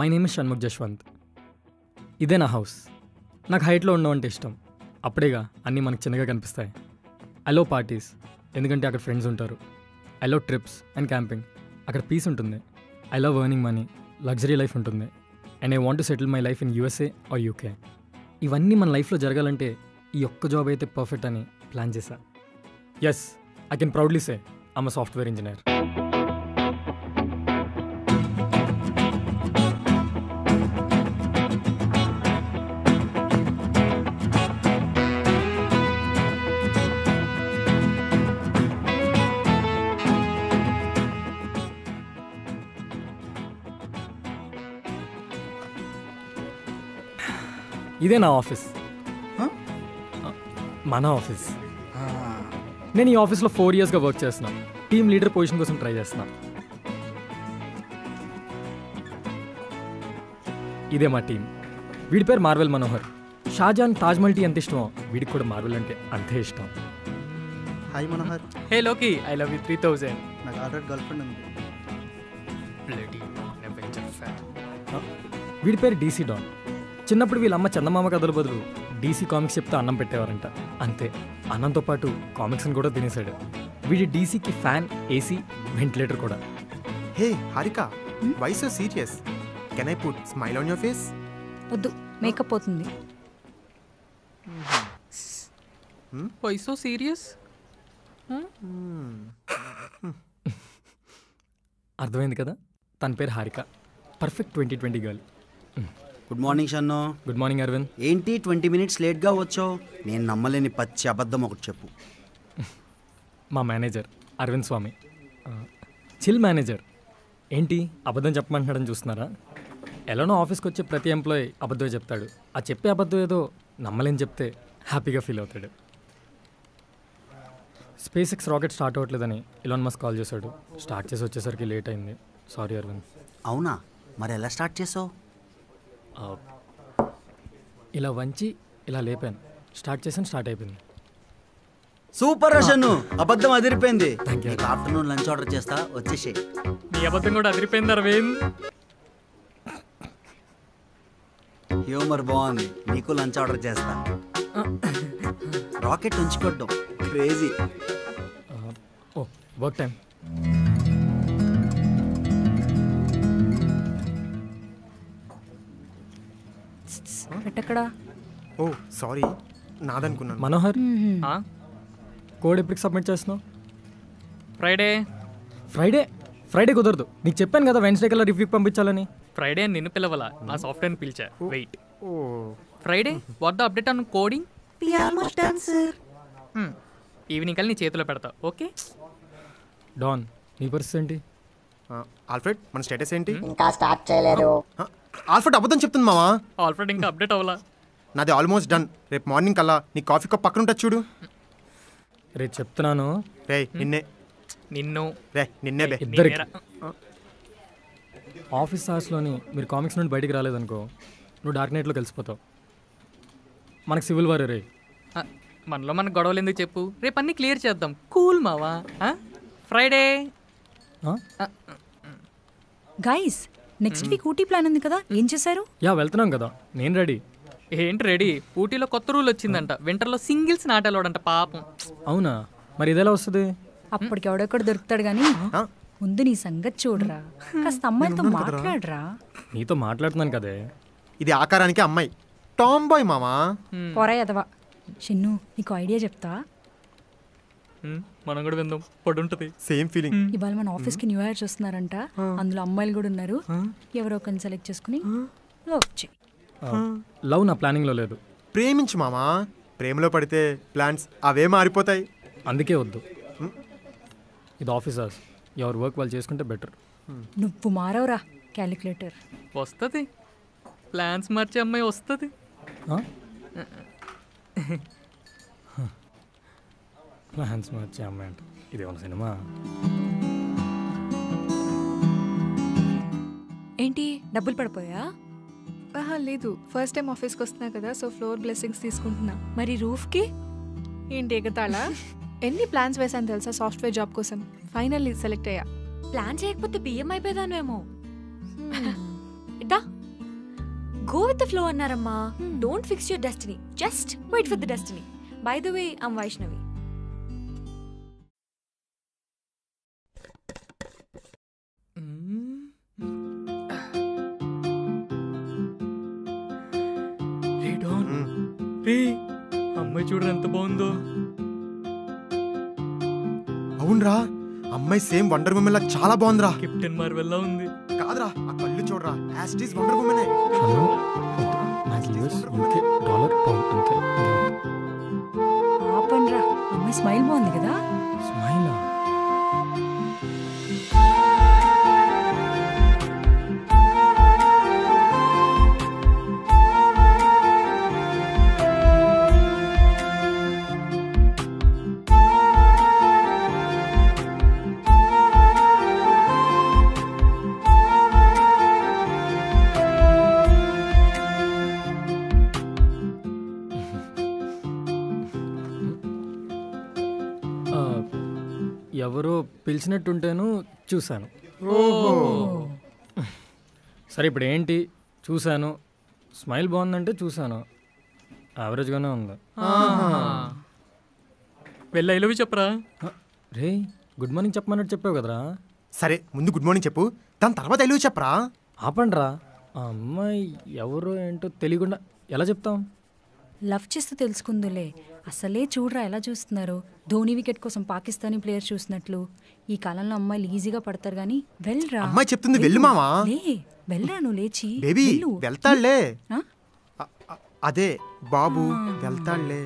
My name is Shanmukh Jaswanth. ఇదే నా house. నాకు హైట్లో ఉండడం అంటే ఇష్టం. అప్పుడేగా అన్నీ మనకు చిన్నగా కనిపిస్తాయి. ఐ లవ్ పార్టీస్, ఎందుకంటే అక్కడ ఫ్రెండ్స్ ఉంటారు. I love trips and camping, అక్కడ పీస్ ఉంటుంది. I love earning money, luxury life ఉంటుంది. And I want to settle my life in USA or UK. ఇవన్నీ మన లైఫ్లో జరగాలంటే ఈ ఒక్క జాబ్ అయితే పర్ఫెక్ట్ అని ప్లాన్ చేశా. Yes, I can proudly say I'm a software engineer. ఇదే నా ఆఫీస్, మన ఆఫీస్. నేను ఈ ఆఫీస్లో 4 yearsగా వర్క్ చేస్తున్నాను. టీమ్ లీడర్ పొజిషన్ కోసం ట్రై చేస్తున్నాను. ఇదే మా టీం. వీడి పేరు మార్వెల్ మనోహర్. షాజాన్ తాజ్మహల్ టీ ఎంత ఇష్టమో వీడికి కూడా మార్వెల్ అంటే అంతే ఇష్టం. హాయ్ మనోహర్. హే లోకి, ఐ లవ్ యూ 3000. నాకు ఆల్రెడీ గర్ల్ ఫ్రెండ్ ఉంది. వీడి పేరు డీసీ డాన్. చిన్నప్పుడు వీళ్ళ అమ్మ చందమామ కథల బదులు డీసీ కామిక్స్ చెప్తే అన్నం పెట్టేవారంట. అంతే, అన్నంతో పాటు కామిక్స్ని కూడా తినేశాడు. వీడి డీసీకి ఫ్యాన్, ఏసీ, వెంటిలేటర్ కూడా. Hey Harika, why so serious? Can I put smile on your face? వద్దు, మేకప్ పోతుంది. Why so serious? అర్థమైంది కదా, తన పేరు Harika. Perfect 2020 girl. Good morning Shannu. Good morning Aravind. ఏంటి 20 minutes లేట్గా వచ్చావు? నేను నమ్మలేని పచ్చి అబద్ధం ఒకటి చెప్పు. మా మేనేజర్ అరవింద్ స్వామి, చిల్ మేనేజర్. ఏంటి అబద్ధం చెప్పమంటున్నాడని చూస్తున్నారా? ఎలానో ఆఫీస్కి వచ్చే ప్రతి ఎంప్లాయీ అబద్ధమే చెప్తాడు. ఆ చెప్పే అబద్ధం ఏదో నమ్మలేని చెప్తే హ్యాపీగా ఫీల్ అవుతాడు. స్పేస్ ఎక్స్ రాకెట్ స్టార్ట్ అవ్వట్లేదని ఇలాన్ మస్క్ కాల్ చేశాడు. స్టార్ట్ చేసి వచ్చేసరికి లేట్ అయింది. సారీ అరవింద్. అవునా, మరి ఎలా స్టార్ట్ చేసావు? ఇలా వంచి ఇలా లేపాను, స్టార్ట్ చేసాను, స్టార్ట్ అయిపోయింది. సూపర్ షన్ను, అబద్ధం అదిరిపోయింది. Thank you. Afternoon lunch order చేస్తా, వచ్చేసే. నీ అబద్ధం కూడా అదిరిపోయింది అరవింద్. హ్యూమర్ బాగుంది, నీకు లంచ్ ఆర్డర్ చేస్తా. రాకెట్ ఉంచుకోవడం క్రేజీ. ఓ వర్క్ టైం. ఎట్టక్కడా? ఓ సారీ, నాదనుకున్నాను. మనోహర్, కోడ్ ఎప్పటికి సబ్మిట్ చేస్తున్నావు? ఫ్రైడే. ఫ్రైడే కుదరదు. నీకు చెప్పాను కదా వెన్స్డే కల్లా రివ్యూకి పంపించాలని. ఫ్రైడే నిన్ను పిలవాలా, నా సాఫ్ట్వేర్ని పిలిచా. Wait, oh Friday what the update on coding? Evening కల్లా నీ చేతిలో పెడతా. ఓకే డాన్, నీ పరిస్థితి ఏంటి? ఆల్ఫ్రెడ్, మన స్టేటస్ ఏంటి? ఇంకా స్టార్ట్ చేయలేదు. ఆల్ఫ్రెడ్ అబద్ధం చెప్తుంది మావా. ఆల్ఫ్రెడ్ ఇంకా అప్డేట్ అవ్వాలా? నాది ఆల్మోస్ట్ డన్. రేపు మార్నింగ్ కల్లా నీ కాఫీ కప్ పక్కన ఉంటుంది చూడు. రేపు చెప్తున్నాను. రే నిన్నే, నిన్ను రే నిన్నే బే. ఇద్దరికి ఆఫీస్ అవర్స్లోని మీరు కామిక్స్ నుండి బయటికి రాలేదనుకో, నువ్వు డార్క్ నైట్లో కలిసిపోతావు. మనకు సివిల్ వార్ రే. మనలో మనకు గొడవలు ఎందుకు చెప్పు, రేపు అన్నీ క్లియర్ చేద్దాం. కూల్ మావా. Friday. Guys, next week Ooty plan ఉంది కదా, ఏం చేశారు? యా వెళ్తున్నాం కదా, నేను రెడీ. ఏంటి రెడీ? ఊటీలో కొత్త రూల్ వచ్చిందంట, వింటర్లో సింగిల్స్ నాటలోడంట. పాపం. అవునా, మరి ఇదెలా వస్తుంది? అప్పటికి ఎవడెక్కడ దొరుకుతాడు గానీ ముందు నీ సంగతి చూడరా, కాస్త అమ్మాయితో మాట్లాడరా. నీతో మాట్లాడుతున్నాను కదే. ఇది ఆకారానికి అమ్మాయి, టామ్ బాయ్ మామా. పొరా ఎదవా. చిన్ను, నీకు ఐడియా చెప్తా. మనం కూడా విందాం, పడుంటది. Same feeling. ఇవాళ మన ఆఫీస్కి న్యూ ఇయర్ చూస్తున్నారంట, అందులో అమ్మాయిలు కూడా ఉన్నారు. ఎవరో ఒకరిని సెలెక్ట్ చేసుకుని లవ్ చేయి. లవ్ నా ప్లానింగ్లో లేదు. ప్రేమించు మామా, ప్రేమలో పడితే ప్లాన్స్ అవే మారిపోతాయి. అందుకే వద్దు. ఇది ఆఫీస్ అవర్స్, ఎవరు వర్క్ వాళ్ళు చేసుకుంటే బెటర్. నువ్వు మారవరా క్యాలిక్యులేటర్. వస్తుంది, ప్లాన్స్ మార్చే అమ్మాయి వస్తుంది. ప్లాన్స్ మార్చే అమ్మాయి అంటే ఇదేమన్నా సినిమా? ఏంటి, డబ్బులు పడిపోయా? లేదు, ఫస్ట్ టైం ఆఫీస్కి వస్తున్నా కదా, సో ఫ్లోర్ బ్లెస్సింగ్స్ తీసుకుంటున్నా. మరి రూఫ్కి ఏంటి ఎగతాళా? ఎన్ని ప్లాన్స్ వేసాను తెలుసా సాఫ్ట్వేర్ జాబ్ కోసం. ఫైనల్లీ సెలెక్ట్ అయ్యా. ప్లాన్ చేయకపోతే బియ్యం అయిపోయేదానేమో. Shweta go with the flow అన్నారమ్మా. Don't fix your destiny, just wait for the destiny. By the way I'm Vaishnavi. అమ్మాయి చూడరా ఎంత బాగుందో. అవునరా, అమ్మాయి సేమ్ వండర్ ఉమెన్ లా చాలా బాగుందిరా. కెప్టెన్ మార్వెల్లా ఉంది. కాదురా, ఆ కళ్ళు చూడరా, యాస్టీస్ వండర్ ఉమెన్. నాకు యూఎస్ యూకే డాలర్ పౌండ్ అంతే. ఆపండ్రా, అమ్మాయి స్మైల్ బాగుంది కదా. స్మైలా? ఎవరో పిలిచినట్టుంటేను చూశాను. సరే ఇప్పుడు ఏంటి, చూశాను, స్మైల్ బాగుందంటే చూశాను, యావరేజ్గానే ఉంది. వెళ్ళి ఐ లవ్ యూ చెప్పరా. రే గుడ్ మార్నింగ్ చెప్పమన్నట్టు చెప్పావు కదరా. సరే ముందు గుడ్ మార్నింగ్ చెప్పు, దాని తర్వాత ఎలుగు చెప్పరా. ఆపండ్రా, ఆ అమ్మాయి ఎవరో ఏంటో తెలియకుండా ఎలా చెప్తాం? లవ్ చేస్తూ తెలుసుకుందులే. అసలే చూడరా ఎలా చూస్తున్నారు, ధోని వికెట్ కోసం పాకిస్తానీ ప్లేయర్ చూసినట్లు. ఈ కాలంలో అమ్మాయిలు ఈజీగా పడతారు కానీ వెళ్ళరా. అమ్మాయి చెప్తుంది వెళ్ళు మావా. లే వెళ్ళరా, నువ్వు లేచి బేబీ వెళ్ళు. వెళ్తాళ్లే. ఆ? అదే బాబు వెళ్తాళ్లే.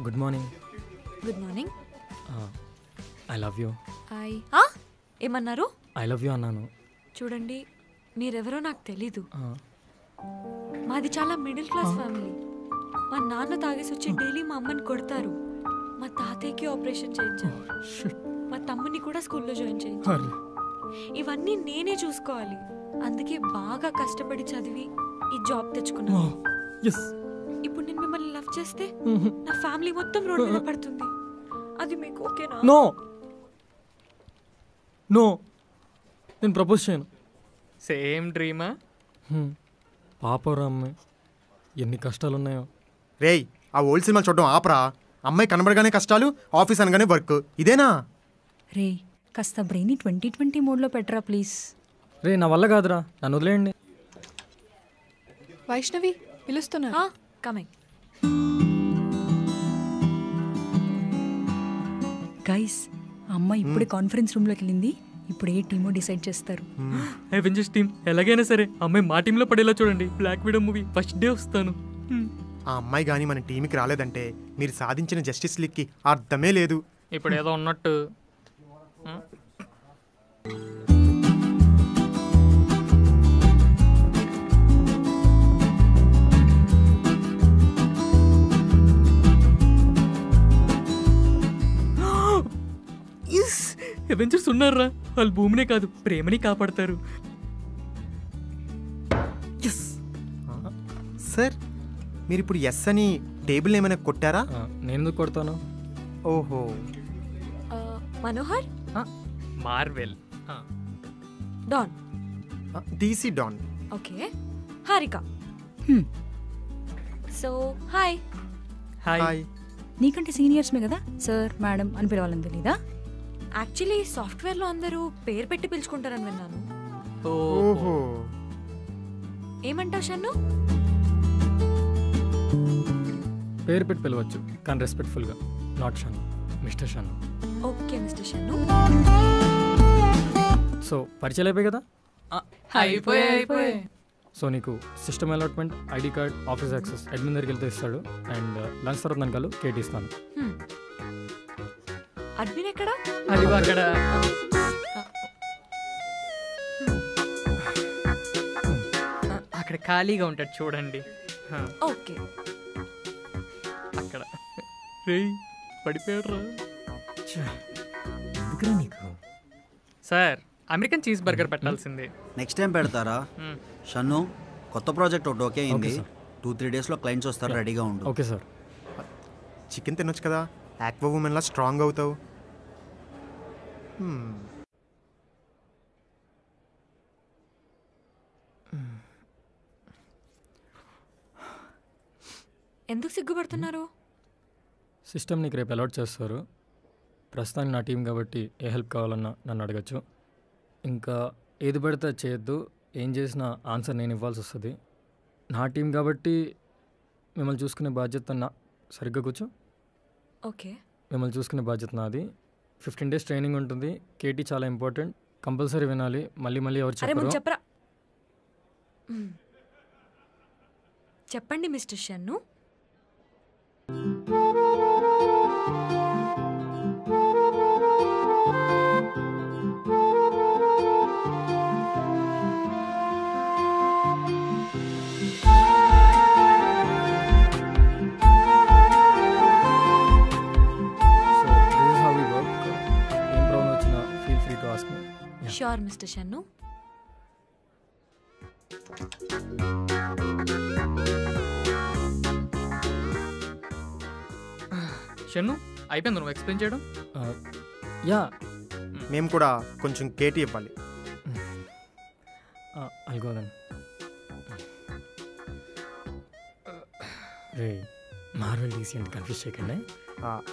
Good morning. Good morning. I love you. ఏమన్నారు? ఐ లవ్ యూ అన్నాను. చూడండి, మీరెవరో నాకు తెలీదు. మాది చాలా మిడిల్ క్లాస్ ఫ్యామిలీ. మా నాన్న తాగేసి వచ్చి డైలీ మా అమ్మని కొడతారు. మా తాతయ్యకి ఆపరేషన్ చేయించాను. మా తమ్ముని కూడా స్కూల్లో జాయిన్ చేయించాను. ఇవన్నీ నేనే చూసుకోవాలి. అందుకే బాగా కష్టపడి చదివి ఈ జాబ్ తెచ్చుకున్నాను. ఇప్పుడు నేను మిమ్మల్ని లవ్ చేస్తే నా ఫ్యామిలీ మొత్తం రోడ్ మీద పడుతుంది. అది మీకు ఓకేనా? నో నో, నేను ప్రపోజ్ చేయను. సేమ్ డ్రీమా? పాపరా అమ్మాయి, ఎన్ని కష్టాలు ఉన్నాయో. రేయ్, ఆ ఓల్డ్ సినిమాలు చూడడం ఆపరా. అమ్మాయి కనబడగానే కష్టాలు, ఆఫీస్ అనగానే వర్క్, ఇదేనా? రే కాస్త బ్రెయిన్ 2020 మోడ్లో పెట్టరా ప్లీజ్. రే నా వల్ల కాదురా, నన్ను వదిలేయండి. వైష్ణవి పిలుస్తున్నా. కమింగ్. గైస్, అమ్మాయి ఇప్పుడే కాన్ఫరెన్స్ రూమ్లోకి వెళ్ళింది. ఇప్పుడు ఏ టీమో డిసైడ్ చేస్తారు. అవెంజర్స్ టీం ఎలాగైనా సరే అమ్మాయి మా టీంలో పడేలా చూడండి. Black Widow movie first day వస్తాను. ఆ అమ్మాయి కానీ మన టీంకి రాలేదంటే మీరు సాధించిన జస్టిస్ లీగ్కి అర్థమే లేదు. ఇప్పుడు ఏదో ఉన్నట్టు. అవెంజర్స్ ఉన్నారా, వాళ్ళు భూమినే కాదు ప్రేమని కాపాడతారు. సార్, మీరు ఇప్పుడు ఎస్ అని టేబుల్ ఏమైనా కొట్టారా? నేను ఎందుకు కొడతాను? ఓహో. Manohar. Marvel. Don. DC Don. Okay. Harika. So hi. Hi. నీకంటే సీనియర్స్మే కదా సార్ మేడం అని పిలవాలని తెలీదా? యాక్చువల్లీ సాఫ్ట్వేర్లో అందరూ పేరు పెట్టి పిలుచుకుంటారని విన్నాను. ఓహో. ఏమంటావు షన్ను? పేరు పెట్టి పిలవచ్చు కానీ రెస్పెక్ట్ఫుల్గా. Not Shannu, mister Shannu. Okay mister Shannu. So పరిచయాలు అయిపోయి కదా. అయిపోయి. సో నీకు system allotment, ID card, office access admin దగ్గరికి వెళ్తే ఇస్తాడు. అండ్ లంచ్ తర్వాత దాని కలు కేటీ ఇస్తాను. అడ్మిన్ ఎక్కడా? అది అక్కడ. అక్కడ ఖాళీగా ఉంటాడు చూడండి. ఓకే. అక్కడ. రేయ్ పడిపోయాడు రా. ఎందుకురా నీకు? సార్ అమెరికన్ చీజ్ బర్గర్ పెట్టాల్సిందే. నెక్స్ట్ టైం పెడతారా? షన్ను, కొత్త ప్రాజెక్ట్ ఒకటి ఓకే అయింది. 2-3 డేస్లో క్లయింట్స్ వస్తారు, రెడీగా ఉండు. Okay sir. చికెన్ తినొచ్చు కదా, యాక్వా ఉమెన్లా స్ట్రాంగ్ అవుతావు. ఎందుకు సిగ్గుపడుతున్నారు? సిస్టమ్ నీకు రేపు అలాట్ చేస్తారు. ప్రస్తుతానికి నా టీం కాబట్టి ఏ హెల్ప్ కావాలన్నా నన్ను అడగచ్చు. ఇంకా ఏది పడితే చేయొద్దు. ఏం చేసినా ఆన్సర్ నేను ఇవ్వాల్సి వస్తుంది. నా టీం కాబట్టి మిమ్మల్ని చూసుకునే బాధ్యత సరిగ్గా కూర్చో. ఓకే. మిమ్మల్ని చూసుకునే బాధ్యత నాది. 15 days ట్రైనింగ్ ఉంటుంది. కేటీ చాలా ఇంపార్టెంట్, కంపల్సరీ వినాలి. మళ్ళీ మళ్ళీ ఎవరు చెప్పరా? చెప్పండి mister Shannu. Sure, Mr. Shannu. Shannu అయిపోయింది నువ్వు ఎక్స్ప్లెయిన్ చేయడం? యా, మేము కూడా కొంచెం కేటీ ఇవ్వాలి. అల్గోదన్ రే మార్వెల్ డీసీ అంటే కన్ఫ్యూజ్ చేయకండి.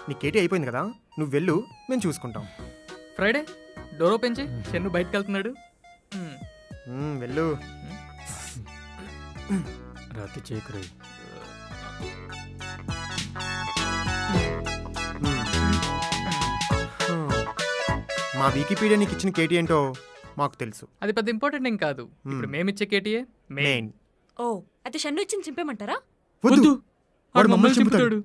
నీ కేటీ అయిపోయింది కదా, నువ్వు వెళ్ళు, మేము చూసుకుంటాం. ఫ్రైడే డోర్ ఓపెన్ చేయి, షన్ను బయటకు వెళ్తున్నాడు. వెళ్ళు. రాత్రి చేయకురే. మా వికీపీడియా నీకు ఇచ్చిన కేటీ ఏంటో మాకు తెలుసు. అది పెద్ద ఇంపార్టెంట్ ఏం కాదు. ఇప్పుడు మేమిచ్చే కేటీఏ మెయిన్. ఓ అయితే షన్ను ఇచ్చింది చింపేమంటారా? వద్దు, వాడు మమ్మల్ని చింపుతాడు.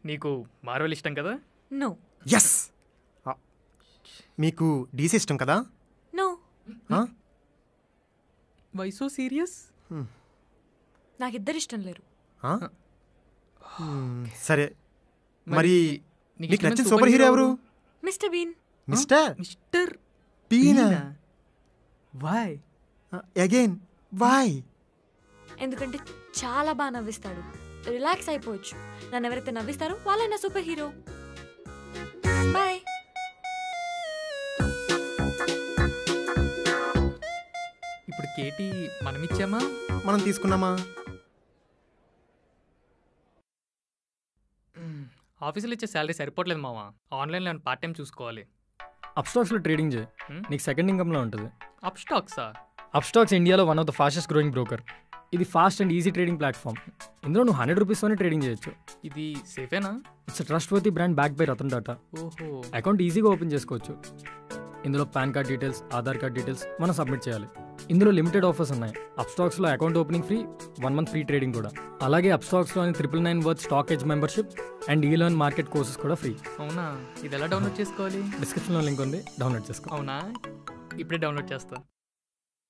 నీకు మార్వెల్ ఇష్టం కదా? నో. ఎస్. మీకు డీసీ ఇష్టం కదా? నో. Why so serious? నాకిద్దరు ఇష్టం లేరు. సరే, మరి నీకు నచ్చిన సూపర్ హీరో ఎవరు? Mister Bean. Mister Bean. Why again why? ఎందుకంటే చాలా బాగా నవ్విస్తాడు. రిలాక్స్ అయిపోవచ్చు. నన్ను ఎవరైతే నవ్విస్తారో వాళ్ళే నా సూపర్ హీరో. బాయ్. ఇప్పుడు కేటీ మనం ఇచ్చామా మనం తీసుకున్నామా? ఆఫీసులో ఇచ్చే శాలరీ సరిపోవట్లేదు మావా. ఆన్లైన్లో పార్ట్ టైం చూసుకోవాలి. అప్స్టాక్స్లో ట్రేడింగ్ చేయి, నీకు సెకండ్ ఇన్కమ్లో ఉంటుంది. అప్ స్టాక్సా? అప్స్టాక్స్ ఇండియాలో one of the fastest growing broker. ఇది fast and easy trading platform. ఇందులో నువ్వు 100 రూపీస్తోనే ట్రేడింగ్ చేయొచ్చు. ఇది సేఫేనా? It's trustworthy brand back by Ratan Tata. ఓహో. అకౌంట్ ఈజీగా ఓపెన్ చేసుకోవచ్చు. ఇందులో PAN card details, Aadhaar card details మనం సబ్మిట్ చేయాలి. ఇందులో లిమిటెడ్ ఆఫర్స్ ఉన్నాయి. అప్స్టాక్స్లో account opening free, 1 month free trading కూడా. అలాగే అప్స్టాక్స్లోని 999 worth stock edge membership and ఈలర్న్ market courses కూడా ఫ్రీ. అవునా? ఇది ఎలా డౌన్లోడ్ చేసుకోవాలి? డిస్క్రిప్షన్లో లింక్ ఉంది, డౌన్లోడ్ చేసుకో. అవునా? ఇప్పుడే డౌన్లోడ్ చేస్తా.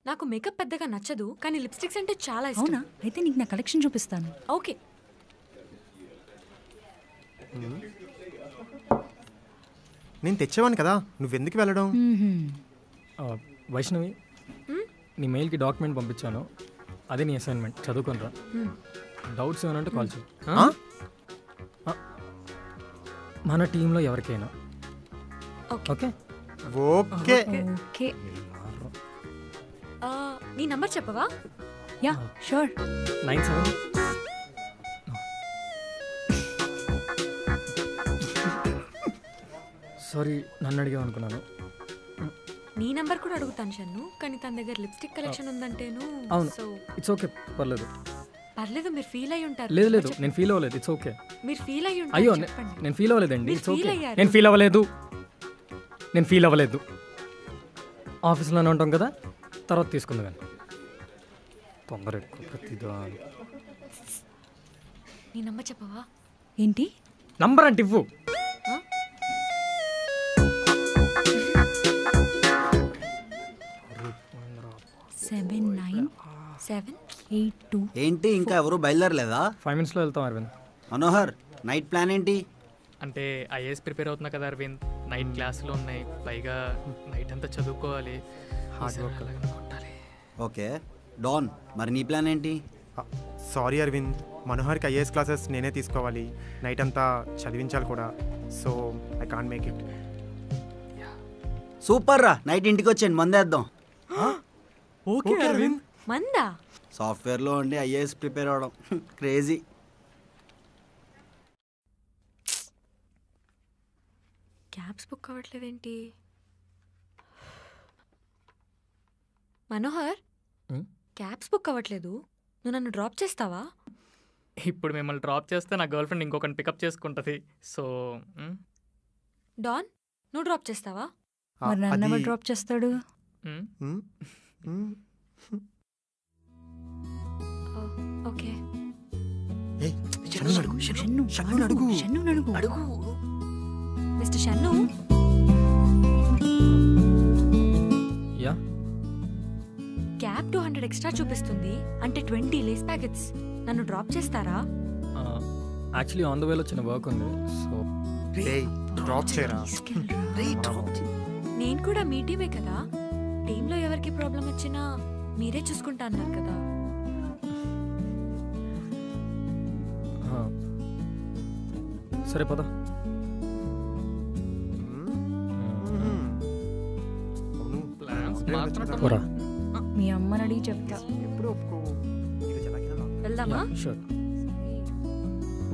నాకు మేకప్ పెద్దగా నచ్చదు, కానీ లిప్స్టిక్స్ అంటే చాలా ఇష్టం. అవునా? అయితే నీకు నా కలెక్షన్ చూపిస్తాను. ఓకే. నేను తెచ్చేవాను కదా, నువ్వెందుకు వెళ్ళడం? వైష్ణవి, నీ మెయిల్కి డాక్యుమెంట్ పంపించాను. అదే నీ అసైన్మెంట్, చదువుకోనరా. డౌట్స్ ఏమనంటే కాల్ చేయి. మన టీంలో ఎవరికైనా. Okay okay. ఓకే. నీ నంబర్ చెప్పవా? Yeah sure. 97. సారీ, నన్ను అడిగావు అనుకున్నాను. నీ నంబర్ కూడా అడుగుతాను షన్ను, కానీ తన దగ్గర లిప్స్టిక్ కలెక్షన్ ఉందంటేను. అవును, సో ఇట్స్ ఓకే, పర్లేదు. పర్లేదు, మీరు ఫీల్ అయ్యి ఉంటారు. లేదు లేదు, నేను ఫీల్ అవ్వలేదు. It's okay. మీరు ఫీల్ అయ్యి అయ్యో, ఉంటారు. చెప్పండి. నేను ఫీల్ అవ్వలేదండి. మీరు ఇట్స్ feel ఓకే. అయ్యారు. నేను ఫీల్ అవ్వలేదు. నేను ఫీల్ అవ్వలేదు. ఆఫీస్లోనే ఉంటాం కదా, తర్వాత తీసుకుంది. కానీ తొందర ఎక్కువ ప్రతిదాని. నీ నంబర్ చెప్పవా? ఏంటి నంబర్ అంటే ఇవ్వు. సెవెన్ 978 ఏంటి ఇంకా ఎవరు బయలుదేరలేదా? 5 minutesలో వెళ్తాం అరవింద్. మనోహర్, నైట్ ప్లాన్ ఏంటి? అంటే ఐఏఎస్ ప్రిపేర్ అవుతున్నా కదా అరవింద్, నైట్ క్లాసులు ఉన్నాయి, పైగా నైట్ అంతా చదువుకోవాలి. Hard work. కొట్టాలి. ఓకే డాన్, మరి నీ ప్లాన్ ఏంటి? సారీ అరవింద్, మనోహర్కి ఐఏఎస్ క్లాసెస్ నేనే తీసుకోవాలి, నైట్ అంతా చదివించాలి కూడా. So I can't make it. Super రా, నైట్ ఇంటికి వచ్చేయండి, మందేద్దాం. ఓకే అరవింద్. మందా? సాఫ్ట్వేర్లో ఉండి ఐఏఎస్ ప్రిపేర్ అవ్వడం క్రేజీ. క్యాబ్స్ బుక్ అవ్వట్లేదేంటి? మనోహర్, క్యాబ్స్ బుక్ అవ్వట్లేదు, నువ్వు నన్ను డ్రాప్ చేస్తావా? ఇప్పుడు మిమ్మల్ని డ్రాప్ చేస్తే నా గర్ల్ ఫ్రెండ్ ఇంకొకరిని పికప్ చేసుకుంటుంది. సో డాన్, నువ్వు డ్రాప్ చేస్తావా? మరి నన్ను ఎవరు డ్రాప్ చేస్తాడు? Okay. Mister Shannu, yeah, cab 200 extra చూపిస్తుంది, అంటే 20 లేస్ ప్యాకెట్స్. నన్ను డ్రాప్ చేస్తారా? యాక్చువల్లీ ఆన్ ద వేలో చిన్న వర్క్ ఉంది. సో డ్రాప్ చేయరా? నేను కూడా మీ టీమే కదా, టీంలో ఎవరికి ప్రాబ్లం వచ్చినా మీరే చూసుకుంటా అన్నారు కదా. సరే పద. పోరా. మీ అమ్మని అడిగి చెప్తా. ఎప్పుడు ఒప్పుకో. వెళ్దామా? షూర్.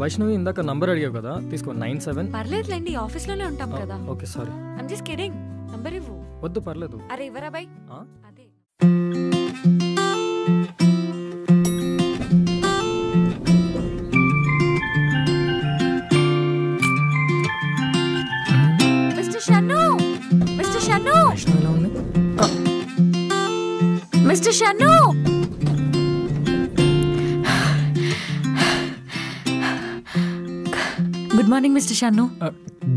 వైష్ణవి, ఇందాక నంబర్ అడిగావు కదా, తీసుకో. 97. పర్లేదులేండి, ఆఫీస్లోనే ఉంటాం కదా. Okay sorry. I'm just kidding. Number ఇవ్వు. వద్దు పర్లేదు. అరే ఇవ్వరా బై. ఆ? అదే. మిస్టర్ షన్ను, మిస్టర్ షన్ను, వైష్ణవి ఎలా ఉంది? Mister Shannu. Good morning mister Shannu.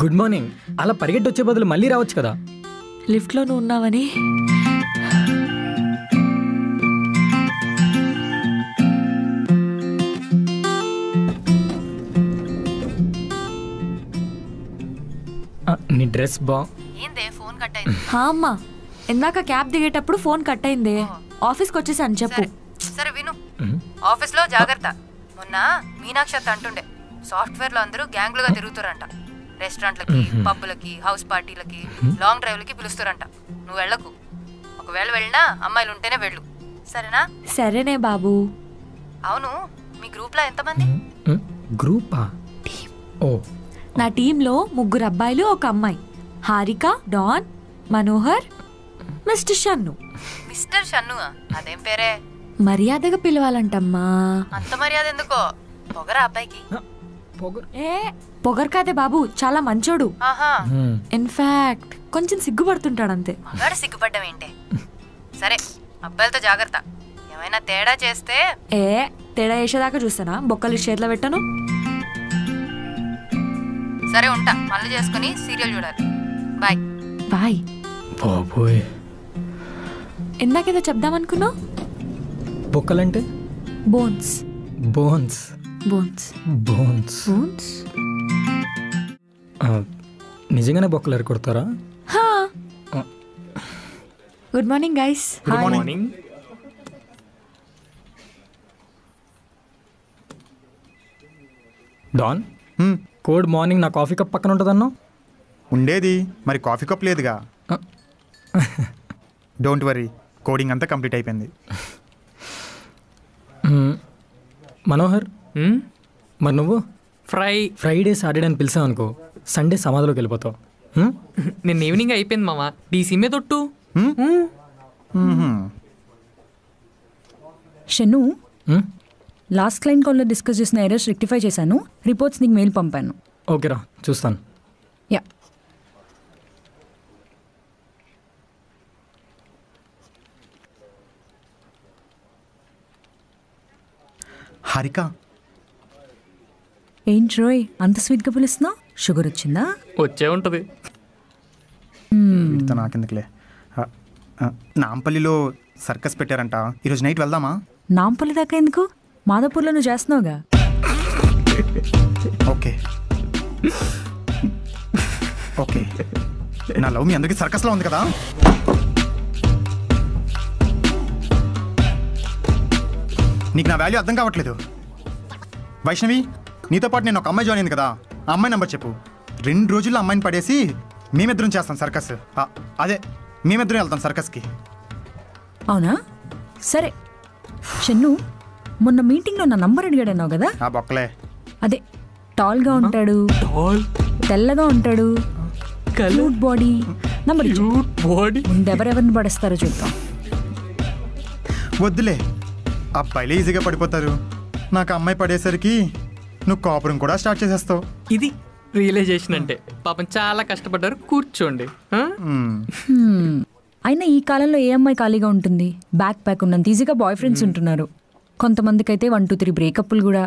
Good morning. అలా పరిగెట్టి వచ్చే బదులు మళ్ళీ రావచ్చు కదా. లిఫ్ట్లో నువ్వు ఉన్నావని. నీ డ్రెస్ హా అమ్మా, ఇందాక క్యాబ్ దిగేటప్పుడు ఫోన్ కట్ అయిందే, ఆఫీస్కి వచ్చేసాను. చెప్పు. సరే విను, ఆఫీస్లో జాగ్రత్త. మొన్న మీనాక్షి అత్త అంటుండే సాఫ్ట్వేర్లో అందరూ గ్యాంగ్లుగా తిరుగుతారంట. రెస్టారెంట్లకి, పబ్బులకి, హౌస్ పార్టీలకి, లాంగ్ డ్రైవ్లకి పిలుస్తారంట. నువ్వు వెళ్ళకు. ఒకవేళ వెళ్ళినా అమ్మాయిలు ఉంటేనే వెళ్ళు, సరేనా? సరేనే బాబు. అవును, మీ గ్రూప్లో ఎంతమంది? గ్రూపా? ఓ, నా టీంలో 3 అబ్బాయిలు, 1 అమ్మాయి. Harika, Don, Manohar, mister Shannu. Mister Shannu? అదేం పేరే? మర్యాదగా పిలవాలంటమ్మా. అంత మర్యాద ఎందుకో? పొగరా అబ్బాయికి? ఏ పొగరు కాదే బాబు, చాలా మంచోడు. ఆహా, ఇన్ఫాక్ట్ కొంచెం సిగ్గుపడుతుంటాడంతే. మగాడు సిగ్గుపడ్డం ఏంటే? సరే, అబ్బాయిలతో జాగ్రత్త. ఏమైనా తేడా చేస్తే ఏ తేడా వేసేదాకా చూస్తానా? బొక్కలు చేతిలో పెట్టను. సరే ఉంటా, మళ్ళీ చేసుకుని సీరియల్ చూడాలి. Bye bye. బాబోయ్. ఇందాకేదో చెప్దామనుకున్నావు. బొక్కలంటే? Bones. Bones. Bones. Bones. Bones. నిజంగానే బొక్కలు ఎరకొడతారా? Good morning guys. Good morning. Don, code morning నా కాఫీ కప్ పక్కన ఉంటుందన్నావు. ఉండేది, మరి కాఫీ కప్ లేదుగా. డోంట్ వరీ, కోడింగ్ అంతా కంప్లీట్ అయిపోయింది. మనోహర్, మరి నువ్వు ఫ్రైడే సాటర్డే అని పిలిచావు అనుకో, సండే సమాధిలోకి వెళ్ళిపోతావు. నిన్న ఈవినింగ్ అయిపోయింది మామ, డీసీ మీద తొట్టు. షన్ను, లాస్ట్ క్లయింట్ కాల్లో డిస్కస్ చేసిన ఎర్రర్స్ రెక్టిఫై చేశాను. రిపోర్ట్స్ నీకు మెయిల్ పంపాను. ఓకేరా, చూస్తాను. యా. హారిక, ఏంటి రోయ్ అంత స్వీట్గా పిలుస్తున్నావు? షుగర్ వచ్చిందా? వచ్చే ఉంటుంది. వీటితో నాకెందుకులే. నాంపల్లిలో సర్కస్ పెట్టారంట, ఈరోజు నైట్ వెళ్దామా? నాంపల్లి దాకా ఎందుకు? మాదాపూర్లో నువ్వు చేస్తున్నావుగా. ఓకే. ఓకే, నా లవ్ మీ అందరికీ సర్కస్లో ఉంది కదా. నీకు నా వాల్యూ అర్థం కావట్లేదు. వైష్ణవి, నీతో పాటు నేను ఒక అమ్మాయి జాయిన్ అయింది కదా, ఆ అమ్మాయి నెంబర్ చెప్పు. 2 రోజుల్లో అమ్మాయిని పడేసి మేమిద్దరం చేస్తాం సర్కస్. అదే మేమిద్దరం వెళ్తాం సర్కస్కి. అవునా? సరే షన్ను, మొన్న మీటింగ్లో నా నంబర్ అడిగాడన్నావు కదా. ఆ బొక్కలే. అదే టాల్గా ఉంటాడు, తెల్లగా ఉంటాడు, క్యూట్ బాడీ. నంబర్ ముందెవరెవరిని పడేస్తారో చూద్దాం. వద్దులే, అబ్బాయిలు ఈజీగా పడిపోతారు. నాకు అమ్మాయి పడేసరికి నువ్వు కాపురం కూడా స్టార్ట్ చేసేస్తావు. ఇది రియలైజేషన్ అంటే. పాపం చాలా కష్టపడ్డారు, కూర్చోండి. అయినా ఈ కాలంలో ఏ అమ్మాయి ఖాళీగా ఉంటుంది? బ్యాక్ ప్యాక్ ఉన్నంత ఈజీగా బాయ్ ఫ్రెండ్స్ ఉంటున్నారు. కొంతమందికి అయితే 1, 2, 3 బ్రేకప్లు కూడా.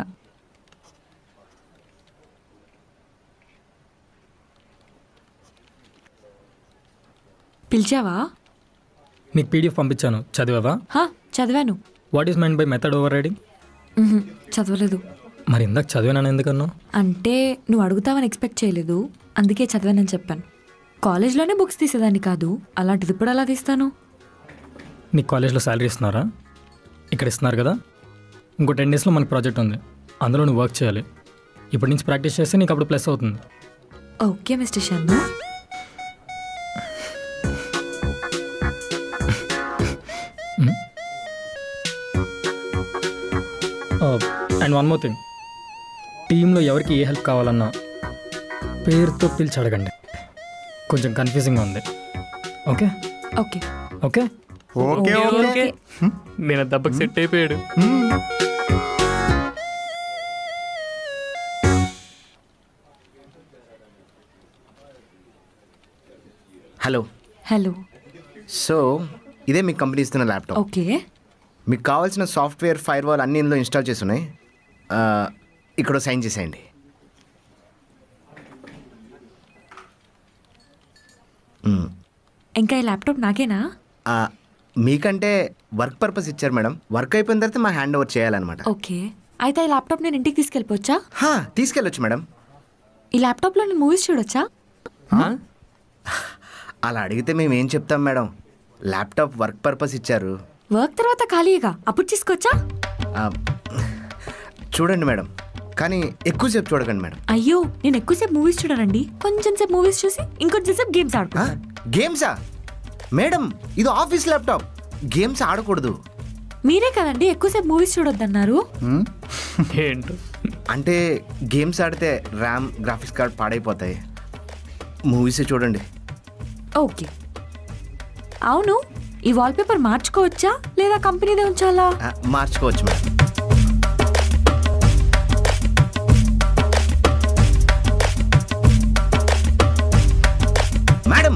పిలిచావా? నీకు పీడిఎఫ్ పంపించాను, చదివావా? చదివాను. What is mind by method over riding? చదవలేదు. మరి ఇందాక చదివాను ఎందుకన్నా? అంటే నువ్వు అడుగుతావని ఎక్స్పెక్ట్ చేయలేదు, అందుకే చదివానని చెప్పాను. కాలేజ్లోనే బుక్స్ తీసేదాన్ని కాదు, అలాంటిది ఇప్పుడు అలా తీస్తాను. నీకు కాలేజ్లో శాలరీ ఇస్తున్నారా? ఇక్కడ ఇస్తున్నారు కదా. ఇంకో 10 డేస్లో మనకు ప్రాజెక్ట్ ఉంది, అందులో నువ్వు వర్క్ చేయాలి. ఇప్పటి నుంచి ప్రాక్టీస్ చేస్తే నీకు అప్పుడు ప్లస్ అవుతుంది. Okay mister Shannu. And one more thing, టీంలో ఎవరికి ఏ హెల్ప్ కావాలన్నా పేరుతో పిలిచి అడగండి. కొంచెం కన్ఫ్యూజింగ్గా ఉంది. Okay okay okay okay okay. నేను దెబ్బకి సెట్ అయిపోయాడు. హలో. హలో. సో ఇదే మీ కంపెనీ ఇస్తున్న ల్యాప్టాప్. ఓకే. మీకు కావాల్సిన సాఫ్ట్వేర్, ఫైర్ వాల్ అన్నీ ఇందులో ఇన్స్టాల్ చేసి ఉన్నాయి. ఇక్కడ సైన్ చేసేయండి. ఇంకా ఈ ల్యాప్టాప్ నాకేనా? మీకంటే వర్క్ పర్పస్ ఇచ్చారు మేడం. వర్క్ అయిపోయిన తర్వాత మా హ్యాండ్ ఓవర్ చేయాలన్నమాట. ఓకే, అయితే ఈ ల్యాప్టాప్ నేను ఇంటికి తీసుకెళ్ళిపోవచ్చా? తీసుకెళ్ళొచ్చు మేడం. ఈ ల్యాప్టాప్లో నేను మూవీస్ చూడొచ్చా? అలా అడిగితే మేము ఏం చెప్తాం మేడం. ల్యాప్టాప్ వర్క్ పర్పస్ ఇచ్చారు. వర్క్ తర్వాత ఖాళీగా అప్పుడు తీసుకోవచ్చా? చూడండి మేడం, కానీ ఎక్కువసేపు చూడకండి మేడం. అయ్యో, నేను ఎక్కువసేపు మూవీస్ చూడనండి. కొంచెం సేపు మూవీస్ చూసి ఇంకొంచెం సేపు గేమ్స్ ఆడుకుంటాను. గేమ్సా మేడం? ఇది ఆఫీస్ ల్యాప్టాప్, గేమ్స్ ఆడకూడదు. మీరే కదండి ఎక్కువసేపు మూవీస్ చూడొద్దన్నారు. ఏంటో అంటే గేమ్స్ ఆడితే ర్యామ్, గ్రాఫిక్స్ కార్డ్ పాడైపోతాయి. మూవీసే చూడండి. ఓకే. అవును, ఈ వాల్పేపర్ మార్చుకోవచ్చా లేదా కంపెనీదే ఉంచాలా? మార్చుకోవచ్చు మేడం. మేడం,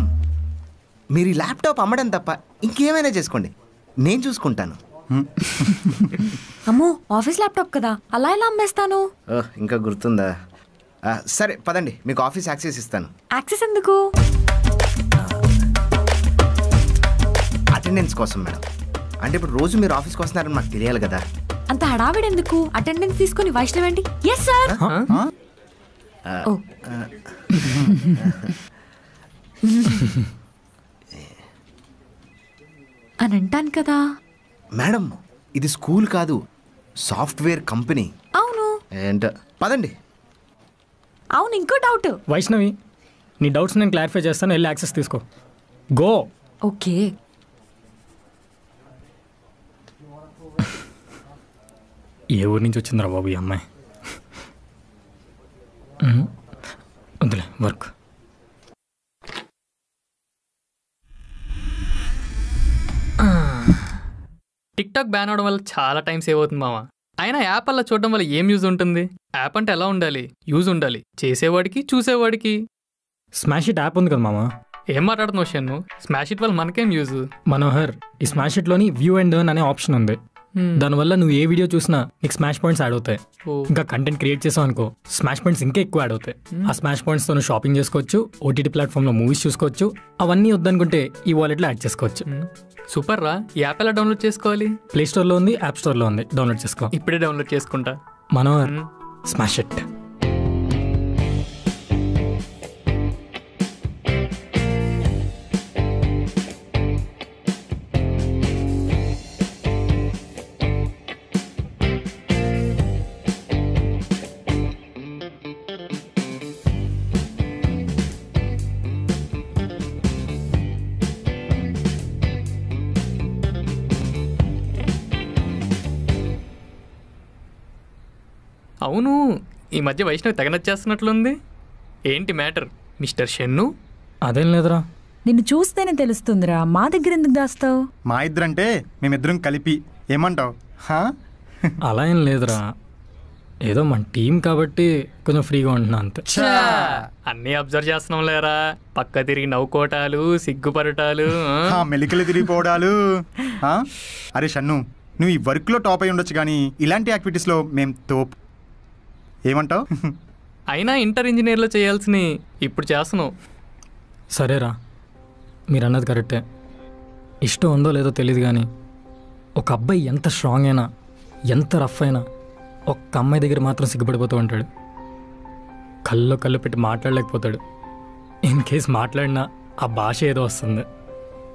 మీరు ఈ ల్యాప్టాప్ అమ్మడం తప్ప ఇంకేమైనా చేసుకోండి, నేను చూసుకుంటాను. అమ్మో, ఆఫీస్ ల్యాప్టాప్ కదా, అలా ఎలా అమ్మేస్తాను? ఇంకా గుర్తుందా? సరే పదండి, మీకు ఆఫీస్ యాక్సెస్ ఇస్తాను. యాక్సెస్ ఎందుకు? అటెండెన్స్ కోసం మేడం. అంటే ఇప్పుడు రోజు మీరు ఆఫీస్కి వస్తున్నారని మాకు తెలియాలి కదా. అంత హడావిడి ఎందుకు? అటెండెన్స్ తీసుకొని వైష్ణవ్ ఏంటి? ఎస్ సార్ అని అంటాను కదా. మేడం, ఇది స్కూల్ కాదు, సాఫ్ట్వేర్ కంపెనీ. అవును. ఏంటో పదండి. అవును, ఇంకో డౌట్. వైష్ణవి, నీ డౌట్స్ నేను క్లారిఫై చేస్తాను, వెళ్ళి యాక్సెస్ తీసుకో. గో. ఓకే. ఏ ఊరి నుంచి వచ్చిందిరా బాబు ఈ అమ్మాయి? వద్దులే, వర్క్. టిక్ టాక్ బ్యాన్ అవడం వల్ల చాలా టైం సేవ్ అవుతుంది మామ. అయినా యాప్ అలా చూడడం వల్ల ఏం యూజ్ ఉంటుంది? యాప్ అంటే ఎలా ఉండాలి? యూజ్ ఉండాలి, చేసేవాడికి చూసేవాడికి. స్మాష్ ఇట్ యాప్ ఉంది కదా మామ. ఏం మాట్లాడుతున్నావు షన్ను? స్మాష్ ఇట్ వల్ల మనకేం యూజ్? మనోహర్, ఈ స్మాష్ ఇట్లోని వ్యూ అండ్ ఎర్న్ అనే ఆప్షన్ ఉంది. దానివల్ల నువ్వు ఏ వీడియో చూసినా నీకు స్మాష్ పాయింట్స్ యాడ్ అవుతాయి. ఇంకా కంటెంట్ క్రియేట్ చేసావు అనుకో, స్మాష్ పాయింట్స్ ఇంకా ఎక్కువ యాడ్ అవుతాయి. ఆ స్మాష్ పాయింట్స్తో నువ్వు షాపింగ్ చేసుకోవచ్చు, ఓటీటీ ప్లాట్ఫామ్లో మూవీస్ చూసుకోవచ్చు. అవన్నీ వద్దనుకుంటే ఈ వాలెట్లో యాడ్ చేసుకోవచ్చు. సూపర్ రా. ఈ యాప్ ఎలా డౌన్లోడ్ చేసుకోవాలి? ప్లే స్టోర్లో ఉంది, యాప్ స్టోర్లో ఉంది. డౌన్లోడ్ చేసుకో. ఇప్పుడే డౌన్లోడ్ చేసుకుంటా. Manohar, smash it. అవును, ఈ మధ్య వైష్ణవి తెగ నచ్చేస్తున్నట్లుంది. ఏంటి మ్యాటర్ మిస్టర్ షన్ను? అదేం లేదురా. నిన్ను చూస్తేనే తెలుస్తుందిరా, మా దగ్గర ఎందుకు దాస్తావు? మా ఇద్దరంటే మేమిద్దరం కలిపి ఏమంటావు? అలా ఏం లేదురా, ఏదో మన టీం కాబట్టి కొంచెం ఫ్రీగా ఉంటున్నా అంతే. అన్నీ అబ్జర్వ్ చేస్తున్నాం లేరా, పక్క తిరిగి నవ్వుకోటాలు, సిగ్గుపడటాలు, మెలికలు తిరిగిపోవడాలు. అరే షన్ను, నువ్వు ఈ వర్క్లో టాప్ అయి ఉండొచ్చు కానీ ఇలాంటి యాక్టివిటీస్లో మేము తోపు. ఏమంటావు? అయినా ఇంటర్ ఇంజనీర్లో చేయాల్సినవి ఇప్పుడు చేస్తున్నావు. సరేరా, మీరు అన్నది కరెక్టే. ఇష్టం ఉందో లేదో తెలియదు కానీ ఒక అబ్బాయి ఎంత స్ట్రాంగ్ అయినా, ఎంత రఫ్ అయినా ఒక్క అమ్మాయి దగ్గర మాత్రం సిగ్గుపడిపోతూ ఉంటాడు. కళ్ళు పెట్టి మాట్లాడలేకపోతాడు. ఇన్ కేస్ మాట్లాడినా ఆ భాష ఏదో వస్తుంది.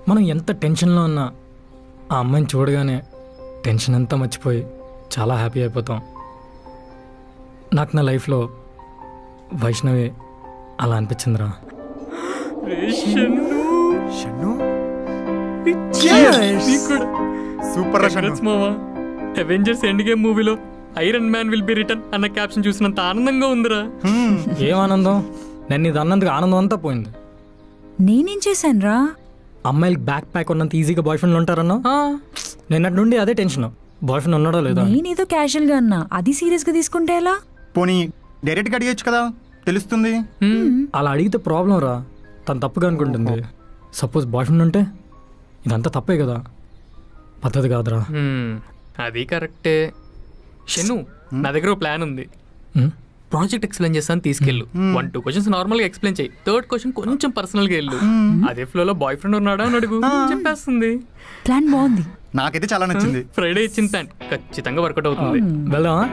మనం ఎంత టెన్షన్లో ఉన్నా ఆ అమ్మాయిని చూడగానే టెన్షన్ అంతా మర్చిపోయి చాలా హ్యాపీ అయిపోతాం. నాకు నా లైఫ్లో వైష్ణవి అలా అనిపించిందిరా. సూపర్ అవెంజర్స్ ఎండ్ గేమ్ మూవీలో iron man will be return అన్న క్యాప్షన్ చూసినంత ఆనందంగా ఉందిరా. ఏం ఆనందం? నేను ఇది అన్నందుకు ఆనందం అంతా పోయింది. నేనేం చేశాను రా? అమ్మాయిలకి బ్యాక్ ప్యాక్ ఉన్నంత ఈజీగా బాయ్ ఫ్రెండ్లు ఉంటారన్నా. నిన్నటి నుండి అదే టెన్షన్, బాయ్ ఫ్రెండ్ ఉన్నాడో లేదో. నేనేదో క్యాజువల్ గా అన్నా, అది సీరియస్ గా తీసుకుంటే ఎలా? పోనీ డైరెక్ట్గా అడిగచ్చు కదా, తెలుస్తుంది. అలా అడిగితే ప్రాబ్లం రా, తను తప్పుగా అనుకుంటుంది. సపోజ్ బాయ్ ఫ్రెండ్ ఉంటే ఇదంతా తప్పే కదా, పద్ధతి కాదురా. అది కరెక్టే. షన్ను, నా దగ్గర ఒక ప్లాన్ ఉంది. ప్రాజెక్ట్ ఎక్స్ప్లెయిన్ చేస్తాను, తీసుకెళ్ళు. 1-2 క్వశ్చన్స్ నార్మల్గా ఎక్స్ప్లెయిన్ చేయి, 3rd క్వశ్చన్ కొంచెం పర్సనల్గా వెళ్ళు. అదే ఫ్లోలో బాయ్ ఫ్రెండ్ ఉన్నాడా అని అడుగు, చెప్పేస్తుంది. ప్లాన్ బాగుంది, నాకైతే చాలా నచ్చింది. ఫ్రైడే ఇచ్చిన ప్లాన్ ఖచ్చితంగా వర్కౌట్ అవుతుంది. వెళ్దామా?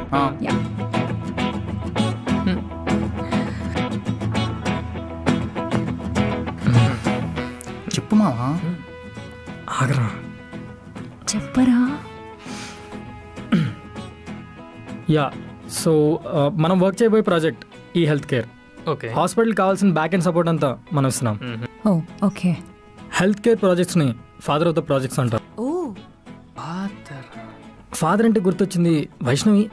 చెప్పు మావా. ఆగరా, చెప్పరా. యా, సో మనం వర్క్ చేయబోయే ప్రాజెక్ట్ ఈ హెల్త్ కేర్. ఓకే, హాస్పిటల్ కావాల్సిన బ్యాక్ అండ్ సపోర్ట్ అంతా మనం ఇస్తున్నాం. ఓకే, హెల్త్ కేర్ ప్రాజెక్ట్స్ని ఫాదర్ ఆఫ్ ద ప్రాజెక్ట్స్ అంటారు. ఫాదర్ అంటే గుర్తొచ్చింది, వైష్ణవి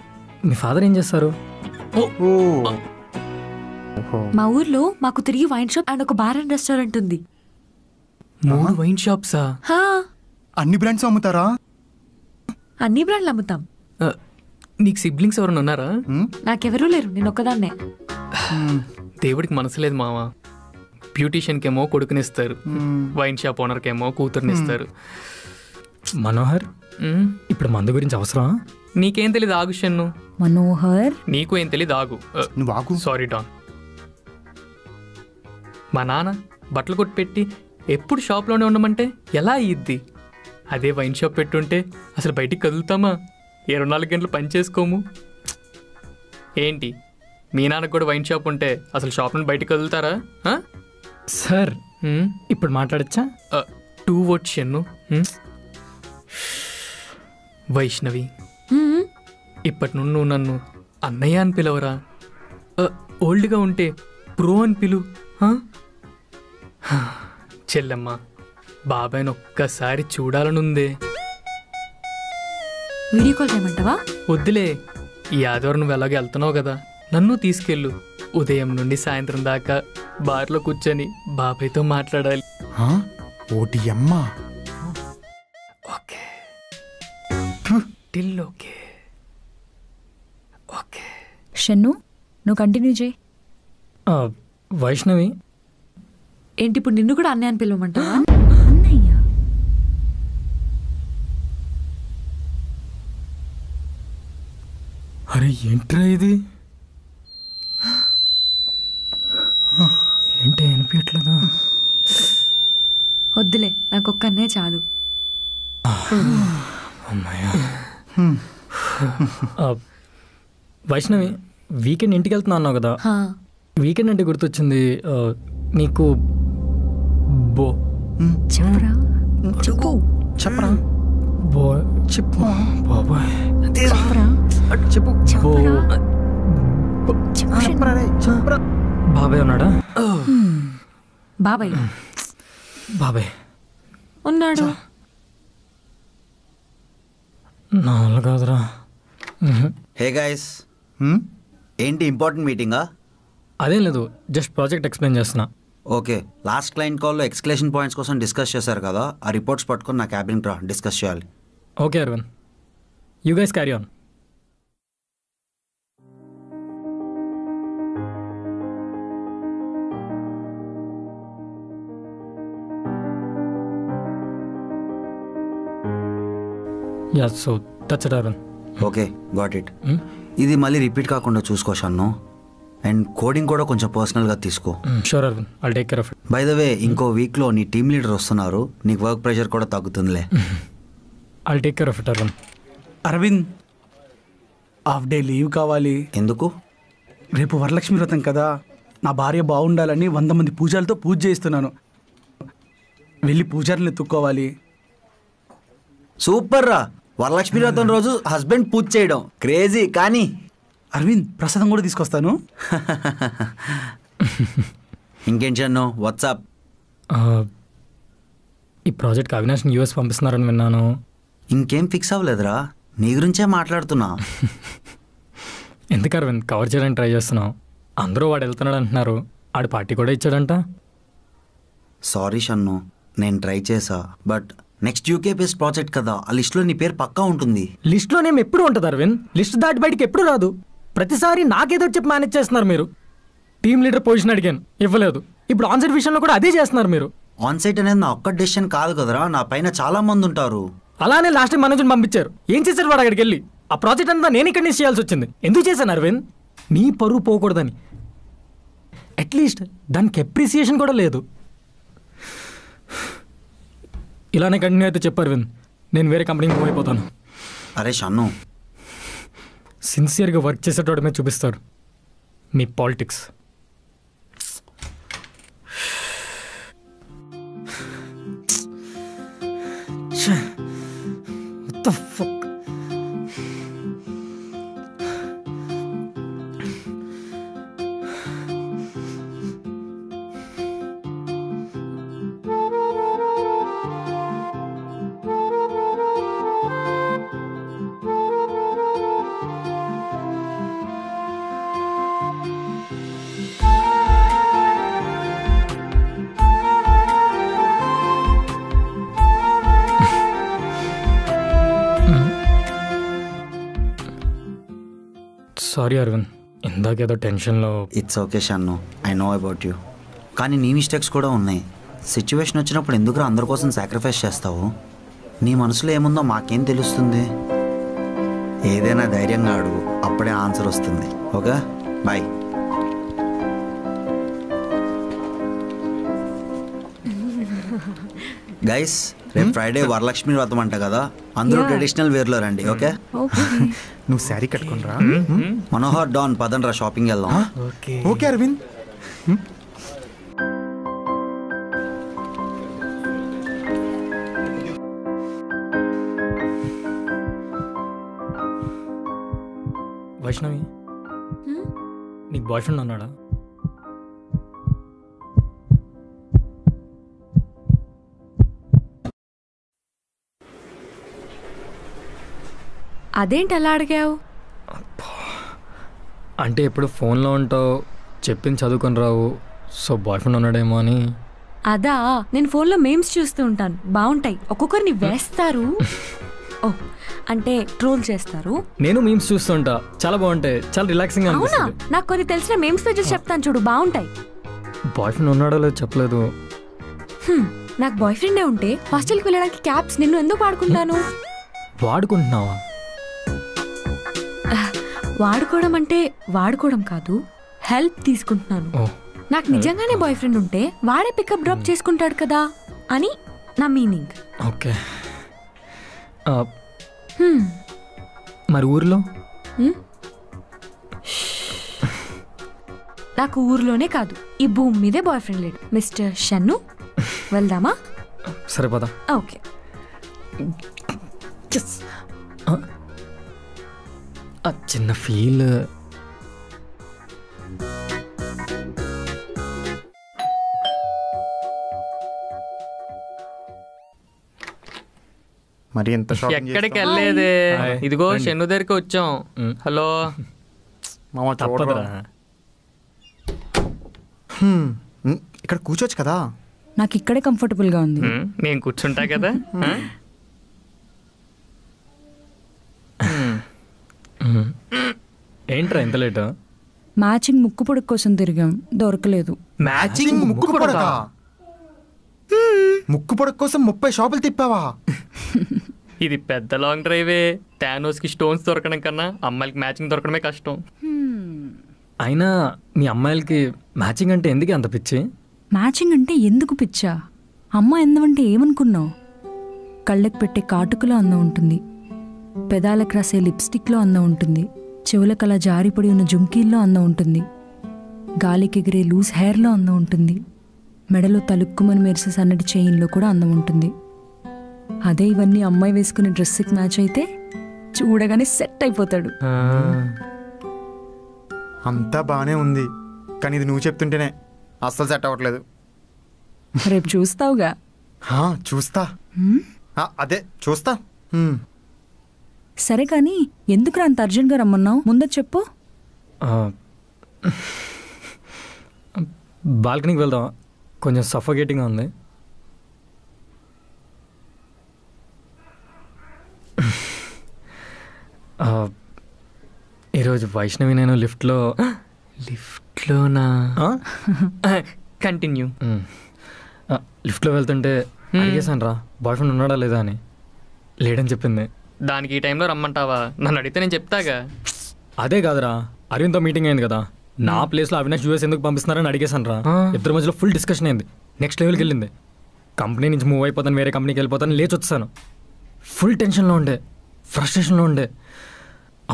మీ ఫాదర్ ఏం చేస్తారు? మా ఊర్లో మాకు 3 వైన్ షాప్ అండ్ ఒక బార్ అండ్ రెస్టారెంట్ ఉంది. 3 వైన్ షాప్సా? అన్ని బ్రాండ్స్ అమ్ముతారా? అన్ని బ్రాండ్లు అమ్ముతాం. నీకు సిబ్లింగ్స్ ఎవరైనా ఉన్నారా? నాకెవరూ లేరు, నేను ఒక్కదాన్నే. దేవుడికి మనసు లేదు మావా. బ్యూటీషియన్కి ఏమో కొడుకునిస్తారు, వైన్ షాప్ ఓనర్కేమో కూతురునిస్తారు. మనోహర్, ఇప్పుడు మందు గురించి అవసరం? నీకేం తెలీదు, ఆగు షన్ను. మనోహర్, నీకు ఏం తెలీదు, ఆగు. నువ్వు ఆగు. Sorry Don. మా నాన్న బట్టలు కొట్టి పెట్టి ఎప్పుడు షాప్లోనే ఉండమంటే ఎలా అయ్యిద్ది? అదే వైన్ షాప్ పెట్టుంటే అసలు బయటికి కదులుతామా? 24 గంటలు పని చేసుకోము. ఏంటి, మీ నాన్నకు కూడా వైన్ షాప్ ఉంటే అసలు షాప్ నుండి బయటికి కదులుతారా? సార్, ఇప్పుడు మాట్లాడచ్చా? 2 words షన్ను. వైష్ణవి, ఇప్పటి నుండి నువ్వు నన్ను అన్నయ్య అని పిలవరా. ఓల్డ్గా ఉంటే బ్రో అని పిలు. చెల్లెమ్మ, బాబాయ్ని ఒక్కసారి చూడాలనుందే. వీడియో కాల్ చేయమంటావా? వద్దులే, ఈ ఆదివారం నువ్వు ఎలాగో వెళ్తున్నావు కదా, నన్ను తీసుకెళ్ళు. ఉదయం నుండి సాయంత్రం దాకా బార్లో కూర్చొని బాబాయ్తో మాట్లాడాలి. ఓటి అమ్మ. Okay, till okay. Okay Shannu, నువ్వు కంటిన్యూ చేయి. వైష్ణవి, ఏంటి ఇప్పుడు నిన్ను కూడా అన్నయ్య అని పిలవమంటావా? అన్నయ్య? అరే ఏంట్రా ఇది? ఏంటి అనిపించట్లేదా? వద్దులే, నాకు ఒక్క అన్నయ్య చాలు. వైష్ణవి, వీకెండ్ ఇంటికి వెళ్తున్నా అన్నావు కదా, వీకెండ్ అంటే గుర్తొచ్చింది. నీకు బో చెప్పరా, చెప్పు. చెప్పరా బో, చెప్పు బాబాయ్, చెప్పరా, చెప్పు. చెప్పరా. బాబాయ్ ఉన్నాడా? బాబాయ్ బాబాయ్ ఉన్నాడు. నా వల్ల కాదురా. హే గైస్, ఏంటి ఇంపార్టెంట్ మీటింగా? అదేం లేదు, జస్ట్ ప్రాజెక్ట్ ఎక్స్ప్లెయిన్ చేస్తున్నా. ఓకే, లాస్ట్ క్లయింట్ కాల్లో ఎక్స్క్లేషన్ పాయింట్స్ కోసం డిస్కస్ చేశారు కదా, ఆ రిపోర్ట్స్ పట్టుకొని నా క్యాబిన్కి రా, డిస్కస్ చేయాలి. Okay Aravind, you guys carry on. Ya, so that's it Aravind. Okay, got it. ఇది మళ్ళీ రిపీట్ కాకుండా చూసుకో షన్ను. అండ్ కోడింగ్ కూడా కొంచెం పర్సనల్గా తీసుకో. Sure Aravind, I'll take care of it. By the way, ఇంకో వీక్లో నీ టీమ్ లీడర్ వస్తున్నారు, నీకు వర్క్ ప్రెషర్ కూడా తగ్గుతుందిలే. I'll take care of it Aravind. Aravind, half day leave కావాలి. ఎందుకు? రేపు వరలక్ష్మి వ్రతం కదా, నా భార్య బాగుండాలని 100 మంది పూజలతో పూజ చేస్తున్నాను. వెళ్ళి పూజారులు ఎత్తుక్కోవాలి. సూపర్ రా, వరలక్ష్మి వ్రతం రోజు హస్బెండ్ పూజ చేయడం క్రేజీ. కానీ అరవింద్, ప్రసాదం కూడా తీసుకొస్తాను. ఇంకేం చన్ను, వాట్సాప్? ఈ ప్రాజెక్ట్కి అవినాష్ని యూఎస్ పంపిస్తున్నారని విన్నాను. ఇంకేం ఫిక్స్ అవ్వలేదురా, నీ గురించే మాట్లాడుతున్నా. ఎందుకు అరవింద్, కవర్ చేయడానికి ట్రై చేస్తున్నావు. అందరూ వాడు వెళ్తున్నాడు అంటున్నారు, ఆడు పార్టీ కూడా ఇచ్చాడంట. సారీ షన్ను, నేను ట్రై చేసా, but next UK based project కదా, ఆ లిస్ట్లో నీ పేరు పక్కా ఉంటుంది. లిస్ట్లోనేం ఎప్పుడు ఉంటుంది అరవింద్, లిస్ట్ దాటి బయటికి ఎప్పుడు రాదు. ప్రతిసారి నాకేదో చెప్పి మేనేజ్ చేస్తున్నారు మీరు. టీమ్ లీడర్ పొజిషన్ అడిగాను, ఇవ్వలేదు. ఇప్పుడు ఆన్సైట్ విషయంలో కూడా అదే చేస్తున్నారు మీరు. ఆన్సైట్ అనేది నా ఒక్క డెసిషన్ కాదు కదరా, నా పైన చాలా మంది ఉంటారు. అలానే లాస్ట్ టైం మేనేజర్ని పంపించారు. ఏం చేశారు వాడు అక్కడికి వెళ్ళి? ఆ ప్రాజెక్ట్ అంతా నేను ఇక్కడి నుంచి చేయాల్సి వచ్చింది. ఎందుకు చేశాను అరవింద్? నీ పరువు పోకూడదని. అట్లీస్ట్ దానికి అప్రిసియేషన్ కూడా లేదు. ఇలానే కంటిన్యూ అయితే చెప్పు అరవింద్, నేను వేరే కంపెనీకి మూవ్ అయిపోతాను. అరే షన్ను, సిన్సియర్గా వర్క్ చేసేటోడి మీద చూపిస్తారు మీ politics. What the fuck? Sorry Aravind, ఇందాకేదో టెన్షన్లో. It's okay Shannu, I know about you. కానీ నీ మిస్టేక్స్ కూడా ఉన్నాయి. సిచ్యువేషన్ వచ్చినప్పుడు ఎందుకు అందరి కోసం సాక్రిఫైస్ చేస్తావు? నీ మనసులో ఏముందో మాకేం తెలుస్తుంది? ఏదైనా ధైర్యంగా అడుగు, అప్పుడే ఆన్సర్ వస్తుంది. Okay, bye. గైస్, రేపు ఫ్రైడే వరలక్ష్మి వ్రతం అంట కదా, అందరూ ట్రెడిషనల్ వేర్లో రండి. ఓకే, నువ్వు శారీ కట్టుకునిరా. మనోహర్, డాన్, పదండ్రా షాపింగ్ వెళ్దాం. ఓకే అరవింద్. వైష్ణవి, నీకు బాయ్ ఫ్రెండ్ ఉన్నాడా? అదేంటి అలా అడిగావు? అంటే ఎప్పుడు ఫోన్లో ఉంటావు, చెప్పింది చదువుకొని రావు, సో బాయ్ ఫ్రెండ్ ఉన్నాడేమో అని. అదా, నేను ఫోన్లో మేమ్స్ చూస్తూ ఉంటాను, బాగుంటాయి. ఒక్కొక్కరిని వేస్తారు, ఓ అంటే ట్రోల్ చేస్తారు. నేను మీమ్స్ చూస్తుంటా, చాలా బాగుంటాయి, చాలా రిలాక్సింగ్ అవునా? అనిపిస్తుంది. నాకు కొన్ని తెలిసిన మేమ్స్ పేజెస్ చెప్తాను చూడు, బాగుంటాయి. బాయ్ ఫ్రెండ్ ఉన్నాడో లేదో చెప్పలేదు. నాకు బాయ్ ఫ్రెండే ఉంటే హాస్టల్కి వెళ్ళడానికి క్యాబ్స్ నిన్ను ఎందుకు వాడుకుంటాను? వాడుకుంటున్నావా? వాడుకోవడం అంటే వాడుకోవడం కాదు, హెల్ప్ తీసుకుంటున్నాను. నాకు నిజంగానే బాయ్ ఫ్రెండ్ ఉంటే వాడే పికప్ డ్రాప్ చేసుకుంటాడు కదా అని నా మీనింగ్. ఓకే, మరి ఊర్లో? నాకు ఊర్లోనే కాదు, ఈ భూమి మీదే బాయ్ ఫ్రెండ్ లేడు. మిస్టర్ షన్ను, వెళ్దామా? సరే పద. ఓకే. ఆ చిన్న ఫీల్. మరి ఎంత ఎక్కడికి వెళ్ళలేదే, ఇదిగో షన్ను దగ్గరికి వచ్చాం. హలో, మామ తప్పదురా. ఇక్కడ కూర్చోవచ్చు కదా. నాకు ఇక్కడే కంఫర్టబుల్గా ఉంది. నేను కూర్చుంటా కదా. ఏంట్రా ఇంత లేట్? మ్యాచింగ్ ముక్కు పొడుగు కోసం తిరిగాం, దొరకలేదు. మ్యాచింగ్ ముక్కు పొడక? ముక్కు పొడక కోసం 30 షాపులు తిప్పావా? ఇది పెద్ద లాంగ్ డ్రైవే. టానోస్కి స్టోన్స్ దొరకడం కన్నా అమ్మాయిలకి మ్యాచింగ్ దొరకడమే కష్టం. అయినా మీ అమ్మాయిలకి మ్యాచింగ్ అంటే ఎందుకు అంత పిచ్చి? మ్యాచింగ్ అంటే ఎందుకు పిచ్చా? అమ్మ ఎందమంటే ఏమనుకున్నావు? కళ్ళకు పెట్టే కాటుకలో అందం ఉంటుంది, పెదాలకు రాసే లిప్స్టిక్లో అందం ఉంటుంది, చెవులకు అలా జారిపడి ఉన్న జుంకీల్లో అందం ఉంటుంది, గాలికి ఎగిరే లూజ్ హెయిర్లో అందం ఉంటుంది, మెడలో తలుక్కుమని మెరిసే సన్నటి చైన్లో కూడా అందం ఉంటుంది. అదే ఇవన్నీ అమ్మాయి వేసుకునే డ్రెస్కి మ్యాచ్ అయితే చూడగానే సెట్ అయిపోతాడు. అంతా బాగానే ఉంది, కానీ ఇది నువ్వు చెప్తుంటేనే అస్సలు సెట్ అవ్వట్లేదు. రేపు చూస్తావుగా. చూస్తా. అదే చూస్తా. సరే కానీ ఎందుకు అంత అర్జెంట్గా రమ్మన్నావు? ముందు చెప్పు. బాల్కనీకి వెళ్దాం, కొంచెం సఫోకేటింగ్గా ఉంది. ఈరోజు వైష్ణవి నేను లిఫ్ట్లోనా కంటిన్యూ. లిఫ్ట్లో వెళ్తుంటే అడిగేశాను రా బాయ్ ఫ్రెండ్ ఉన్నాడా లేదా అని. లేడని చెప్పింది. దానికి ఈ టైంలో రమ్మంటావా? నన్ను అడిగితే నేను చెప్తాగా. అదే కాదురా, అరవింద్తో మీటింగ్ అయింది కదా, నా ప్లేస్లో అవినాష్ యూఎస్ ఎందుకు పంపిస్తున్నారని అడిగేశాను రా. ఇద్దరి మధ్యలో ఫుల్ డిస్కషన్ అయింది. నెక్స్ట్ లెవెల్కి వెళ్ళింది. కంపెనీ నుంచి మూవ్ అయిపోతాను, వేరే కంపెనీకి వెళ్ళిపోతాను లేచి వచ్చాను. ఫుల్ టెన్షన్లో ఉండే, ఫ్రస్ట్రేషన్లో ఉండే.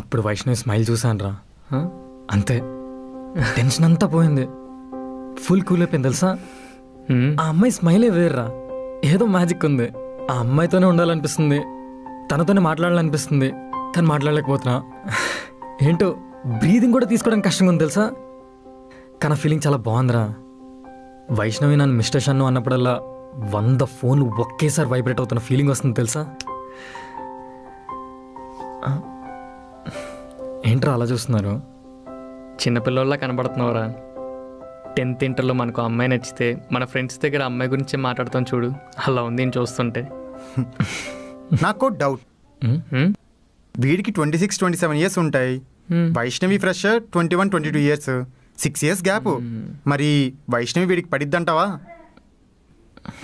అప్పుడు వైష్ణవి స్మైల్ చూశాను రా, అంతే టెన్షన్ అంతా పోయింది. ఫుల్ కూల్ అయిపోయింది తెలుసా. ఆ అమ్మాయి స్మైలే వేర్రా, ఏదో మ్యాజిక్ ఉంది. ఆ అమ్మాయితోనే ఉండాలనిపిస్తుంది, తనతోనే మాట్లాడాలనిపిస్తుంది, కానీ మాట్లాడలేకపోతున్నా. ఏంటో బ్రీదింగ్ కూడా తీసుకోవడానికి కష్టంగా ఉంది తెలుసా. కానీ ఫీలింగ్ చాలా బాగుందిరా. వైష్ణవి నన్ను మిస్టర్ షన్ను అన్నప్పుడల్లా 100 ఫోన్లు ఒకేసారి వైబ్రేట్ అవుతున్న ఫీలింగ్ వస్తుంది తెలుసా. ఏంట్రా అలా చూస్తున్నారు? చిన్నపిల్లల్లా కనబడుతున్నావురా. 10th ఇంటర్లో మనకు అమ్మాయి నచ్చితే మన ఫ్రెండ్స్ దగ్గర అమ్మాయి గురించి మాట్లాడుతాం చూడు, అలా ఉంది నేను చూస్తుంటే. నాకు డౌట్, వీడికి 26-27 ఇయర్స్ ఉంటాయి, Vaishnavi fresh 21-22 years, 6 years gap. మరి వైష్ణవి వీడికి పడిద్దంటావా?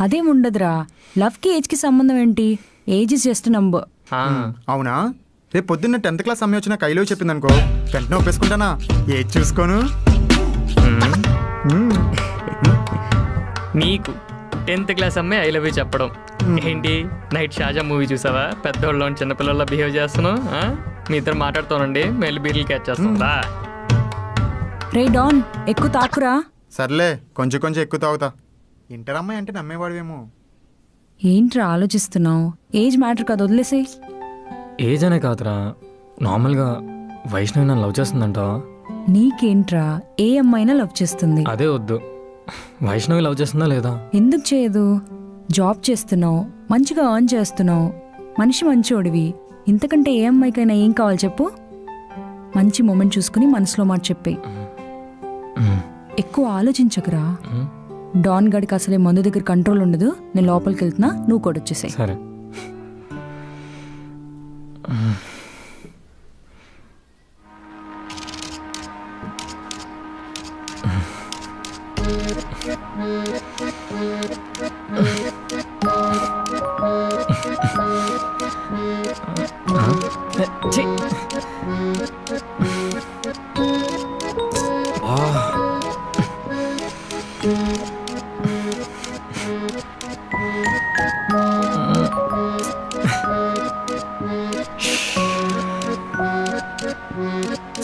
అదేముండదురా, లవ్కి ఏజ్కి సంబంధం ఏంటి? Age is just number. అవునా? రేపు పొద్దున్న 10th క్లాస్ అమ్మాయి వచ్చిన కైలో చెప్పింది అనుకో, వెంటనే ఒప్పేసుకుంటానా? ఏజ్ చూసుకోను. నీకు 10th క్లాస్ అమ్మాయి ఐ లవ్ యూ చెప్పడం ఏంటి? నైట్ షాజా మూవీ చూసావా? పెద్దోళ్ళ చిన్నపిల్లల్లో బిహేవ్ చేస్తున్నావు. మీ ఇద్దరు మాట్లాడుతానండి, మెల్లి బీర్లు క్యాచ్ చేస్తుందా? రే డాన్, ఎక్కువ తాకురా. సర్లే, కొంచెం కొంచెం ఎక్కువ తాగుతా. ఇంటర్ అమ్మాయి అంటే నమ్మేవాడువేమో. ఏంట్రా ఆలోచిస్తున్నావు? ఏజ్ మ్యాటర్ కాదు, వదిలేసే. ఏజ్ అనే కాదురా, నార్మల్గా వైష్ణవి నన్ను లవ్ చేస్తుందంటావా? నీకేంట్రా, ఏ అమ్మాయినా లవ్ చేస్తుంది. అదే వద్దు, వైష్ణవి లవ్ చేస్తుందా లేదా? ఎందుకు చేయదు? జాబ్ చేస్తున్నావు, మంచిగా ఎర్న్ చేస్తున్నావు, మనిషి మంచోడివి. ఇంతకంటే ఏ అమ్మాయికైనా ఏం కావాలి చెప్పు? మంచి మూమెంట్ చూసుకుని మనసులో మాట చెప్పేయి. ఎక్కువ ఆలోచించకురా. డాన్ గడికి అసలే మందు దగ్గర కంట్రోల్ ఉండదు. నేను లోపలికి వెళ్తున్నా, నువ్వు కూడా వచ్చేసాయి. సరే.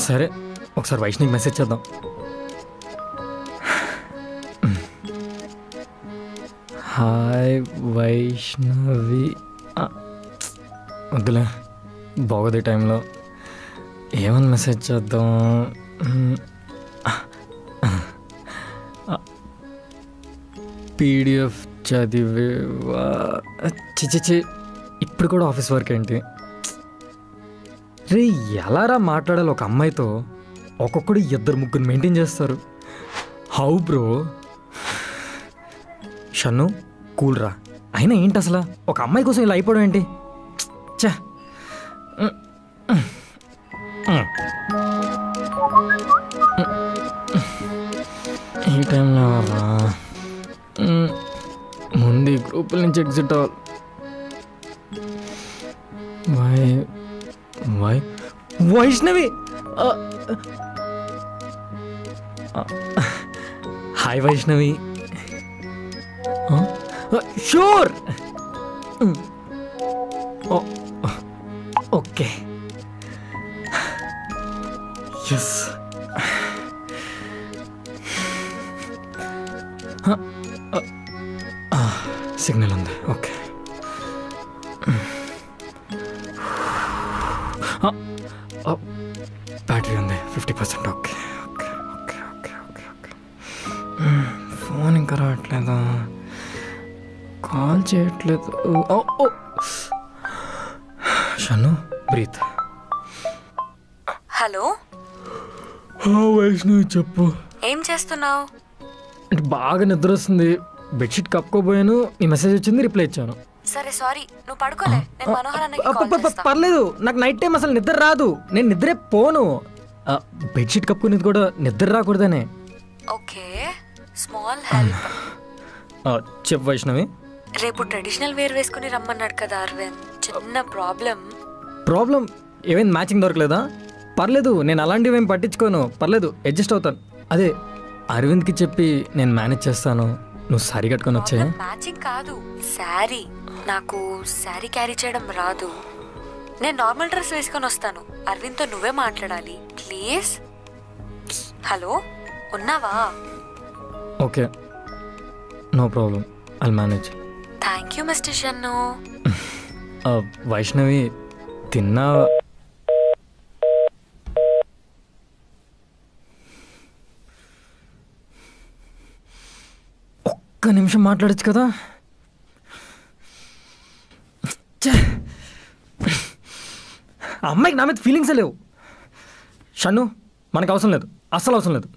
సరే, ఒకసారి వైష్ణవికి మెసేజ్ చేద్దాం. హాయ్ వైష్ణవి. వద్దులే, బాగోదు ఈ టైంలో. ఏమని మెసేజ్ చేద్దాం? పీడిఎఫ్ చదివేవా? చిచి, ఇప్పుడు కూడా ఆఫీస్ వర్క్ ఏంటి రే? ఎలారా మాట్లాడాలి ఒక అమ్మాయితో? ఒక్కొక్కడు 2-3 మెయింటైన్ చేస్తారు. How bro? షన్ను కూల్ రా. అయినా ఏంటి అసలు ఒక అమ్మాయి కోసం ఇలా అయిపోవడం ఏంటి? చా ఈ టైంలో ముందు ఈ గ్రూపుల నుంచి ఎగ్జిట్ అవ్వాలి. Vaishnavi hi Vaishnavi. Sure okay yes. Signal ఉంది. ఓకే బ్యాటరీ ఉంది 50%. Okay okay okay okay okay okay. Phone ఇంకా రావట్లేదా? కాల్ చేయట్లేదు. షన్ను బ్రీత్. హలో వైష్ణవి చెప్పు. ఏం చేస్తున్నావు? అంటే బాగా నిద్ర వస్తుంది. బెడ్షీట్ కప్పుకోబోయాను, నీ మెసేజ్ వచ్చింది, రిప్లై ఇచ్చాను. సరే సారీ, నువ్వు పడుకోలే, నేను మనోహర్ అన్నకి కాల్ చేస్తా. పర్లేదు, నాకు నైట్ టైం అసలు నిద్ర రాదు. నేను నిద్రే పోను. బెడ్షీట్ కప్పుకునేది కూడా నిద్ర రాకూడదనే. Okay small help. చెప్పు వైష్ణవి. రేపు ట్రెడిషనల్ వేర్ వేసుకుని రమ్మన్నాడు కదా అరవింద్. చిన్న ప్రాబ్లం ఏమైంది? మ్యాచింగ్ దొరకలేదా? పర్లేదు, నేను అలాంటివి ఏం పట్టించుకోను. పర్లేదు, అడ్జస్ట్ అవుతాను. అదే అరవింద్కి చెప్పి నేను మేనేజ్ చేస్తాను. నువ్వు సారీ కట్టుకొని వచ్చాయి. మ్యాచింగ్ కాదు, శారీ. నాకు శారీ క్యారీ చేయడం రాదు. నేను నార్మల్ డ్రెస్ వేసుకొని వస్తాను. అరవింద్తో నువ్వే మాట్లాడాలి ప్లీజ్. హలో ఉన్నావా? Okay no problem, I'll manage. Thank you mister Shannu. Vaishnavi తిన్నా? ఒక్క నిమిషం మాట్లాడచ్చు కదా? ఆ అమ్మాయికి నా మీద ఫీలింగ్సే లేవు. షన్ను మనకు అవసరం లేదు, అస్సలు అవసరం లేదు.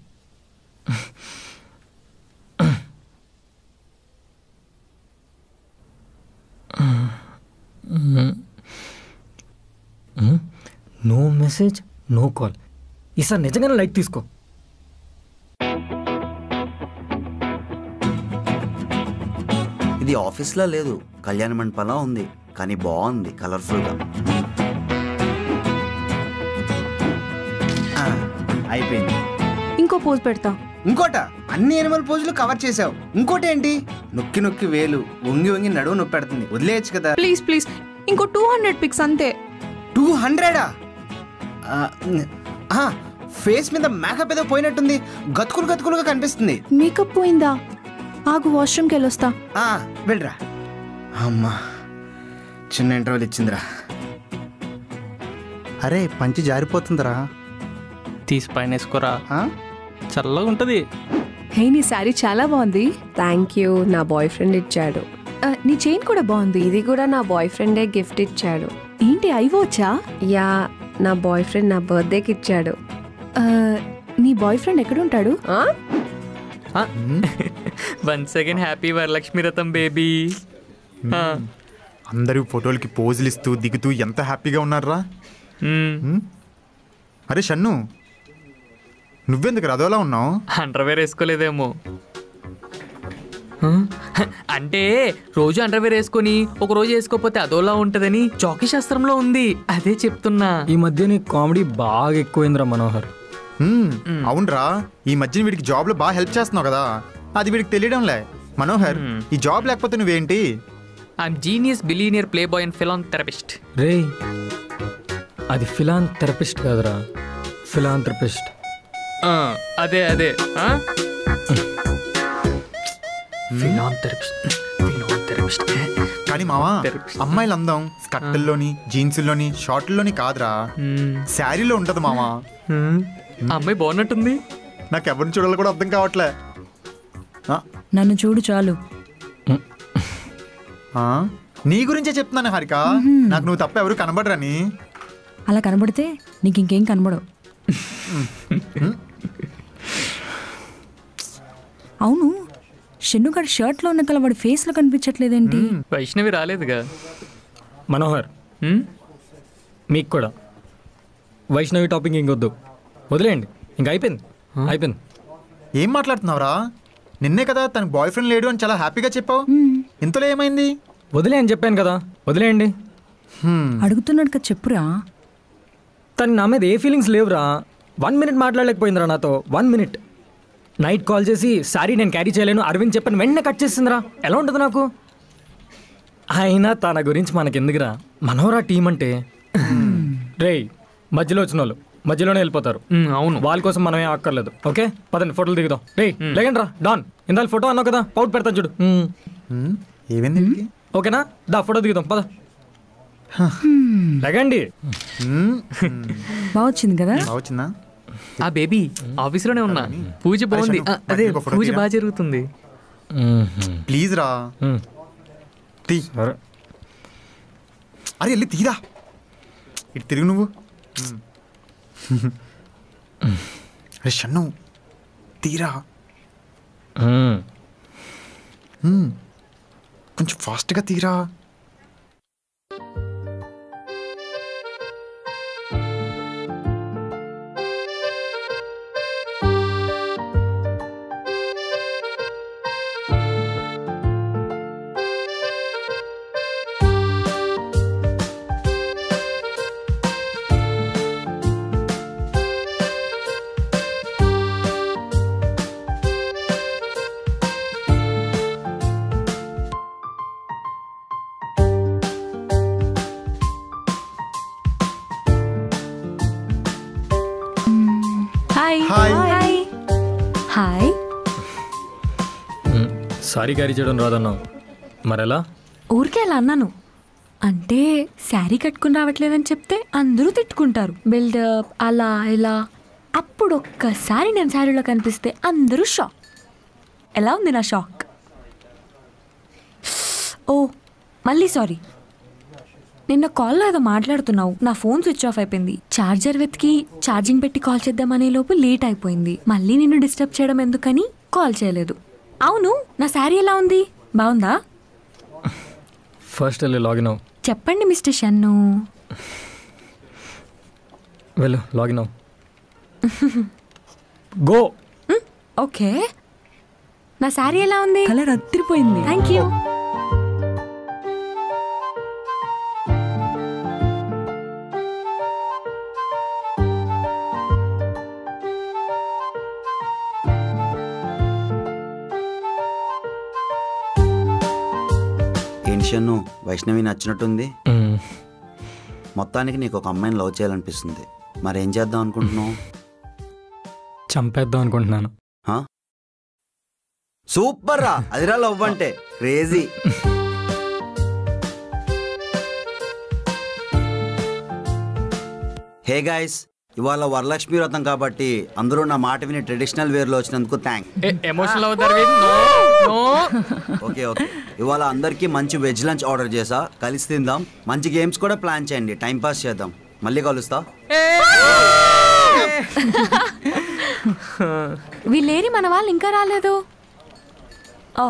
No message no call. ఈసారి నిజంగానే లైట్ తీసుకో. ఇది ఆఫీస్లో లేదు, కళ్యాణ మండపంలో ఉంది, కానీ బాగుంది కలర్ఫుల్గా. అయిపోయింది. ఇంకో పోజ్ పెడతా. ఇంకోట అన్ని ఎనిమల్ పోజులు కవర్ చేసావు. ఇంకోటి ఏంటి? నొక్కి నొక్కి వేలు, వంగి వంగి నడువు నొప్పి పెడుతుంది, వదిలేయచ్చు కదా. ప్లీజ్ ప్లీజ్ ఇంకో 200 పిక్స్ అంతే. 200? ఫేస్ మీద మేకప్ ఏదో పోయినట్టుంది, గతుకులు గతుకులుగా కనిపిస్తుంది. మేకప్ పోయిందా? ఆగు వాష్రూమ్కి వెళ్ళొస్తా. వెళ్ళరా. అమ్మా చిన్న ఇంటర్వెల్ ఇచ్చిందిరా. అరే పంచి జారిపోతుందిరా. తీసి పైన వేసుకోరా, చల్లగా ఉంటుంది. హే నీ శారీ చాలా బాగుంది. థ్యాంక్ యూ, నా బాయ్ ఫ్రెండ్ ఇచ్చాడు. నీ చైన్ కూడా బాగుంది. ఇది కూడా నా బాయ్ ఫ్రెండే గిఫ్ట్ ఇచ్చాడు. ఏంటి ఐవోచా? యా, నా బాయ్ ఫ్రెండ్ నా బర్త్డేకి ఇచ్చాడు. నీ బాయ్ ఫ్రెండ్ ఎక్కడుంటాడు? Once again happy Varalakshmi Vratam baby. అందరూ ఫోటోలకి పోజులు ఇస్తూ దిగుతూ ఎంత హ్యాపీగా ఉన్నారా. అరే షన్ను, నువ్వెందుకు అదోలా ఉన్నావు? అండర్వేర్ వేసుకోలేదేమో. అంటే రోజు అండర్వేర్ వేసుకొని ఒక రోజు వేసుకోకపోతే అదోలా ఉంటదని చౌకీ శాస్త్రంలో ఉంది, అదే చెప్తున్నా. ఈ మధ్య నీ కామెడీ బాగా ఎక్కువైందిరా మనోహర్. అవునరా, ఈ మధ్యన వీడికి జాబ్లో బాగా హెల్ప్ చేస్తున్నావు కదా, అది వీడికి తెలియడంలే. మనోహర్, ఈ జాబ్ లేకపోతే నువ్వేంటి? I'm genius billionaire play boy and philanthropist. రే అది ఫిలాంథెరపిస్ట్ కాదురా, ఫిలాంథ్రపిస్ట్. అదే అదే కానీ మావా, అమ్మాయిలు అందం స్కర్ట్ల్లోని జీన్స్లోని షార్ట్లోని కాదురా, శారీలో ఉంటది మావా. అమ్మాయి బాగున్నట్టుంది. నాకు ఎవరిని చూడాలో కూడా అర్థం కావట్లే. నన్ను చూడు చాలు. నీ గురించే చెప్తున్నాను హారిక, నాకు నువ్వు తప్ప ఎవరు కనబడరని. అలా కనబడితే నీకు ఇంకేం కనబడవు. అవును షెన్నుగాడి షర్ట్లో ఉన్న కల వాడి ఫేస్లో కనిపించట్లేదేంటి? వైష్ణవి రాలేదుగా. మనోహర్ మీకు కూడా వైష్ణవి టాపిక్ ఇంకొద్దు, వదిలేయండి. ఇంకా అయిపోయింది. ఏం మాట్లాడుతున్నావురా? నిన్నే కదా తన బాయ్ ఫ్రెండ్ లేడు అని చాలా హ్యాపీగా చెప్పావు. ఇంతలో ఏమైంది? వదిలే అని చెప్పాను కదా, వదిలేయండి. అడుగుతున్నాడు కదా చెప్పురా. తను నా మీద ఏ ఫీలింగ్స్ లేవురా. 1 minute మాట్లాడలేకపోయిందిరా నాతో. 1 minute. నైట్ కాల్ చేసి సారీ నేను క్యారీ చేయలేను అరవింద్ చెప్పని వెంటనే కట్ చేసిందిరా. ఎలా ఉంటుంది నాకు? అయినా తన గురించి మనకెందుకురా, మనోరా టీం అంటే. రేయ్ మధ్యలో వచ్చిన వాళ్ళు మధ్యలోనే వెళ్ళిపోతారు. అవును, వాళ్ళ కోసం మనమే ఆక్కర్లేదు. ఓకే పదండి ఫోటోలు దిగుదాం. రేయ్ లేకండి రా డాన్, ఇందాక ఫోటో అన్నావు కదా, పౌట్ పెడతాను చూడు. ఏమైంది? ఓకేనా, దా ఫోటో దిగుదాం పద. లేకండి. బాగా వచ్చింది కదా? వచ్చిందా? ఆ బేబీ ఆఫీస్లోనే ఉన్నా. పూజ బాగుంది. అదే పూజ బాగా జరుగుతుంది. ప్లీజ్ రా తీ. అరే వెళ్ళి తీరా, ఇటు తిరుగు నువ్వు. అరే షన్ను తీరా, కొంచెం ఫాస్ట్గా తీరా. హాయ్. సారీ క్యారీ చేయడం రాదన్నావు, మరెలా? ఊరికే అలా అన్నాను. అంటే శారీ కట్టుకుని రావట్లేదని చెప్తే అందరూ తిట్టుకుంటారు, బిల్డప్ అలా ఇలా. అప్పుడు ఒక్కసారి నేను శారీలో కనిపిస్తే అందరూ షాక్. ఎలా ఉంది నా షాక్? ఓ మళ్ళీ సారీ. నిన్న కాల్లో ఏదో మాట్లాడుతున్నావు, నా ఫోన్ స్విచ్ ఆఫ్ అయిపోయింది. ఛార్జర్ వెతికి ఛార్జింగ్ పెట్టి కాల్ చేద్దామనే లోపు లేట్ అయిపోయింది. మళ్ళీ నిన్ను డిస్టర్బ్ చేయడం ఎందుకని కాల్ చేయలేదు. అవును నా శారీ ఎలా ఉంది, బాగుందా? ఫస్ట్ వెళ్ళి లాగిన్ అవ్వు. చెప్పండి మిస్టర్ షన్ను. వెళ్ళు లాగిన్ అవ్వు. గో. ఓకే. నా శారీ ఎలా ఉంది? కలర్ అదిరిపోయింది. Thank you. షన్ను వైష్ణవి నచ్చినట్టుంది. మొత్తానికి నీకు ఒక అమ్మాయిని లవ్ చేయాలనిపిస్తుంది. మరేం చేద్దాం అనుకుంటున్నావు? చంపేద్దాం అనుకుంటున్నాను. సూపర్ రా, అదిరా లవ్ అంటే. క్రేజీ. హే గాయ్స్, ఇవాళ వరలక్ష్మి వ్రతం కాబట్టి అందరూ నా మాట విని ట్రెడిషనల్ వేర్ లో వచ్చినందుకు ఓకే ఓకే. ఇవాళ అందరికి మంచి వెజ్ లంచ్ ఆర్డర్ చేసా, కలిసి తిందాం. మంచి గేమ్స్ కూడా ప్లాన్ చేయండి, టైం పాస్ చేద్దాం. మళ్ళీ కలుస్తా. వీళ్ళేరి మన వాళ్ళు ఇంకా రాలేదు. ఓ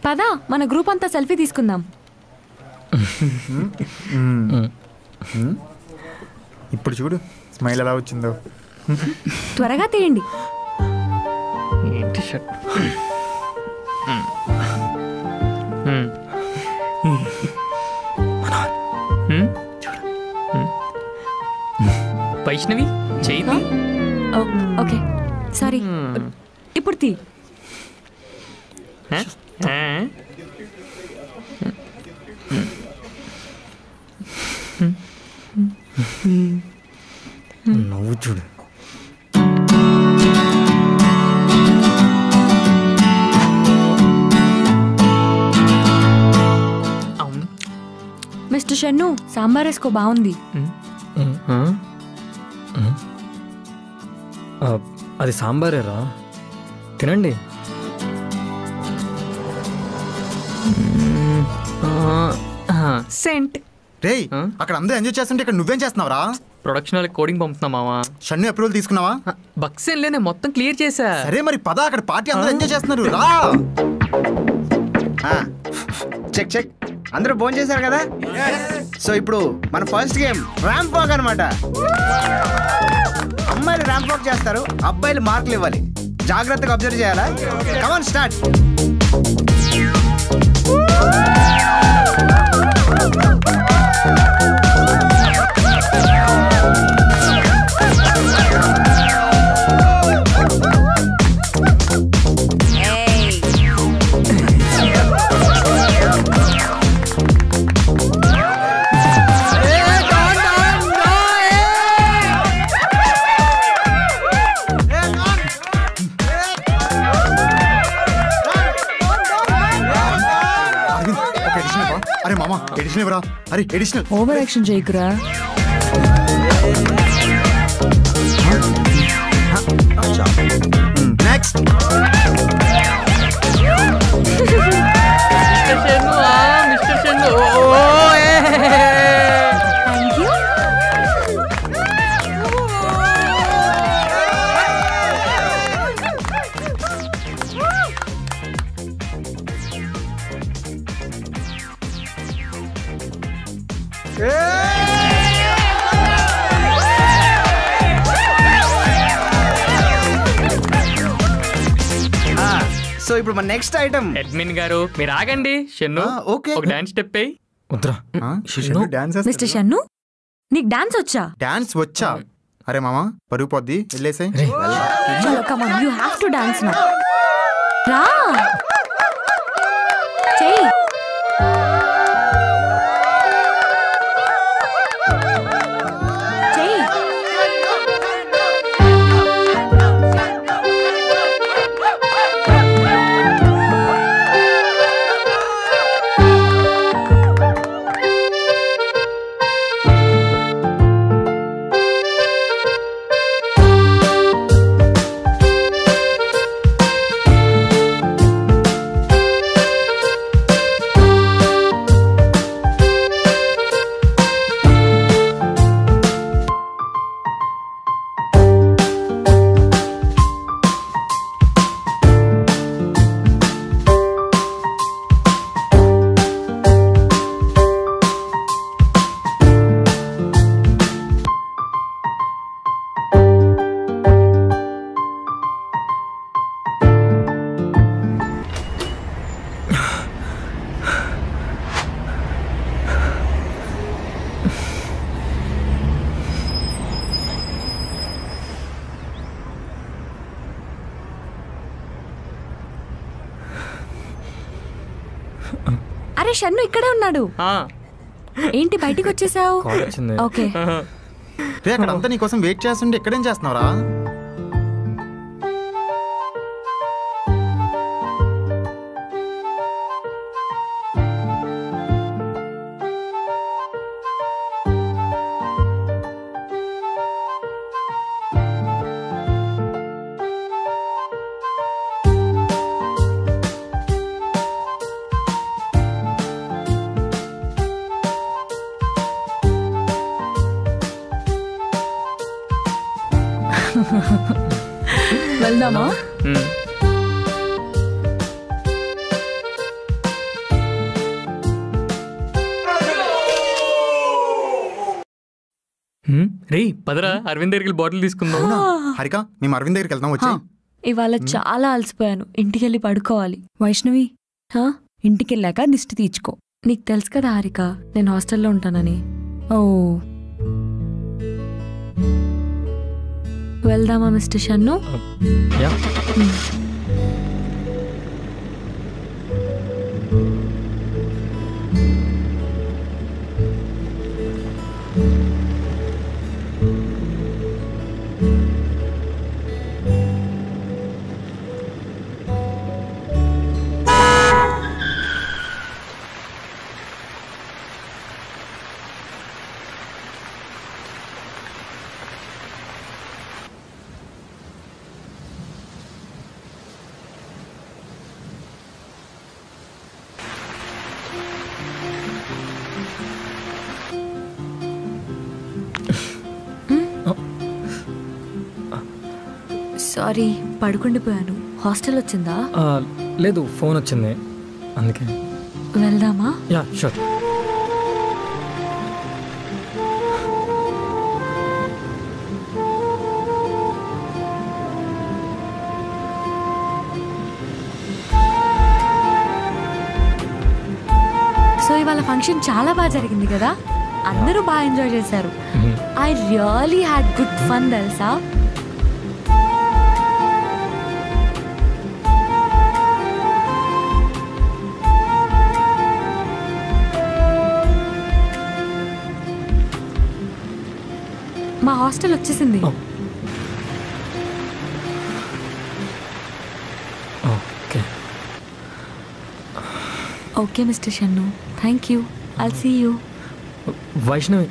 పదా మన గ్రూప్ అంతా సెల్ఫీ తీసుకుందాం. ఇప్పుడు చూడు స్మైల్ ఎలా వచ్చిందో. త్వరగా తీయండి. ఏంటి షర్ట్? వైష్ణవి చేయి. ఓకే సారీ, ఇప్పుడు తీ. నవ్వు చూడు. మిస్టర్ షన్ను సాంబార్ వేసుకో, బాగుంది. అది సాంబారేరా, తినండి. సెంట్. రేయ్ అక్కడ అందరూ ఎంజాయ్ చేస్తుంటే ఇక్కడ నువ్వేం చేస్తున్నావురా? ప్రొడక్షన్ వాళ్ళకి కోడింగ్ పంపుతున్నా మావా. షన్ను అప్రూవల్ తీసుకున్నావా? బక్స్ ఏం లేనే, మొత్తం క్లియర్ చేసా. సరే మరి పద, అక్కడ పార్టీ అందరూ ఎంజాయ్ చేస్తున్నారు, రా. చెక్ చెక్, అందరూ భోజనం చేశారు కదా? సో ఇప్పుడు మన ఫస్ట్ గేమ్ ర్యాంప్ వాక్ అనమాట. అమ్మాయిలు ర్యాంప్ వాక్ చేస్తారు, అబ్బాయిలు మార్కులు ఇవ్వాలి. జాగ్రత్తగా అబ్జర్వ్ చేయాలా? Come on start. అరే మామా ఎడిషనల్ ఇవ్వరా. అరే ఎడిషనల్. ఓవర్ యాక్షన్ చేయకురా. నెక్స్ట్. మిస్టర్ షన్ను. సో ఇప్పుడు మన నెక్స్ట్ ఐటమ్. అడ్మిన్ గారు మీరు ఆగండి. షన్ను ఓకే, ఒక డాన్స్ స్టెప్ అయ్యి. వద్దురా. మిస్టర్ షన్ను, నీకు డాన్స్ వచ్చా? డాన్స్ వచ్చా? అరే మామా పరుగు పోద్ది, వెళ్ళేసాయి. చలో come on, you have to dance now. రా చెయ్. అరే షన్ను ఇక్కడే ఉన్నాడు. ఏంటి బయటికి వచ్చేసావు? ఓకే. అక్కడ అంతా నీకోసం వెయిట్ చేస్తుంటే ఎక్కడేం చేస్తున్నావురా? వెళ్దామా? రే పదరా, అరవింద్ దగ్గరికి బాటిల్ తీసుకుందాం. హరిక మేము అరవింద్ దగ్గరికి వెళ్దాం. వచ్చి ఇవాళ చాలా అలసిపోయాను, ఇంటికి వెళ్ళి పడుకోవాలి. వైష్ణవి, ఇంటికి వెళ్ళాక దిష్టి తీర్చుకో. నీకు తెలుసు కదా హారిక, నేను హాస్టల్లో ఉంటానని. ఓ, వెళ్దామా మిస్టర్ షన్ను? సారీ పడుకుండిపోయాను. హాస్టల్ వచ్చిందా? లేదు, ఫోన్ వచ్చింది అందుకే. వెళ్దామా? Yeah sure. సో ఇవాళ ఫంక్షన్ చాలా బాగా జరిగింది కదా, అందరూ బాగా ఎంజాయ్ చేశారు. I really had good fun తెలుసా. మా హాస్టల్ వచ్చేసింది. Okay mister Shannu, thank you. I'll see you. Vaishnavi,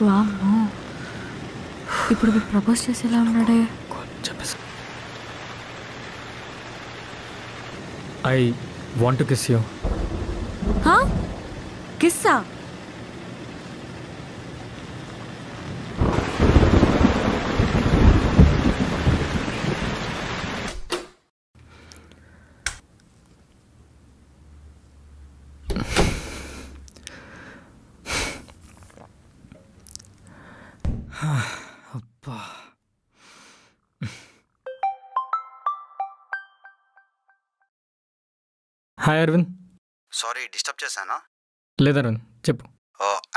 వామ్మో, ఇప్పుడు మీరు ప్రపోజ్ చేసేలా ఉన్నాడే. I want to kiss you. కిస్సా? అబ్బా, హాయ్ అరవింద్. సారీ, డిస్టర్బ్ చేశానా? లేదు అరవింద్, చెప్పు.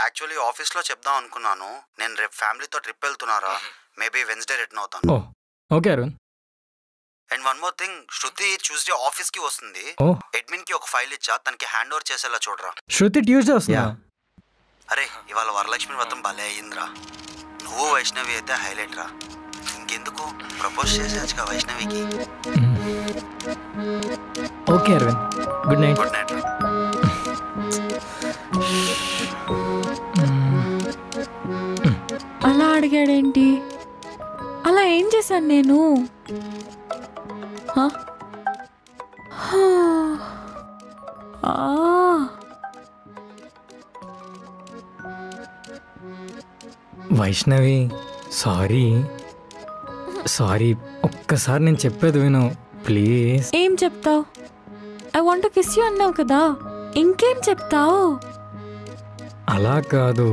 యాక్చువల్లీ ఆఫీస్లో చెప్దాం అనుకున్నాను. నేను రేపు ఫ్యామిలీతో ట్రిప్ వెళ్తున్నారా, మేబీ వెన్స్డే రిటర్న్ అవుతాను. Okay Aravind. And one more thing, Shruti Tuesday ఆఫీస్కి వస్తుంది. అడ్మిన్కి ఒక ఫైల్ ఇచ్చా, తనకి హ్యాండ్ ఓవర్ చేసేలా చూడరా. శృతి ట్యూస్డే వస్తుందా? అరే ఇవాళ వరలక్ష్మి వ్రతం భలే అయ్యిందిరా. నువ్వు వైష్ణవి అయితే హైలైట్ రా. ఇంకెందుకు, ప్రపోజ్ చేసేచ్చుగా వైష్ణవికి. Okay Aravind, good night. Good night. అలా అడిగాడేంటి? అలా ఏం చేశాను నేను? వైష్ణవి, సారీ సారీ, ఒక్కసారి నేను చెప్పేది విను ప్లీజ్. ఏం చెప్తావు? I want to kiss you అన్నావు కదా, ఇంకేం చెప్తావు? అలా కాదు,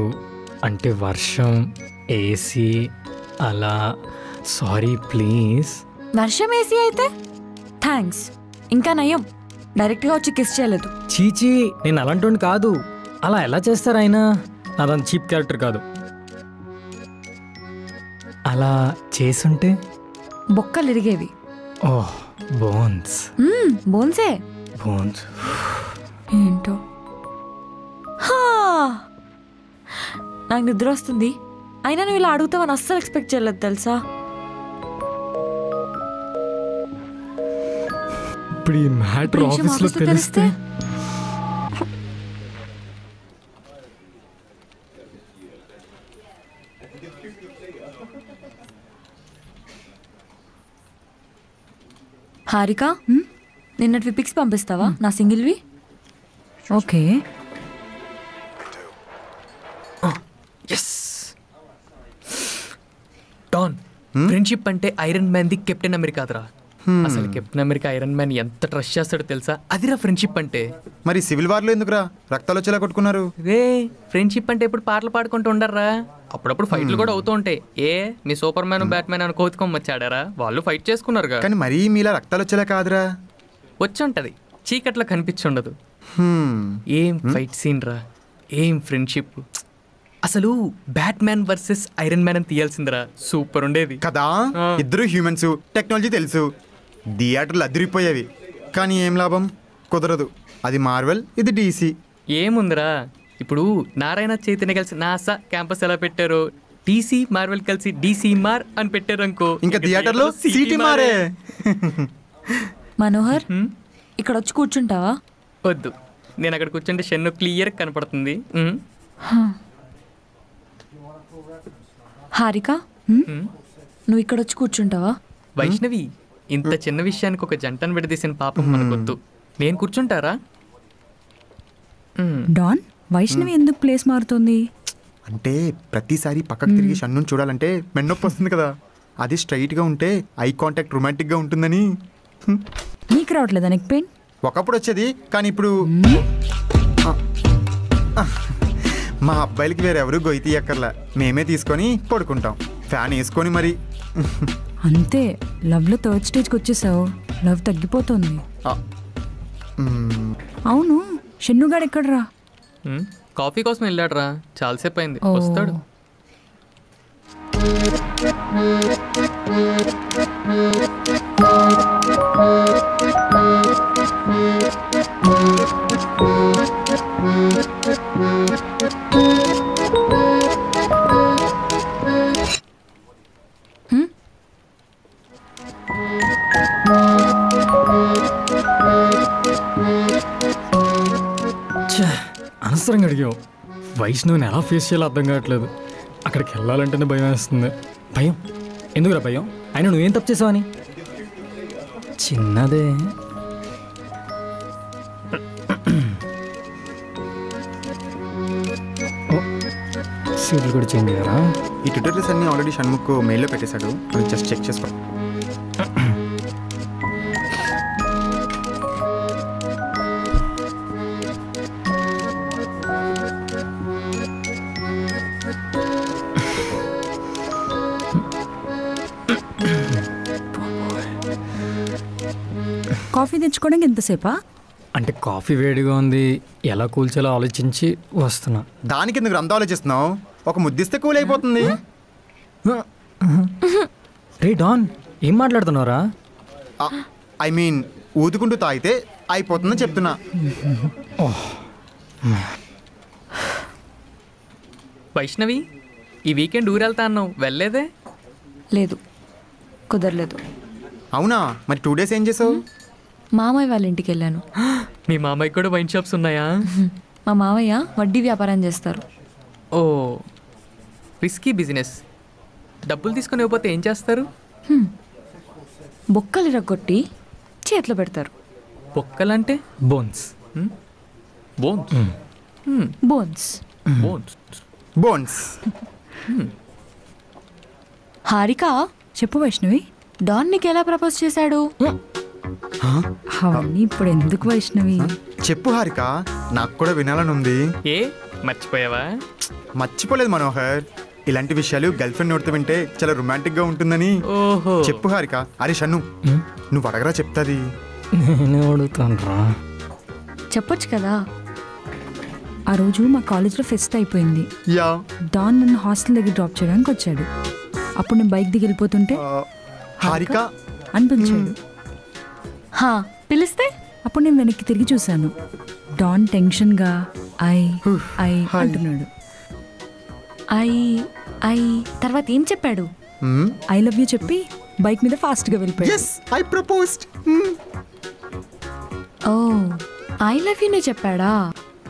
అంటే వర్షం, ఏసీ అలా. Sorry please. వర్షం ఏసీ అయితే థ్యాంక్స్. ఇంకా నయం, డైరెక్ట్గా వచ్చి కిస్ చేయలేదు. చీచీ, నేను అలాంటి కాదు. అలా ఎలా చేస్తారు ఆయన? నాదంత చీప్ క్యారెక్టర్ కాదు. అలా చేసుంటే బొక్కలు ఇరిగేవి. ఓహ్, బోన్స్. బోన్సే. బోన్స్ ఏంటో, నాకు నిద్ర వస్తుంది. అయినా నువ్వు ఇలా అడుగుతావని అస్సలు ఎక్స్పెక్ట్ చేయలేదు తెలుసా. ఇప్పుడు ఈ మ్యాటర్ ఆఫీస్లో తెలిస్తే హారిక, నిన్నటి పిక్స్ పంపిస్తావా నా సింగిల్వి? ఓకే. డాన్, ఫ్రెండ్షిప్ అంటే iron man the captain America కాదురా. అసలు కెప్టెన్ అమెరికా ఐరన్ మ్యాన్ ఎంత ట్రస్ట్ చేస్తాడో తెలుసా? అదిరా ఫ్రెండ్షిప్ అంటే. మరి సివిల్ వార్లో ఎందుకురా రక్తాలు వచ్చేలా కొట్టుకున్నారు? రే, ఫ్రెండ్షిప్ అంటే ఇప్పుడు పాటలు పాడుకుంటూ ఉండర్రా, అప్పుడప్పుడు ఫైట్లు కూడా అవుతూ ఉంటాయి. మీ సూపర్ మ్యాన్ బ్యాట్ మ్యాన్ అని కోతుకొమ్మచ్చాడారా, వాళ్ళు ఫైట్ చేసుకున్నారుగా. కానీ మరీ మీలా రక్తాలు వచ్చేలా కాదురా. వచ్చి ఉంటది, చీకట్లో కనిపించుండదు. ఏం ఫైట్ సీన్ రా, ఏం ఫ్రెండ్షిప్. అసలు bat man versus iron man అని తీయాల్సిందిరా, సూపర్ ఉండేది కదా. ఇద్దరు హ్యూమన్స్, టెక్నాలజీ తెలుసు, థియేటర్లు అదిరిపోయేవి. కానీ ఏం లాభం, కుదరదు. అది మార్వెల్, ఇది డీసీ. ఏముందిరా, ఇప్పుడు నారాయణ చైతన్య కలిసి నాసా క్యాంపస్ ఎలా పెట్టారో, డీసీ మార్వెల్ కలిసి డీసీ మార్ అని పెట్టారు అనుకో, ఇంకా థియేటర్లో సిటీ మారే. మనోహర్, ఇక్కడ వచ్చి కూర్చుంటావా? వద్దు, నేను అక్కడ కూర్చుంటే షన్ను క్లియర్ కనపడుతుంది. హారిక, నువ్వు ఇక్కడ వచ్చి కూర్చుంటావా? వైష్ణవి, ఇంత చిన్న విషయానికి ఒక జంటను విడదీసిన పాపం మనకొద్దు. నేను కూర్చుంటారా? డాన్, వైష్ణవి ఎందుకు ప్లేస్ మారుతుంది? అంటే ప్రతిసారి పక్కకు తిరిగి షన్నుని చూడాలంటే మెన్నొప్పి వస్తుంది కదా, అది స్ట్రైట్గా ఉంటే ఐ కాంటాక్ట్ రొమాంటిక్గా ఉంటుందని. నీకు రావట్లేదా నెక్ పెయిన్? ఒకప్పుడు వచ్చేది, కానీ ఇప్పుడు మా అబ్బాయిలకి వేరెవరు గొయ్యి తీయక్కర్లా, మేమే తీసుకొని పడుకుంటాం, ఫ్యాన్ వేసుకొని మరి. అంతే, లవ్లో థర్డ్ స్టేజ్కి వచ్చేసావు. లవ్ తగ్గిపోతుంది. అవును, షన్నుగాడు ఎక్కడరా? కాఫీ కోసం వెళ్ళాడురా, చాలాసేపు అయింది, ఓ. వస్తాడు. అనవసరంగా అడిగావు. వైష్ణవిని ఎలా ఫేస్ చేయాలో అర్థం కావట్లేదు. అక్కడికి వెళ్ళాలంటేనే భయం వేస్తుంది. భయం ఎందుకురా భయం? అయినా నువ్వేం తప్పు చేసావని? చిన్నదే. సీట్లు కూడా చేంజ్ అయ్యారా? ఈ ట్యూటోరియల్స్ అన్నీ ఆల్రెడీ షణ్ముఖ్ మెయిల్లో పెట్టేశాడు, అవి జస్ట్ చెక్ చేసుకో. కాఫీ తెచ్చుకోవడానికి ఎంతసేపా? అంటే కాఫీ వేడిగా ఉంది, ఎలా కూల్చాలో ఆలోచించి వస్తున్నా. దానికి ఎందుకు అంత ఆలోచిస్తున్నావు? ఒక ముద్దిస్తే కూల్ అయిపోతుంది. రే డాన్, ఏం మాట్లాడుతున్నావురా? ఐ మీన్ ఊదుకుంటూ తాగితే అయిపోతుందని చెప్తున్నా. వైష్ణవి, ఈ వీకెండ్ ఊరెళ్తా అన్నావు, వెళ్ళలేదే? లేదు, కుదరలేదు. అవునా? మరి 2 days ఏం చేసావు? మామయ్య వాళ్ళ ఇంటికి వెళ్ళాను. మీ మామయ్య కూడా వైన్ షాప్స్ ఉన్నాయా? మా మామయ్య వడ్డీ వ్యాపారం చేస్తారు. Oh, risky business. డబ్బులు తీసుకొని ఇవ్వకపోతే ఏం చేస్తారు? బొక్కలు ఇరగొట్టి చేతిలో పెడతారు. బొక్కలంటే? Bones. Bones. Bones. Bones. Bones. Harika, చెప్పు వైష్ణవి. డాన్ నీకు ఎలా ప్రపోజ్ చేశాడు? అవన్నీ ఇప్పుడు ఎందుకు వైష్ణవి? చెప్పు హారిక, నాకు కూడా వినాలని ఉంది. ఏ మర్చిపోయావా? మర్చిపోలేదు మనోహర్, ఇలాంటి విషయాలు గర్ల్ ఫ్రెండ్ నోటితో వింటే చాలా రొమాంటిక్ గా ఉంటుందని. ఓహో, చెప్పు హారిక. అరే షన్ను, నువ్వు అడగరా చెప్తాది. నేను అడుగుతానురా. చెప్పొచ్చు కదా. ఆ రోజు మా కాలేజ్లో ఫెస్ట్ అయిపోయింది. యా. డాన్ నన్ను హాస్టల్ దగ్గర డ్రాప్ చేయడానికి వచ్చాడు. అప్పుడు నేను బైక్ దిగి వెళ్ళిపోతుంటే హారిక అనిపించాడు. పిలిస్తే అప్పుడు నేను వెనక్కి తిరిగి చూశాను. డాన్ టెన్షన్గా ఐ అంటున్నాడు. ఐ తర్వాత ఏం చెప్పాడు? ఐ లవ్ యూ చెప్పి బైక్ మీద ఫాస్ట్గా వెళ్ళిపోయాడు. yes I proposed. Oh, I love you నే చెప్పాడా?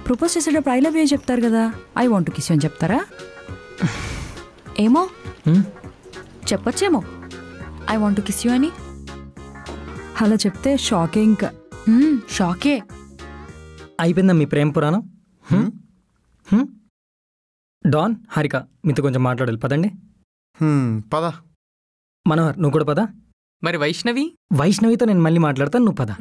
ప్రపోజ్ చేసేటప్పుడు ఐ లవ్ యూ చెప్తారు కదా, I want to kiss you అని చెప్తారా? ఏమో, చెప్పొచ్చేమో I want to kiss you అని. అలా చెప్తే షాకే. ఇంకా షాకే. అయిపోయిందా మీ ప్రేమ పురాణం? డాన్, హారిక, మీతో కొంచెం మాట్లాడాలి, పదండి. పద. మనోహర్, నువ్వు కూడా పద. మరి వైష్ణవి? వైష్ణవితో నేను మళ్ళీ మాట్లాడతాను, నువ్వు పద.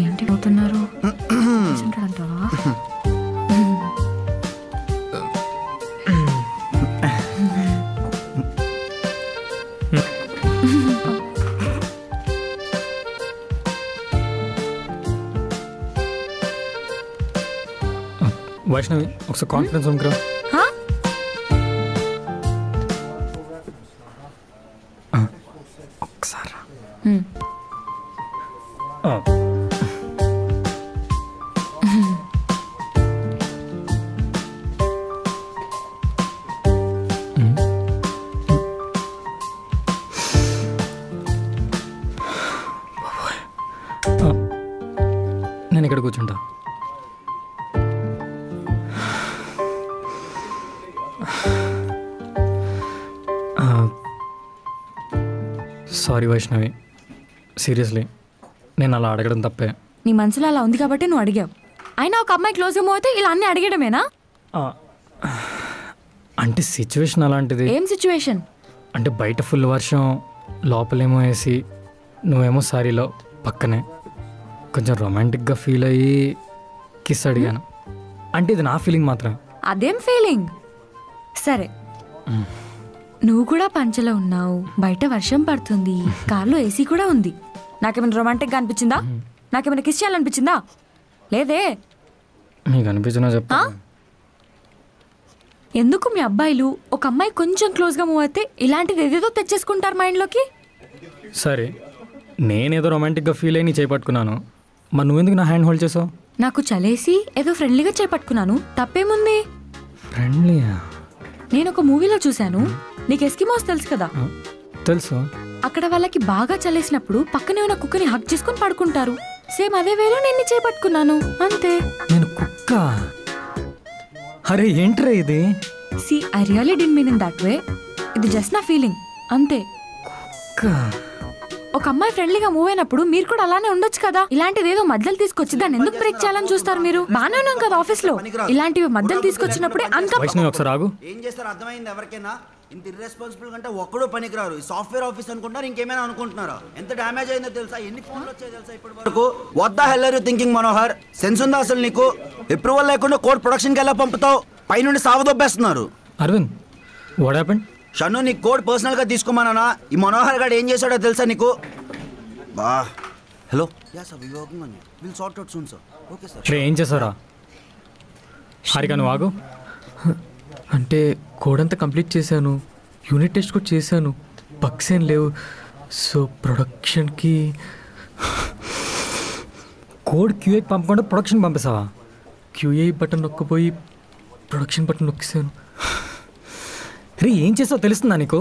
ఏంటి అవుతున్నారు? అంటావా? వైష్ణవి, ఒకసారి కాన్ఫరెన్స్ రూమ్కి రా. ఒకసారి సారీ వైష్ణవి, సీరియస్లీ నేను అలా అడగడం తప్పే. నీ మనసులో అలా ఉంది కాబట్టి నువ్వు అడిగావు. అయినా ఒక అమ్మాయి క్లోజ్గా మూవ్ అయితే ఇలా అన్నీ అడిగడమేనా? అంటే సిచ్యువేషన్ అలాంటిది. ఏం సిచ్యువేషన్? అంటే బయట ఫుల్ వర్షం, లోపలేమో వేసి, నువ్వేమో సారీలో పక్కనే కొంచెం రొమాంటిక్గా ఫీల్ అయ్యి కిస్ అడిగాను. అంటే ఇది నా ఫీలింగ్ మాత్రం. అదేం ఫీలింగ్? సరే, నువ్వు కూడా పంచలో ఉన్నావు, బయట వర్షం పడుతుంది, కార్లో ఏసీ కూడా ఉంది. నాకేమైనా రొమాంటిక్గా అనిపించిందా? నాకేమైనా కిస్ చేయాలనిపించిందా? లేదే. మీకు అనిపించినా చెప్తా. ఎందుకు మీ అబ్బాయిలు ఒక అమ్మాయి కొంచెం క్లోజ్గా మూవ్ అయితే ఇలాంటిది ఏదేదో తెచ్చేసుకుంటారు మైండ్లోకి? సరే, నేనేదో రొమాంటిక్గా ఫీల్ అయ్యి నీ చేపట్టుకున్నాను, మరి నువ్వెందుకు నా హ్యాండ్ హోల్డ్ చేసావు? నాకు చలేసి ఏదో ఫ్రెండ్లీగా చేపట్టుకున్నాను, తప్పేముంది? ఫ్రెండ్లీయా? నేను ఒక మూవీలో చూశాను. నీకు ఎస్కిమోస్ తెలుసు కదా? తెలుసు. అక్కడ వాళ్ళకి బాగా చలేసినప్పుడు పక్కనే ఉన్న కుక్కని హక్ చేసుకుని పడుకుంటారు. సేమ్ అదే వేలో నేను చేపట్టుకున్నాను, అంతే. నేను కుక్క? అరే ఏంట్రా ఇది? See I really didn't mean in that way. ఇది జస్ట్ నా ఫీలింగ్, అంతే. ఒక అమ్మాయి ఫ్రెండ్లీగా మూవ్ అయినప్పుడు మీరు కూడా అలానే ఉండొచ్చు కదా. ఇలాంటిది ఏదో మధ్యలో తీసుకొచ్చి దాన్ని ఎందుకు బ్రేక్ చేయాలని చూస్తారు మీరు? బాగానే ఉన్నాం కదా ఆఫీస్ లో. ఇలాంటివి మధ్యలో తీసుకొచ్చినప్పుడే అంత ఏం చేస్తారు అర్థమైంది ఎవరికైనా? ఇంత ఇర్రెస్పాన్సిబుల్ కంటే ఒక్కడో పనికిరారు. ఈ సాఫ్ట్వేర్ ఆఫీస్ అనుకుంటారు, ఇంకేమైనా అనుకుంటున్నారా? ఎంత డ్యామేజ్ అయిందో తెలుసా? ఎన్ని ఫోన్లు వచ్చాయో తెలుసా ఇప్పటి వరకు? What the hell are you thinking Manohar? Sense ఉందా అసలు నీకు? అప్రూవల్ లేకుండా కోడ్ ప్రొడక్షన్కి ఎలా పంపుతావు? పైనుండి సావదొబ్బేస్తున్నారు. Aravind, what happened? షన్ను, నీ కోడ్ పర్సనల్గా తీసుకోమన్నా. ఈ మనోహర్ గారు ఏం చేశాడో తెలుసా నీకు? బా hello. Ya sir, we working on it. Will sort out soon sir. Okay sir. ఏం చేశారా? హారిక నువ్వు ఆగు. అంటే కోడ్ అంతా కంప్లీట్ చేశాను, యూనిట్ టెస్ట్ కూడా చేశాను, బగ్స్ ఏం లేవు. సో ప్రొడక్షన్కి కోడ్ క్యూఏకి పంపకుండా ప్రొడక్షన్ పంపిస్తావా? క్యూఏ బటన్ నొక్కపోయి ప్రొడక్షన్ బటన్ నొక్కేసాను. రే ఏం చేసావు తెలుస్తుందా నీకు?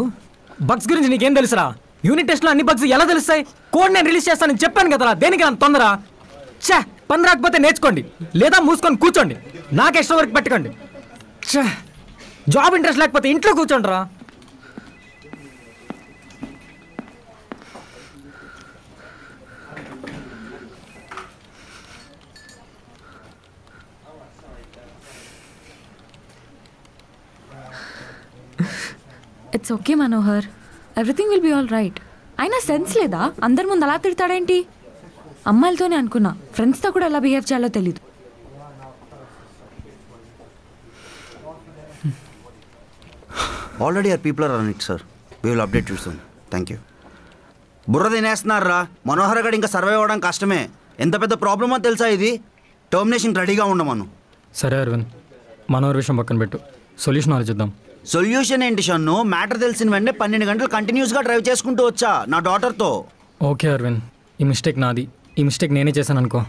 బగ్స్ గురించి నీకేం తెలుసురా? యూనిట్ టెస్ట్లో అన్ని బగ్స్ ఎలా తెలుస్తాయి? కోడ్ నేను రిలీజ్ చేస్తానని చెప్పాను కదరా, దేనికి అంత తొందర? ఛా, పని రాకపోతే నేర్చుకోండి, లేదా మూసుకొని కూర్చోండి. నాకు ఎక్స్ట్రా వర్క్ పెట్టకండి. ఛా, జాబ్ ఇంట్రెస్ట్ లేకపోతే ఇంట్లో కూర్చోండి రా. It's okay Manohar, everything will be all right. అయినా సెన్స్ లేదా? అందరి ముందు అలా తిడతాడేంటి? అమ్మాయిలతోనే అనుకున్నా, ఫ్రెండ్స్తో కూడా ఎలా బిహేవ్ చేయాలో తెలీదు. Already our people are on it sir. We will update you soon. Thank you. బుర్ర తినేస్తున్నారా? మనోహర్ గడ్ ఇంకా సర్వైవ్ అవ్వడం కష్టమే. ఎంత పెద్ద ప్రాబ్లమో తెలుసా ఇది? టర్మినేషన్ రెడీగా ఉండమను. సరే అరవింద్, మనోహర్ విషయం పక్కన పెట్టు, సొల్యూషన్ ఆలోచిద్దాం. సొల్యూషన్ ఏంటి షన్ను? మ్యాటర్ తెలిసిన వెంటనే 12 గంటలు కంటిన్యూస్గా డ్రైవ్ చేసుకుంటూ వచ్చా నా డాటర్తో. ఓకే అరవింద్, ఈ మిస్టేక్ నాది. ఈ మిస్టేక్ నేనే చేశాను అనుకో.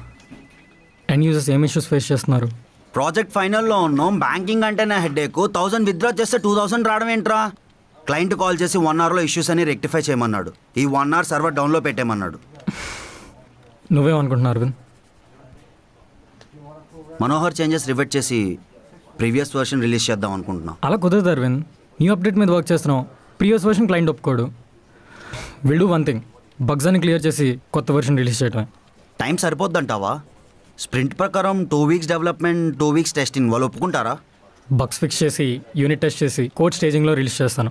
ఎండ్ యూజర్స్ ఏం ఇష్యూస్ ఫేస్ చేస్తున్నారు? ప్రాజెక్ట్ ఫైనల్లో ఉన్నాం. బ్యాంకింగ్ అంటే నా హెడేక్. 1000 విత్డ్రా చేస్తే 2000 రావడం ఏంట్రా? క్లయింట్ కాల్ చేసి 1 అవర్లో ఇష్యూస్ అని రెక్టిఫై చేయమన్నాడు. ఈ 1 అవర్ సర్వర్ డౌన్లో పెట్టేమన్నాడు. నువ్వేమనుకుంటున్నావు అరవింద్? మనోహర్ చేంజెస్ రివర్ట్ చేసి ప్రీవియస్ వర్షన్ రిలీజ్ చేద్దాం అనుకుంటున్నా. అలా కుదరదు అరవింద్, న్యూ అప్డేట్ మీద వర్క్ చేస్తున్నావు, ప్రీవియస్ వర్షన్ క్లయింట్ ఒప్పుకోడు. Will do one thing, bugs అని క్లియర్ చేసి కొత్త వర్షన్ రిలీజ్ చేయటమే. టైం సరిపోద్దంటావా? స్ప్రింట్ ప్రకారం 2 వీక్స్ డెవలప్మెంట్, 2 వీక్స్ టెస్టింగ్. వాళ్ళు ఒప్పుకుంటారా? బగ్స్ ఫిక్స్ చేసి యూనిట్ టెస్ట్ చేసి కోడ్ స్టేజింగ్లో రిలీజ్ చేస్తాను.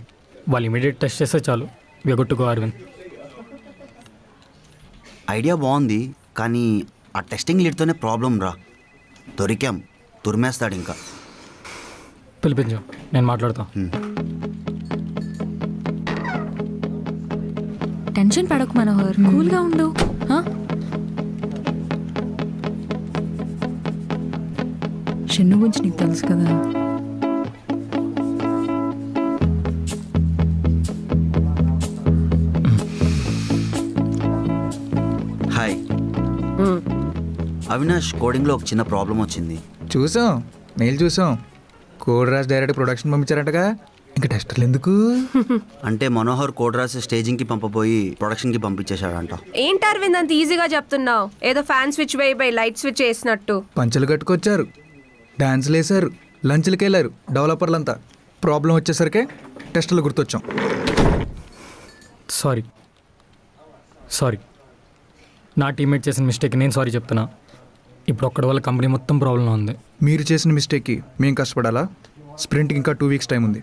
వాళ్ళు ఇమీడియట్ టెస్ట్ చేస్తే చాలు. We are good to go Arvind. Idea బాగుంది, కానీ ఆ టెస్టింగ్ లీడ్తోనే ప్రాబ్లం రా. దొరికాం, తురిమేస్తాడు ఇంకా. పిలిపించు, నేను మాట్లాడతా. టెన్షన్ పడకు మనోహర్, కూల్గా ఉండు. షన్ను గురించి నీకు తెలుసు కదా. హాయ్ అవినాష్, కోడింగ్లో ఒక చిన్న ప్రాబ్లం వచ్చింది. చూసాం, మెయిల్ చూసాం. కోడ్ రాసి డైరెక్ట్ ప్రొడక్షన్ పంపించారంటగా, ఇంకా టెస్టర్లు ఎందుకు? అంటే మనోహర్ కోడ్ రాసి స్టేజింగ్కి పంపబోయి ప్రొడక్షన్కి పంపించేశాడంట. ఏంటి అరవింద్ అంత ఈజీగా చెప్తున్నావు? ఏదో ఫ్యాన్ స్విచ్ వేయిపోయి లైట్ స్విచ్ వేసినట్టు. పంచులు కట్టుకొచ్చారు, డాన్సులు వేశారు, లంచ్లకి వెళ్ళారు డెవలపర్లంతా. ప్రాబ్లం వచ్చేసరికి టెస్టులు గుర్తొచ్చాం. సారీ నా టీమ్మేట్ చేసిన మిస్టేక్ నేను సారీ చెప్తున్నా. ఇప్పుడు ఒక్కడి వల్ల కంపెనీ మొత్తం ప్రాబ్లంలో ఉంది. మీరు చేసిన మిస్టేక్కి మేము కష్టపడాలా? స్ప్రింట్కి ఇంకా 2 వీక్స్ టైం ఉంది,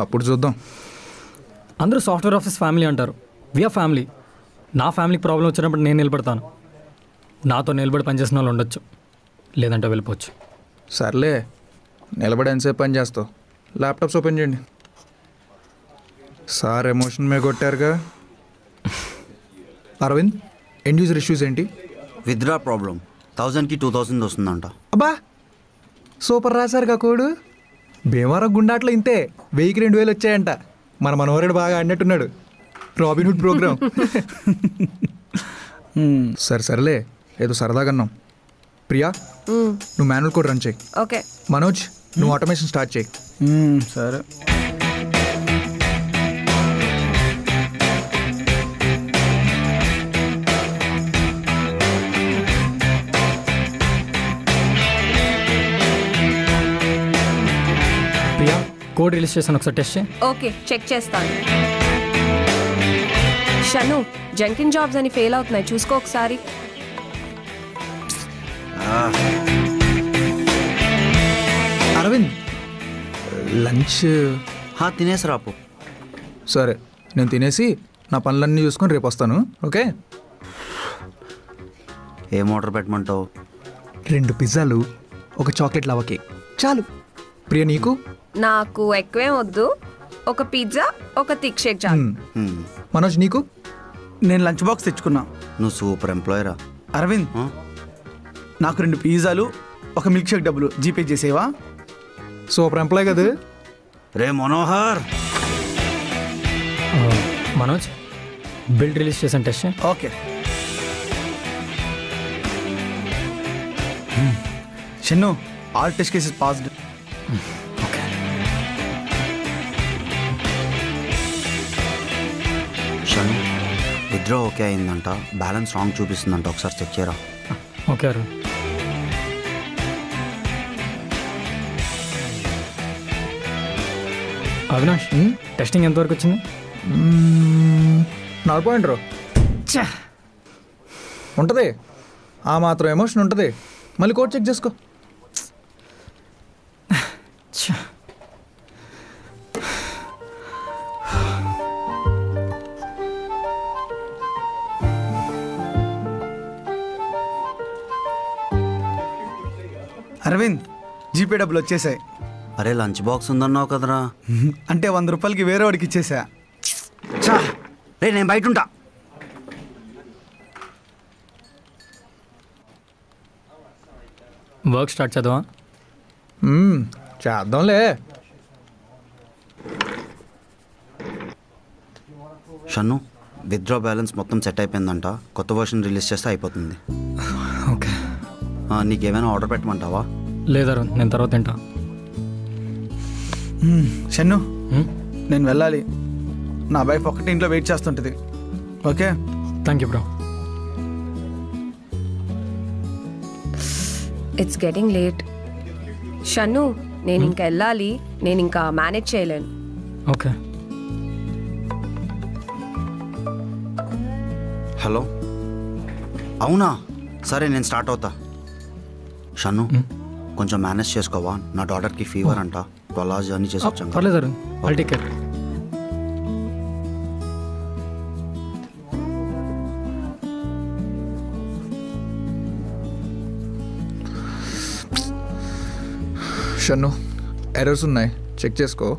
అప్పుడు చూద్దాం. అందరూ సాఫ్ట్వేర్ ఆఫీస్ ఫ్యామిలీ అంటారు. We are family. నా ఫ్యామిలీకి ప్రాబ్లం వచ్చినప్పుడు నేను నిలబడతాను. నాతో నిలబడి పనిచేసిన వాళ్ళు ఉండొచ్చు, లేదంటే వెళ్ళిపోవచ్చు. సర్లే, నిలబడి ఎంతసేపు పని చేస్తావు? ల్యాప్టాప్స్ ఓపెన్ చేయండి. సార్ ఎమోషన్ మీద కొట్టారుగా. అరవింద్, ఎండ్ యూజర్ ఇష్యూస్ ఏంటి? విత్డ్రా ప్రాబ్లం 1000కి 2000 వస్తుందంట. అబ్బా సూపర్ రాశారుగా కోడు. భీమవరం గుండాట్లో ఇంతే 1000కి 2000 వచ్చాయంట. మన మనోహరుడు బాగా ఆడినట్టున్నాడు. Robin Hood programme. సరేలే, ఏదో సరదాగా అన్నాం. ప్రియా, నువ్వు మాన్యువల్ కోడ్ రన్ చేయి. ఓకే. మనోజ్, నువ్వు ఆటోమేషన్ స్టార్ట్ చేయి. సరే. ప్రియా, కోడ్ రిలీజ్ చేశాను, ఒకసారి టెస్ట్ చేయి. ఓకే, చెక్ చేస్తాను. షను, జంకిన్ జాబ్స్ అని ఫెయిల్ అవుతున్నాయి, చూసుకో ఒకసారి. అరవింద్, లంచ్ తినేసి రాపు. సరే, నేను తినేసి నా పనులన్నీ చూసుకొని రేపు వస్తాను. ఓకే. ఏం ఆర్డర్ పెట్టమంటావు? 2 పిజ్జాలు, ఒక చాక్లెట్ లవా కేక్ చాలు. ప్రియ, నీకు? నాకు ఎక్కువేం వద్దు, ఒక పిజ్జా, ఒక థిక్ షేక్ చాలు. మనోజ్, నీకు? నేను లంచ్ బాక్స్ తెచ్చుకున్నా. నువ్వు సూపర్ ఎంప్లాయరా. అరవింద్, నాకు 2 పిజ్జాలు, ఒక మిల్క్ షేక్ డబ్బులు జీపే చేసేవా? సూపర్ ఎంప్లాయ్ కదా. రే మనోహర్. మనోజ్, బిల్ రిలీజ్ చేశాను, టెస్ట్ చేయి. Okay. Shannu, all test cases passed. Shanu, withdraw okay అయిందంట, బ్యాలెన్స్ రాంగ్ చూపిస్తుందంట, ఒకసారి చెక్ చేయరా. ఓకే అరుణ్. అవినాష్, టెస్టింగ్ ఎంతవరకు వచ్చింది? 4 ఉంటుంది. ఆ మాత్రం ఎమోషన్ ఉంటుంది. మళ్ళీ కోడ్ చెక్ చేసుకో. అరవింద్, జీపే డబ్బులు వచ్చేసాయి. అరే లంచ్ బాక్స్ ఉందన్నావు కదరా. అంటే 100 రూపాయలకి వేరే వాడికి ఇచ్చేసా. రే నేను బయట ఉంటా. వర్క్ స్టార్ట్ చేద్దామా? చేద్దాంలే. షన్ను, విత్డ్రా బ్యాలెన్స్ మొత్తం సెట్ అయిపోయిందంట, కొత్త వర్షన్ రిలీజ్ చేస్తే అయిపోతుంది. ఓకే. నీకేమైనా ఆర్డర్ పెట్టమంటావా? లేదు అరుణ్, నేను తర్వాత తింటా. షన్ను, నేను వెళ్ళాలి. నా వైఫ్ ఒక్కటి ఇంట్లో వెయిట్ చేస్తుంటుంది. Okay. Thank you bro. It's getting late. Shannu, నేను ఇంకా వెళ్ళాలి. నేను ఇంకా మేనేజ్ చేయలేను. ఓకే. హలో, అవునా? సరే నేను స్టార్ట్ అవుతా. షన్ను, కొంచెం మేనేజ్ చేసుకోవా? నా డాటర్కి ఫీవర్ అంట, 12 hours జర్నీ చేసి వచ్చాను. పర్లేదు Arun, I'll take care. Shannu, errors ఉన్నాయి, చెక్ చేసుకో.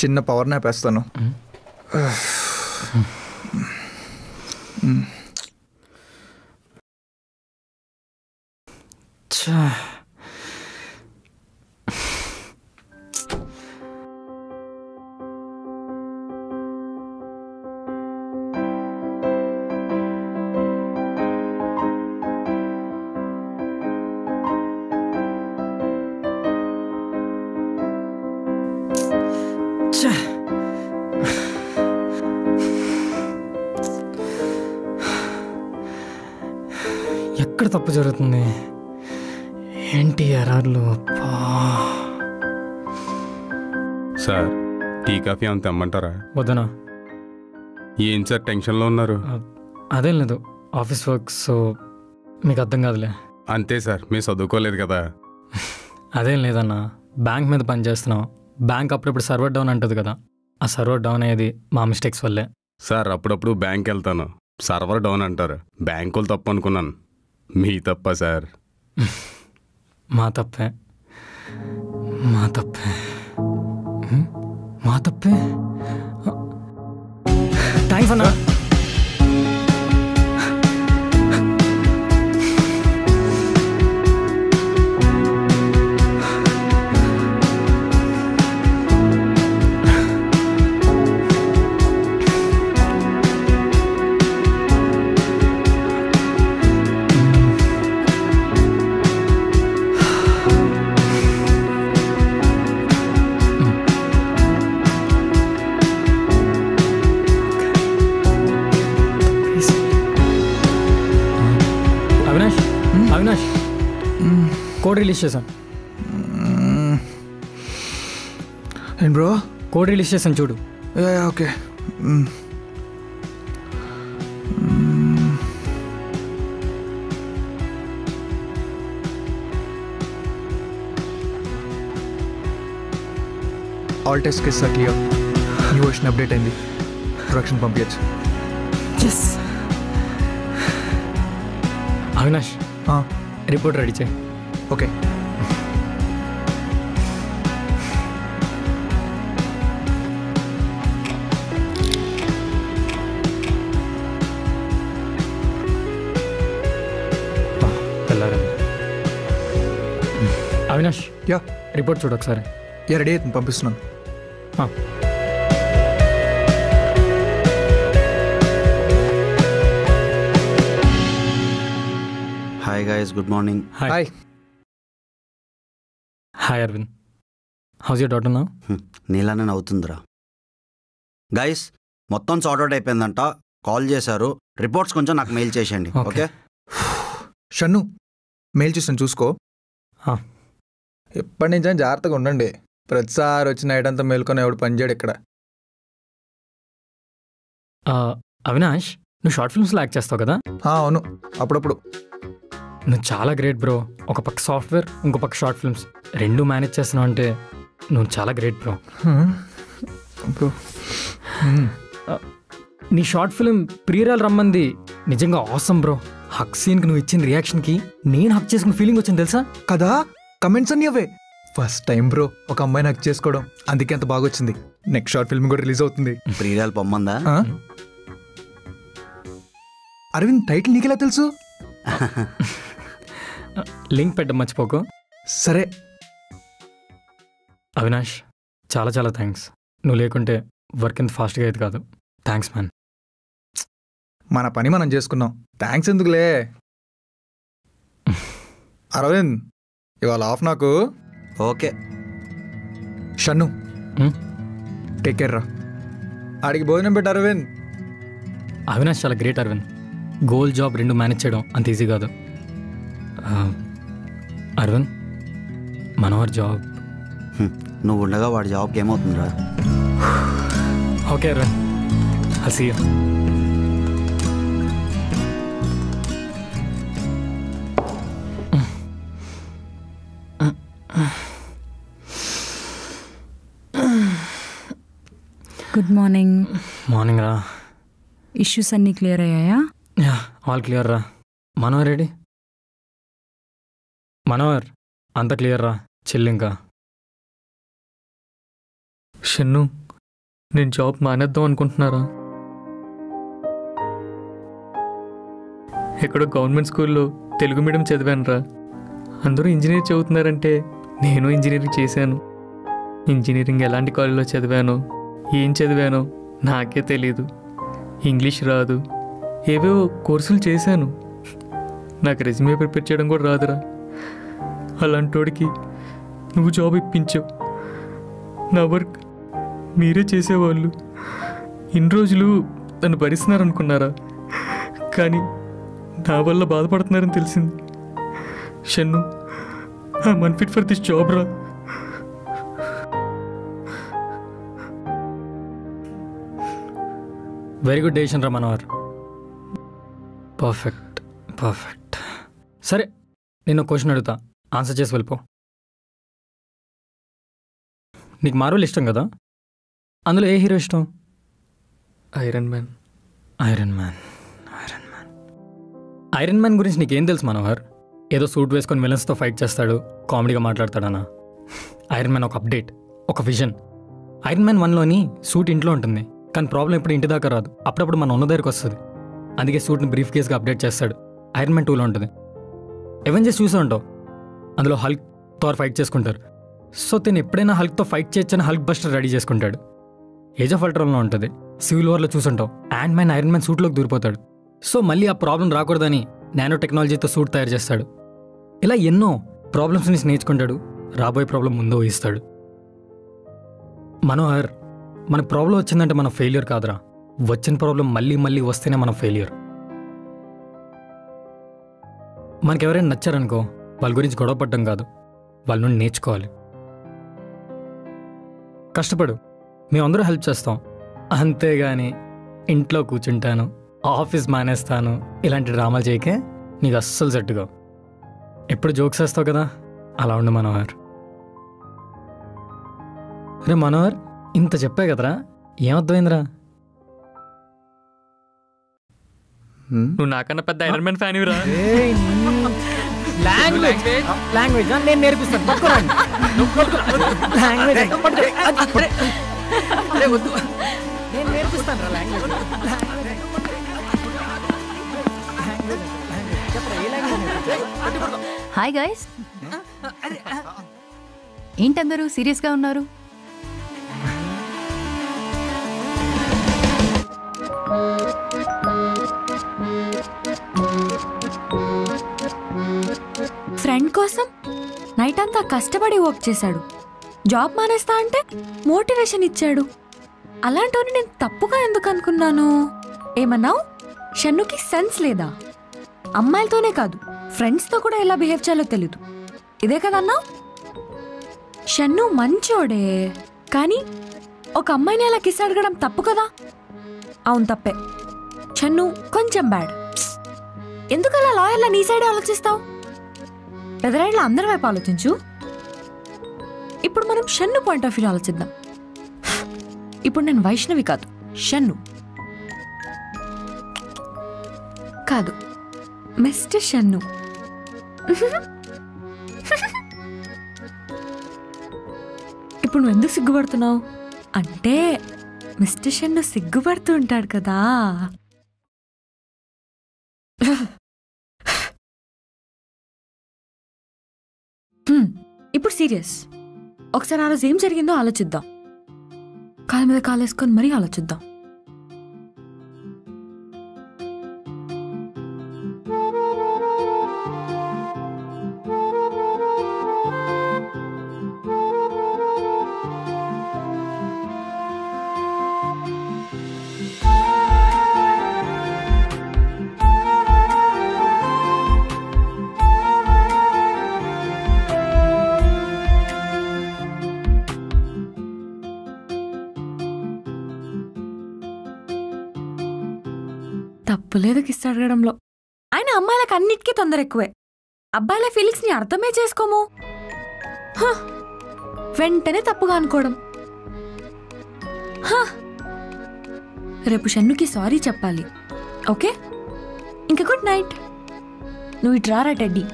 చిన్న పవర్ నాప్ వేస్తాను. ఎక్కడ తప్పు జరుగుతుంది? ఏంటి ఎర్రర్లు? అబ్బా. సార్ టీ కాఫీ అంత తెమ్మంటారా? వద్దనా? ఏం సార్ టెన్షన్లో ఉన్నారు? అదేం లేదు, ఆఫీస్ వర్క్, సో మీకు అర్థం కాదులే. అంతే సార్, మీరు చదువుకోలేదు కదా. అదేం లేదన్నా, బ్యాంక్ మీద పని చేస్తున్నాం. బ్యాంక్ అప్పుడప్పుడు సర్వర్ డౌన్ అంటుంది కదా, ఆ సర్వర్ డౌన్ అయ్యేది మా మిస్టేక్స్ వల్లే. సార్ అప్పుడప్పుడు బ్యాంక్ వెళ్తాను, సర్వర్ డౌన్ అంటారు. బ్యాంకులు తప్పు అనుకున్నాను. మీ తప్ప సార్? మా తప్పే, మా తప్పే, మా తప్పే. థ్యాంక్స్ అన్నా. అవినాష్, కోడ్ రిలీజ్ చేశాను. ఏం బ్రో? కోడ్ రిలీజ్ చేశాను చూడు. Okay. All test case are clear. New version update అయింది, ప్రొడక్షన్ పంపించచ్చు. అవినాష్, రిపోర్ట్ రెడీ చేయి. ఓకే. అవినాష్, యా, రిపోర్ట్ చూడు ఒకసారి. యా, రెడీ అవుతుంది, పంపిస్తున్నాను. Hi guys, good morning. Hi. Hi Aravind, how's your daughter now? నీలానే నవ్వుతుందిరా. గైస్, మొత్తం సార్ట్ అవుట్ అయిపోయిందంట, కాల్ చేశారు. రిపోర్ట్స్ కొంచెం నాకు మెయిల్ చేసేయండి. ఓకే? షన్ను, మెయిల్ చూసాను, చూసుకో. ఎప్పటి నుంచి జాగ్రత్తగా ఉండండి. ప్రతిసారి వచ్చిన నైట్ అంతా మేల్కొని ఎవడు పనిచేయడు ఇక్కడ. అవినాష్, నువ్వు షార్ట్ ఫిల్మ్స్లో యాక్ట్ చేస్తావు కదా? అవును, అప్పుడప్పుడు. నువ్వు చాలా గ్రేట్ బ్రో. ఒక పక్క సాఫ్ట్వేర్, ఇంకో పక్క షార్ట్ ఫిల్మ్స్, రెండు మేనేజ్ చేస్తున్నావు అంటే నువ్వు చాలా గ్రేట్ బ్రో. నీ షార్ట్ ఫిల్మ్ ప్రియరాలు రమ్మంది నిజంగా ఆసమ్ బ్రో. హక్ సీన్కి నువ్వు ఇచ్చిన రియాక్షన్కి నేను హక్ చేసుకున్న ఫీలింగ్ వచ్చింది తెలుసా? కదా, కమెంట్స్ అన్నీ అవే. ఫస్ట్ టైం బ్రో ఒక అమ్మాయిని హక్ చేసుకోవడం, అందుకే అంత బాగా వచ్చింది. నెక్స్ట్ షార్ట్ ఫిల్మ్ కూడా రిలీజ్ అవుతుంది. ప్రియరాలు పొమ్మందా? అరవింద్, టైటిల్ నీకెలా తెలుసు? లింక్ పెట్ట మర్చిపోకు. సరే. అవినాష్, చాలా చాలా థ్యాంక్స్. నువ్వు లేకుంటే వర్క్ ఎంత ఫాస్ట్గా అయితే కాదు. Thanks man. మన పని మనం చేసుకున్నాం, థ్యాంక్స్ ఎందుకులే. అరవింద్, ఇవాళ ఆఫ్ నాకు. ఓకే. షన్ను, టేక్ కేర్ రా. ఆడికి భోజనం పెట్టు అరవింద్. అవినాష్ చాలా గ్రేట్ అరవింద్. గోల్ జాబ్ రెండు మేనేజ్ చేయడం అంత ఈజీ కాదు. అరవింద్, మనోహర్ జాబ్. నువ్వు ఉండగా వాడి జాబ్కి ఏమవుతుందిరా? Okay Aravind, I'll see you. Good morning. Morning రా. ఇష్యూస్ అన్నీ క్లియర్ అయ్యాయా? యా, ఆల్ క్లియర్ రా. మనోహర్ రెడీ? మనోహర్, అంత క్లియర్ రా, చిల్లింకా. షన్ను, నేను జాబ్ మానేద్దాం అనుకుంటున్నారా? ఎక్కడో గవర్నమెంట్ స్కూల్లో తెలుగు మీడియం చదివాను రా. అందరూ ఇంజనీర్ చదువుతున్నారంటే నేను ఇంజనీరింగ్ చేశాను. ఇంజనీరింగ్ ఎలాంటి కాలేజీలో చదివానో, ఏం చదివానో నాకే తెలీదు. ఇంగ్లీష్ రాదు, ఏవేవో కోర్సులు చేశాను. నాకు రెజ్యూమే ప్రిపేర్ చేయడం కూడా రాదురా. అలాంటోడికి నువ్వు జాబ్ ఇప్పించావు. నా వర్క్ మీరే చేసేవాళ్ళు. ఇన్ని రోజులు నన్ను భరిస్తున్నారనుకున్నారా? కానీ నా వల్ల బాధపడుతున్నారని తెలిసింది. Shannu, I'm unfit for this job రా. వెరీ గుడ్ డెసిషన్ రా మనోహర్. Perfect perfect. సరే నేను క్వశ్చన్ అడుగుతా, ఆన్సర్ చేసి వెళ్ళిపో. నీకు మార్వెల్ ఇష్టం కదా, అందులో ఏ హీరో ఇష్టం? Iron man. Iron man. Iron man. Iron man గురించి నీకేం తెలుసు మనోహర్? ఏదో సూట్ వేసుకొని విలన్స్తో ఫైట్ చేస్తాడు, కామెడీగా మాట్లాడతాడనా? ఐరన్ మ్యాన్ ఒక అప్డేట్, ఒక విజన్. ఐరన్ మ్యాన్ 1లోని సూట్ ఇంట్లో ఉంటుంది, కానీ ప్రాబ్లం ఎప్పుడు ఇంటి దాకా రాదు, అప్పుడప్పుడు మన ఉన్న దగ్గరికి వస్తుంది. అందుకే సూట్ని బ్రీఫ్ కేస్గా అప్డేట్ చేస్తాడు. ఐరన్ మ్యాన్ 2లో ఉంటుంది. ఎవెంజర్స్ చూసే ఉంటావు, అందులో హల్క్ థార్ ఫైట్ చేసుకుంటారు. సో తిను ఎప్పుడైనా హల్క్తో ఫైట్ చేయొచ్చని హల్క్ బస్టర్ రెడీ చేసుకుంటాడు. ఏజ్ ఆఫ్ అల్ట్రాన్లో ఉంటుంది. సివిల్ వార్లో చూసుంటావు, యాంట్ మ్యాన్ ఐరన్ మ్యాన్ సూట్లోకి దూరిపోతాడు. సో మళ్ళీ ఆ ప్రాబ్లం రాకూడదని నానో టెక్నాలజీతో సూట్ తయారు చేస్తాడు. ఇలా ఎన్నో ప్రాబ్లమ్స్ నుంచి నేర్చుకుంటాడు, రాబోయే ప్రాబ్లం ముందు ఊహిస్తాడు. మనోహర్, మన ప్రాబ్లం వచ్చిందంటే మన ఫెయిల్యూర్ కాదురా, వచ్చిన ప్రాబ్లం మళ్ళీ మళ్ళీ వస్తేనే మన ఫెయిల్యూర్. మనకెవరైనా నచ్చారనుకో, వాళ్ళ గురించి గొడవ పడ్డం కాదు, వాళ్ళ నుండి నేర్చుకోవాలి. కష్టపడు, మేమందరూ హెల్ప్ చేస్తాం. అంతేగాని ఇంట్లో కూర్చుంటాను, ఆఫీస్ మానేస్తాను ఇలాంటి డ్రామాలు చేయకే, నీకు అస్సలు సెట్టుగా. ఎప్పుడు జోక్స్ వేస్తావు కదా, అలా ఉండు మనోహర్. రే మనోహర్, ఇంత చెప్పే కదరా, ఏమర్థమైందిరా? నువ్వు నాకన్నా పెద్ద ఐరన్ మ్యాన్ ఫ్యాన్ రా. లాంగ్వేజ్ నేను నేర్పిస్తాను. నేను నేర్పిస్తాను రా లాంగ్వేజ్. హాయ్ గైస్, ఏంటందరూ సీరియస్గా ఉన్నారు? ఫ్రెండ్ కోసం నైట్ అంతా కష్టపడి వర్క్ చేశాడు, జాబ్ మానేస్తా అంటే మోటివేషన్ ఇచ్చాడు. అలాంటి నేను తప్పుగా ఎందుకు అనుకున్నాను? ఏమన్నావు? షన్నుకి సెన్స్ లేదా? అమ్మాయిలతోనే కాదు, ఫ్రెండ్స్తో కూడా ఎలా బిహేవ్ చేయాలో తెలీదు, ఇదే కదన్నా? షన్ను మంచోడే, కానీ ఒక అమ్మాయిని అలా కిస్ అడగడం తప్పు కదా? అవును తప్పే. షన్ను కొంచెం బ్యాడ్. ఎందుకు అలా లాయర్లా నీ సైడే ఆలోచిస్తావు? పెదరాయిడ్లో అందరి వైపు ఆలోచించు. ఇప్పుడు మనం షన్ను పాయింట్ ఆఫ్ వ్యూ ఆలోచిద్దాం. ఇప్పుడు నేను వైష్ణవి కాదు, షన్ను కాదు, మిస్టర్ షన్ను. ఇప్పుడు నువ్వు ఎందుకు సిగ్గుపడుతున్నావు అంటే, మిస్టర్ షన్ను సిగ్గుపడుతూ ఉంటాడు కదా. ఇప్పుడు సీరియస్. ఒకసారి ఆ రోజు ఏం జరిగిందో ఆలోచిద్దాం. కాలు మీద కాలేసుకొని మరీ ఆలోచిద్దాం. తప్పులేదు కిస్ అడగడంలో. ఆయన అమ్మాయిలకు అన్నిటికీ తొందర ఎక్కువే. అబ్బాయిల ఫీలింగ్స్ ని అర్థమే చేసుకోము. వెంటనే తప్పుగా అనుకోవడం. రేపు షన్నుకి సారీ చెప్పాలి, ఓకే? ఇంకా గుడ్ నైట్. నువ్వు ఇటు రారా teddy.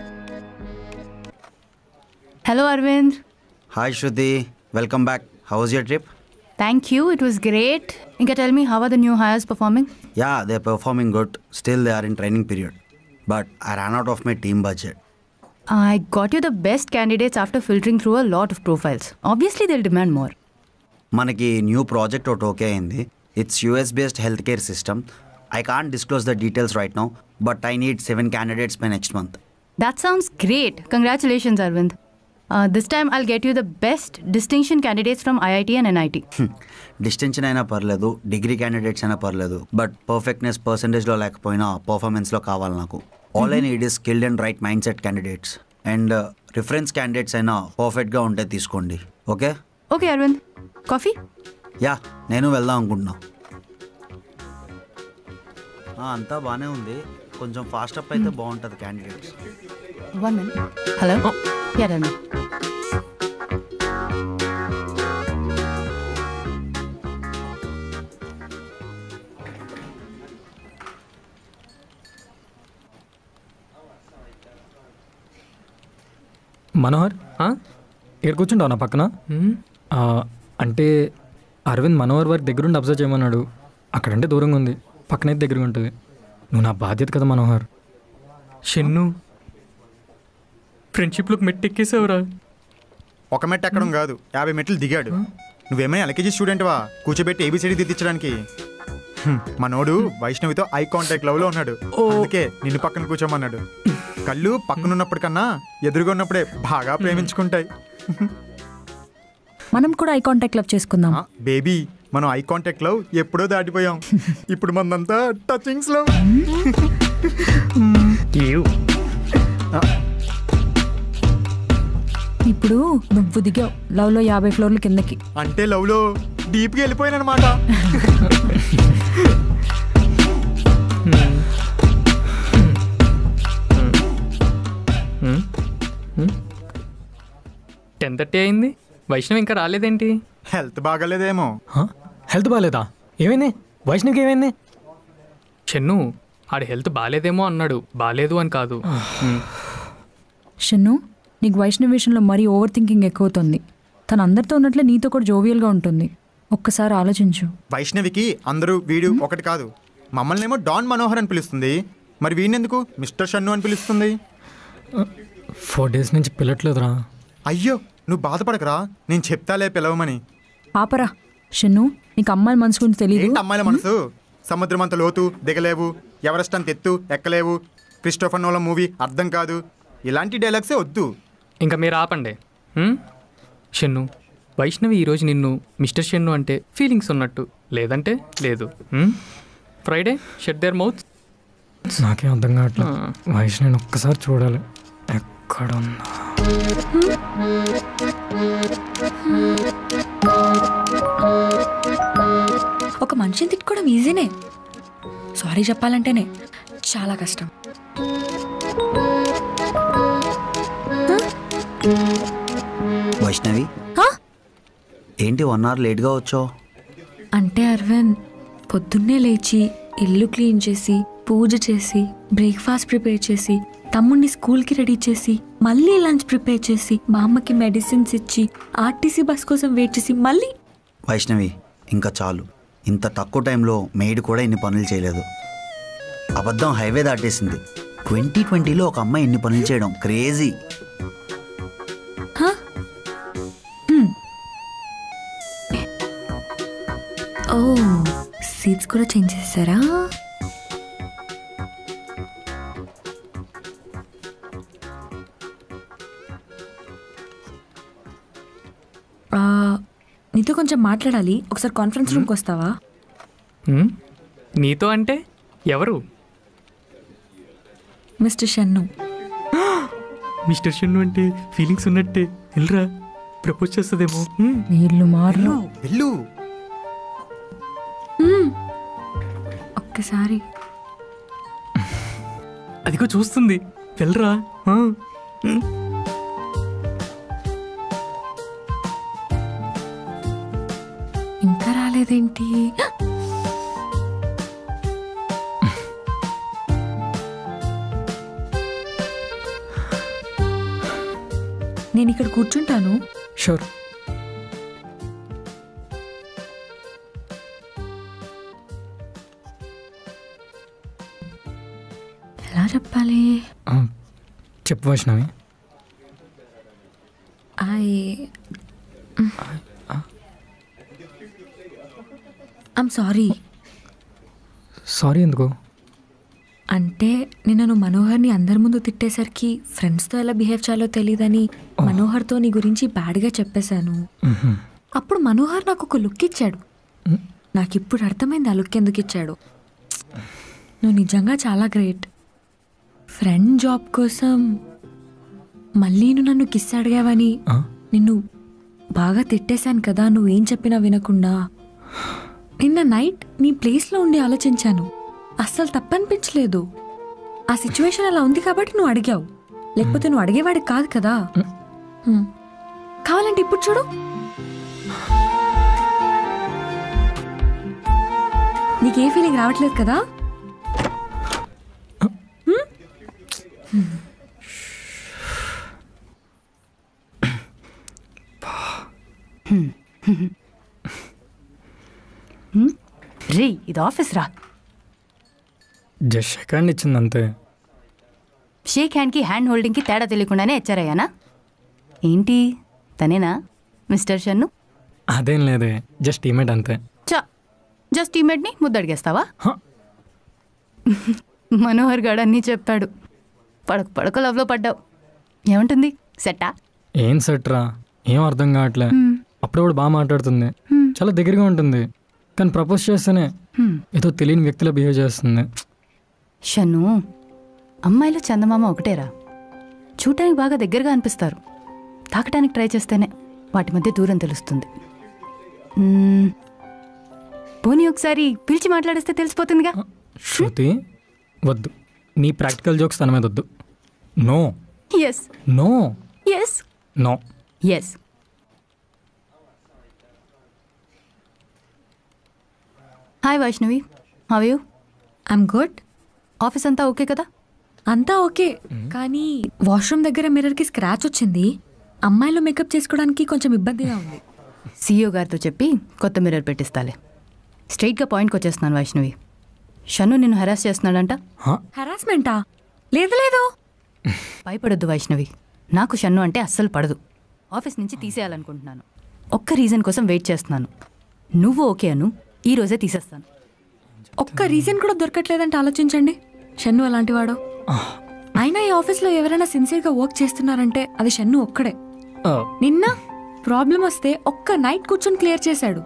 Hello Aravind. Hi Shruti, welcome back. How was your trip? Thank you, it was great. Inka, tell me, how are the new hires performing? Yeah, they're performing good. Still, they are in training period. But I ran out of my team budget. I got you the best candidates after filtering through a lot of profiles. Obviously, they'll demand more. మనకి new project ఒకటి okay అయింది. It's US based health care system. I can't disclose the details right now, but I need 7 candidates by next month. That sounds great. Congratulations, Arvind. This time I'll get you the best distinction candidates from IIT and NIT. Distinction అయినా పర్లేదు, degree candidates అయినా పర్లేదు, but perfectness పర్సంటేజ్లో లేకపోయినా పర్ఫార్మెన్స్లో కావాలి నాకు. All I need is skilled and right mindset candidates. And reference candidates అయినా పర్ఫెక్ట్గా ఉంటే తీసుకోండి, okay? Okay Aravind, coffee? Ya, నేను వెళ్దాం అనుకుంటున్నా. అంతా బాగానే ఉంది, కొంచెం ఫాస్ట్ అప్ అయితే బాగుంటుంది candidates. 1 minute. Hello? Yeah, tell me. Manohar ఇక్కడ కూర్చుంటావు నా పక్కన. అంటే అరవింద్ మనోహర్ వారి దగ్గరుండి అబ్జర్వ్ చేయమన్నాడు. అక్కడంటే దూరంగా ఉంది, పక్కనైతే దగ్గరగా ఉంటుంది. నువ్వు నా బాధ్యత కదా మనోహర్. షెన్ను ఫ్రెండ్షిప్లోకి మెట్టు ఎక్కేసావురా. ఒక మెట్టు ఎక్కడం కాదు, 50 మెట్లు దిగాడు. నువ్వేమైనా ఎల్కేజీ స్టూడెంట్వా కూర్చోబెట్టి ఏబిసిడి దిద్దించడానికి? మనోడు వైష్ణవితో ఐ కాంటాక్ట్ లవ్లో ఉన్నాడు, అందుకే నిన్ను పక్కన కూర్చోమన్నాడు. కళ్ళు పక్కనున్నప్పటికన్నా ఎదురుగా ఉన్నప్పుడే బాగా ప్రేమించుకుంటాయి. మనం కూడా ఐ కాంటాక్ట్ లవ్ చేసుకుందాం. బేబీ, మనం ఐ కాంటాక్ట్ లవ్ ఎప్పుడో దాటిపోయాం. ఇప్పుడు మనదంతా టచింగ్స్ లవ్. ఇప్పుడు నువ్వు దిగావు లవ్లో 50 ఫ్లోర్ల కిందకి. అంటే లవ్లో డీప్గా వెళ్ళిపోయానమాట. టెన్ 10:30 అయింది, వైష్ణవ్ ఇంకా రాలేదేంటి? హెల్త్ బాగాలేదేమో. హెల్త్ బాగాలేదా? ఏమైంది వైష్ణవ్కి? ఏమైంది? చెన్ను ఆడి హెల్త్ బాగాలేదేమో అన్నాడు, బాగాలేదు అని కాదు. షన్ను, నీకు వైష్ణవ్ విషయంలో మరీ ఓవర్ థింకింగ్ ఎక్కువవుతుంది. తను అందరితో ఉన్నట్లే నీతో కూడా జోవియల్గా ఉంటుంది. ఒక్కసారి ఆలోచించు. వైష్ణవికి అందరూ వీడు ఒకటి కాదు. మమ్మల్ని ఏమో డాన్ మనోహర్ అని పిలుస్తుంది, మరి వీణెందుకు మిస్టర్ షన్ను అని పిలుస్తుంది? 4 days నుంచి పిల్లట్లేదురా. అయ్యో, నువ్వు బాధపడకరా, నేను చెప్తాలే పిలవమని. ఆపరా షన్ను, నీకు అమ్మాయిల మనసు గురించి తెలియదు. ఏంటి అమ్మాయిల మనసు? సముద్రం అంత లోతు దిగలేవు, ఎవరెస్ట్ అంత ఎత్తు ఎక్కలేవు, క్రిస్టోఫర్ నోలన్ మూవీ అర్థం కాదు, ఇలాంటి డైలాగ్సే వద్దు. ఇంకా మీరు ఆపండి. షన్ను, వైష్ణవి ఈరోజు నిన్ను మిస్టర్ షన్ను అంటే ఫీలింగ్స్ ఉన్నట్టు, లేదంటే లేదు. Friday shut there mouth. నాకేం అర్థం కావట్లేదు. వైష్ణవిని ఒక్కసారి చూడాలి, ఎక్కడున్నా. ఒక మనిషిని తిట్టుకోవడం ఈజీనే, సారీ చెప్పాలంటేనే చాలా కష్టం. వైష్ణవి, ఏంటి 1 hour లేట్గా వచ్చావు? అంటే అరవింద్, పొద్దున్నే లేచి ఇల్లు క్లీన్ చేసి, పూజ చేసి, బ్రేక్ఫాస్ట్ ప్రిపేర్ చేసి, తమ్ముడిని స్కూల్కి రెడీ చేసి, మళ్ళీ లంచ్ ప్రిపేర్ చేసి, మా అమ్మకి మెడిసిన్స్ ఇచ్చి, ఆర్టీసీ బస్ కోసం వెయిట్ చేసి మళ్ళీ. వైష్ణవి, ఇంకా చాలు. ఇంత తక్కువ టైంలో మెయిడ్ కూడా ఇన్ని పనులు చేయలేదు. అబద్ధం హైవే దాటేసింది. 2020లో ఒక అమ్మాయి ఇన్ని పనులు చేయడం క్రేజీ. ఓ, సీట్స్ కూడా చేంజ్ చేశారా? నీతో కొంచెం మాట్లాడాలి, ఒకసారి కాన్ఫరెన్స్ రూమ్కి వస్తావా? నీతో అంటే ఎవరు? మిస్టర్ షన్ను. మిస్టర్ షన్ను అంటే ఫీలింగ్స్ ఉన్నట్టే, వెళ్ళరా, ప్రపోజ్ చేస్తుందేమో. వీళ్ళు మారలు. వెళ్ళు. ఒక్కసారి. అదిగో చూస్తుంది, వెళ్ళరా. ఇంకా రాలేదేంటి? నేను ఇక్కడ కూర్చుంటాను. షూర్. ఎలా చెప్పాలి? చెప్పు వైష్ణవి. I'm sorry. సారీ ఎందుకు? అంటే నిన్ను మనోహర్ని అందరి ముందు తిట్టేసరికి ఫ్రెండ్స్తో ఎలా బిహేవ్ చేయాలో తెలియదని మనోహర్తో నీ గురించి బ్యాడ్గా చెప్పేశాను. అప్పుడు మనోహర్ నాకు ఒక లుక్ ఇచ్చాడు. నాకు ఇప్పుడు అర్థమైంది ఆ లుక్ ఎందుకు ఇచ్చాడు. నువ్వు నిజంగా చాలా గ్రేట్. ఫ్రెండ్ జాబ్ కోసం మళ్ళీ నువ్వు నన్ను కిస్ అడిగావని నిన్ను బాగా తిట్టేశాను కదా, నువ్వేం చెప్పినా వినకుండా. నిన్న నైట్ నీ ప్లేస్లో ఉండి ఆలోచించాను. అస్సలు తప్పనిపించలేదు. ఆ సిచ్యువేషన్ అలా ఉంది కాబట్టి నువ్వు అడిగావు, లేకపోతే నువ్వు అడిగేవాడికి కాదు కదా. కావాలంటే ఇప్పుడు చూడు, నీకే ఫీలింగ్ రావట్లేదు కదా. రే ఇది ఆఫీస్ రా. జస్ట్ షేక్ హ్యాండ్ ఇచ్చింది అంతే. షేక్ హ్యాండ్కి హ్యాండ్ హోల్డింగ్కి తేడా తెలియకుండానే హెచ్చారయ్యానా? ఏంటి తనేనా మిస్టర్ షన్ను? అదేం లేదే, జస్ట్ టీమేట్ అంతే. చా జస్ట్ టీమేట్ని ముద్దడిగేస్తావా? మనోహర్ గాడు అన్నీ చెప్పాడు. పడక లవ్లో పడ్డావు. ఏమంటుంది? సెట్టా? ఏం సెట్రా, ఏం అర్థం కావట్లే. అప్పుడప్పుడు బాగా మాట్లాడుతుంది, చాలా దగ్గరగా ఉంటుంది, కానీ ప్రపోజ్ చేస్తేనే ఏదో తెలియని వ్యక్తిలో బిహేవ్ చేస్తుంది. షన్ను, అమ్మాయిలు చందమామ ఒకటేరా. చూడటానికి బాగా దగ్గరగా అనిపిస్తారు, తాకటానికి ట్రై చేస్తేనే వాటి మధ్య దూరం తెలుస్తుంది. పోనీ ఒకసారి పిలిచి మాట్లాడిస్తే తెలిసిపోతుందిగా. శృతి వద్దు, నీ ప్రాక్టికల్ జోక్స్ తన మీద వద్దు. No yes no yes no yes. Hi Vaishnavi, how you? I'm good. Office అంతా ఓకే కదా? అంతా ఓకే, కానీ వాష్రూమ్ దగ్గర మిర్రర్కి స్క్రాచ్ వచ్చింది. అమ్మాయిలు మేకప్ చేసుకోవడానికి కొంచెం ఇబ్బందిగా ఉంది. సీఈఓ గారితో చెప్పి కొత్త మిర్రర్ పెట్టిస్తాలే. స్ట్రైట్గా పాయింట్కి వచ్చేస్తున్నాను వైష్ణవి. షన్ను నిన్ను హెరాస్ చేస్తున్నాడంట. హెరాస్మెంటా? లేదు లేదు. భయపడొద్దు వైష్ణవి, నాకు షన్ను అంటే అస్సలు పడదు. ఆఫీస్ నుంచి తీసేయాలనుకుంటున్నాను. ఒక్క రీజన్ కోసం వెయిట్ చేస్తున్నాను. నువ్వు ఓకే అను, ఈ రోజే తీసేస్తాను. ఒక్క రీజన్ కూడా దొరకట్లేదంటే ఆలోచించండి. షన్ను అలాంటి వాడు. అయినా ఈ ఆఫీస్లో ఎవరైనా సిన్సియర్గా వర్క్ చేస్తున్నారంటే అది షన్ను ఒక్కడే. నిన్న ప్రాబ్లం వస్తే ఒక్క నైట్ కూర్చొని క్లియర్ చేశాడు.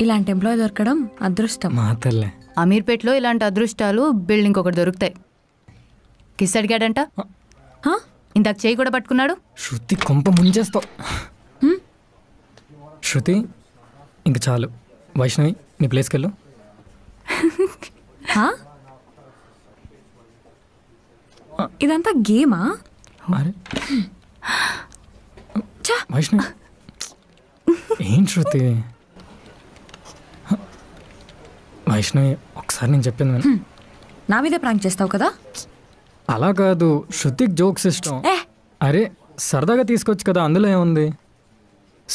ఇలాంటి ఎంప్లాయ్ దొరకడం అదృష్టం. అమీర్పేట్లో ఇలాంటి అదృష్టాలు బిల్డింగ్ ఒకటి దొరుకుతాయి. కిస్ అడిగాడంట, ఇందాక చేయి కూడా పట్టుకున్నాడు. శృతి కొంప ముంచేస్తావు. శృతి ఇంక చాలు. వైష్ణవి నీ ప్లేస్కి వెళ్ళు. ఇదంతా గేమా? వైష్ణవి ఏం శృతి? వైష్ణవి ఒకసారి నేను చెప్పింది నా మీదే ప్రాంక్ చేస్తావు కదా. అలా కాదు, శృతికి జోక్స్ ఇష్టం. అరే సరదాగా తీసుకోవచ్చు కదా, అందులో ఏముంది?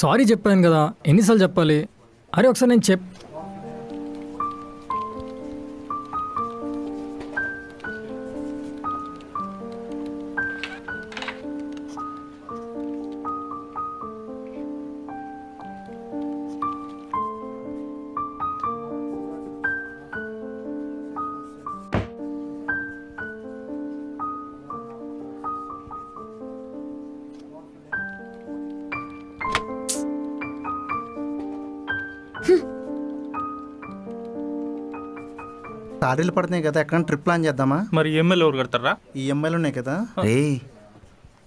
సారీ చెప్పాను కదా, ఎన్నిసార్లు చెప్పాలి? అరే ఒకసారి నేను సారీలు పడుతున్నాయి కదా, ఎక్కడ ట్రిప్ ప్లాన్ చేద్దామా? మరి ఈఎంఐలు ఎవరు కడతారా? ఈఎంఐలు ఉన్నాయి కదా. రే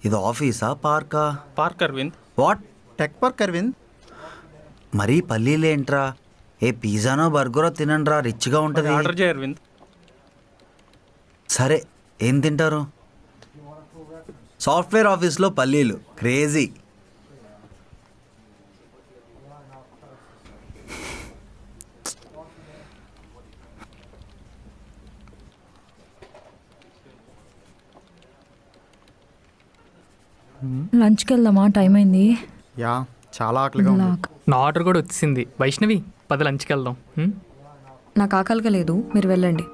ఇది ఆఫీసా పార్కా? Park Aravind. What? Tech park Aravind. మరీ పల్లీలేంట్రా? ఏ పిజ్జానో బర్గరో తినండిరా, రిచ్గా ఉంటుంది. ఆర్డర్ చేయ అరవింద్. సరే ఏం తింటారు? సాఫ్ట్వేర్ ఆఫీస్లో పల్లీలు క్రేజీ. లంచ్కి వెళ్దామా? టైం అయింది. యా చాలా ఆకలిగా ఉంది. నా ఆర్డర్ కూడా వచ్చింది. వైష్ణవి పద లంచ్కి వెళ్దాం. నాకు ఆకలిగా లేదు, మీరు వెళ్ళండి.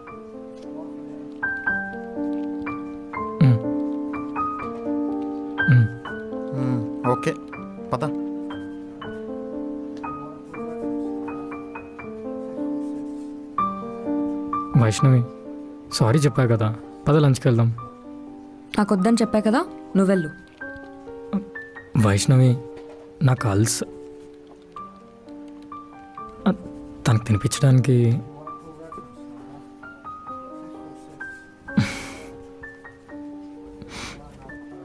ఓకే పద. వైష్ణవి సారీ చెప్పా కదా, పద లంచ్కి వెళ్దాం. నాకు వద్దని చెప్పా కదా, నువ్వెళ్ళు. వైష్ణవి నాకు అల్స్, తనకు తినిపించడానికి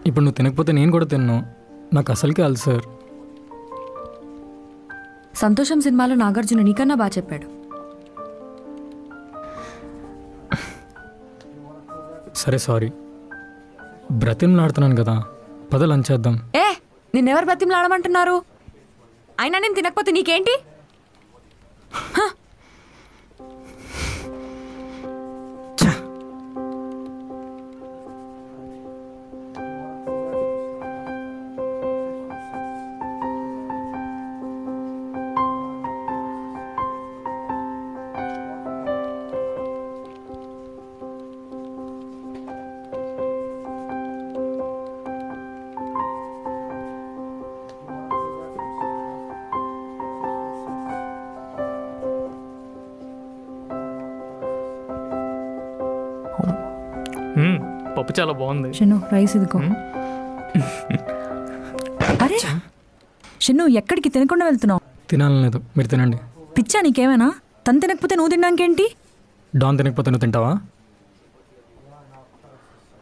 ఇప్పుడు నువ్వు తినకపోతే నేను కూడా తిన్నాను. నాకు అసలుకే అల్సర్. సంతోషం సినిమాలో నాగార్జున నీకన్నా బాగా చెప్పాడు. సరే సారీ, బ్రతిమలాడుతున్నాను కదా, పద లంచ్ చేద్దాం. ఏ నిన్నెవరు బ్రతిమలాడమంటున్నారు? అయినా నేను తినకపోతే నీకేంటి? పప్పు చాలా బాగుంది. షన్ను రైస్ ఇదిగో. అరే షన్ను ఎక్కడికి తినకుండా వెళ్తున్నావు? తినాలని లేదు, మీరు తినండి. పిచ్చా నీకేమైనా? తను తినకపోతే నువ్వు తినడానికేంటి? డాన్ తినకపోతే నువ్వు తింటావా?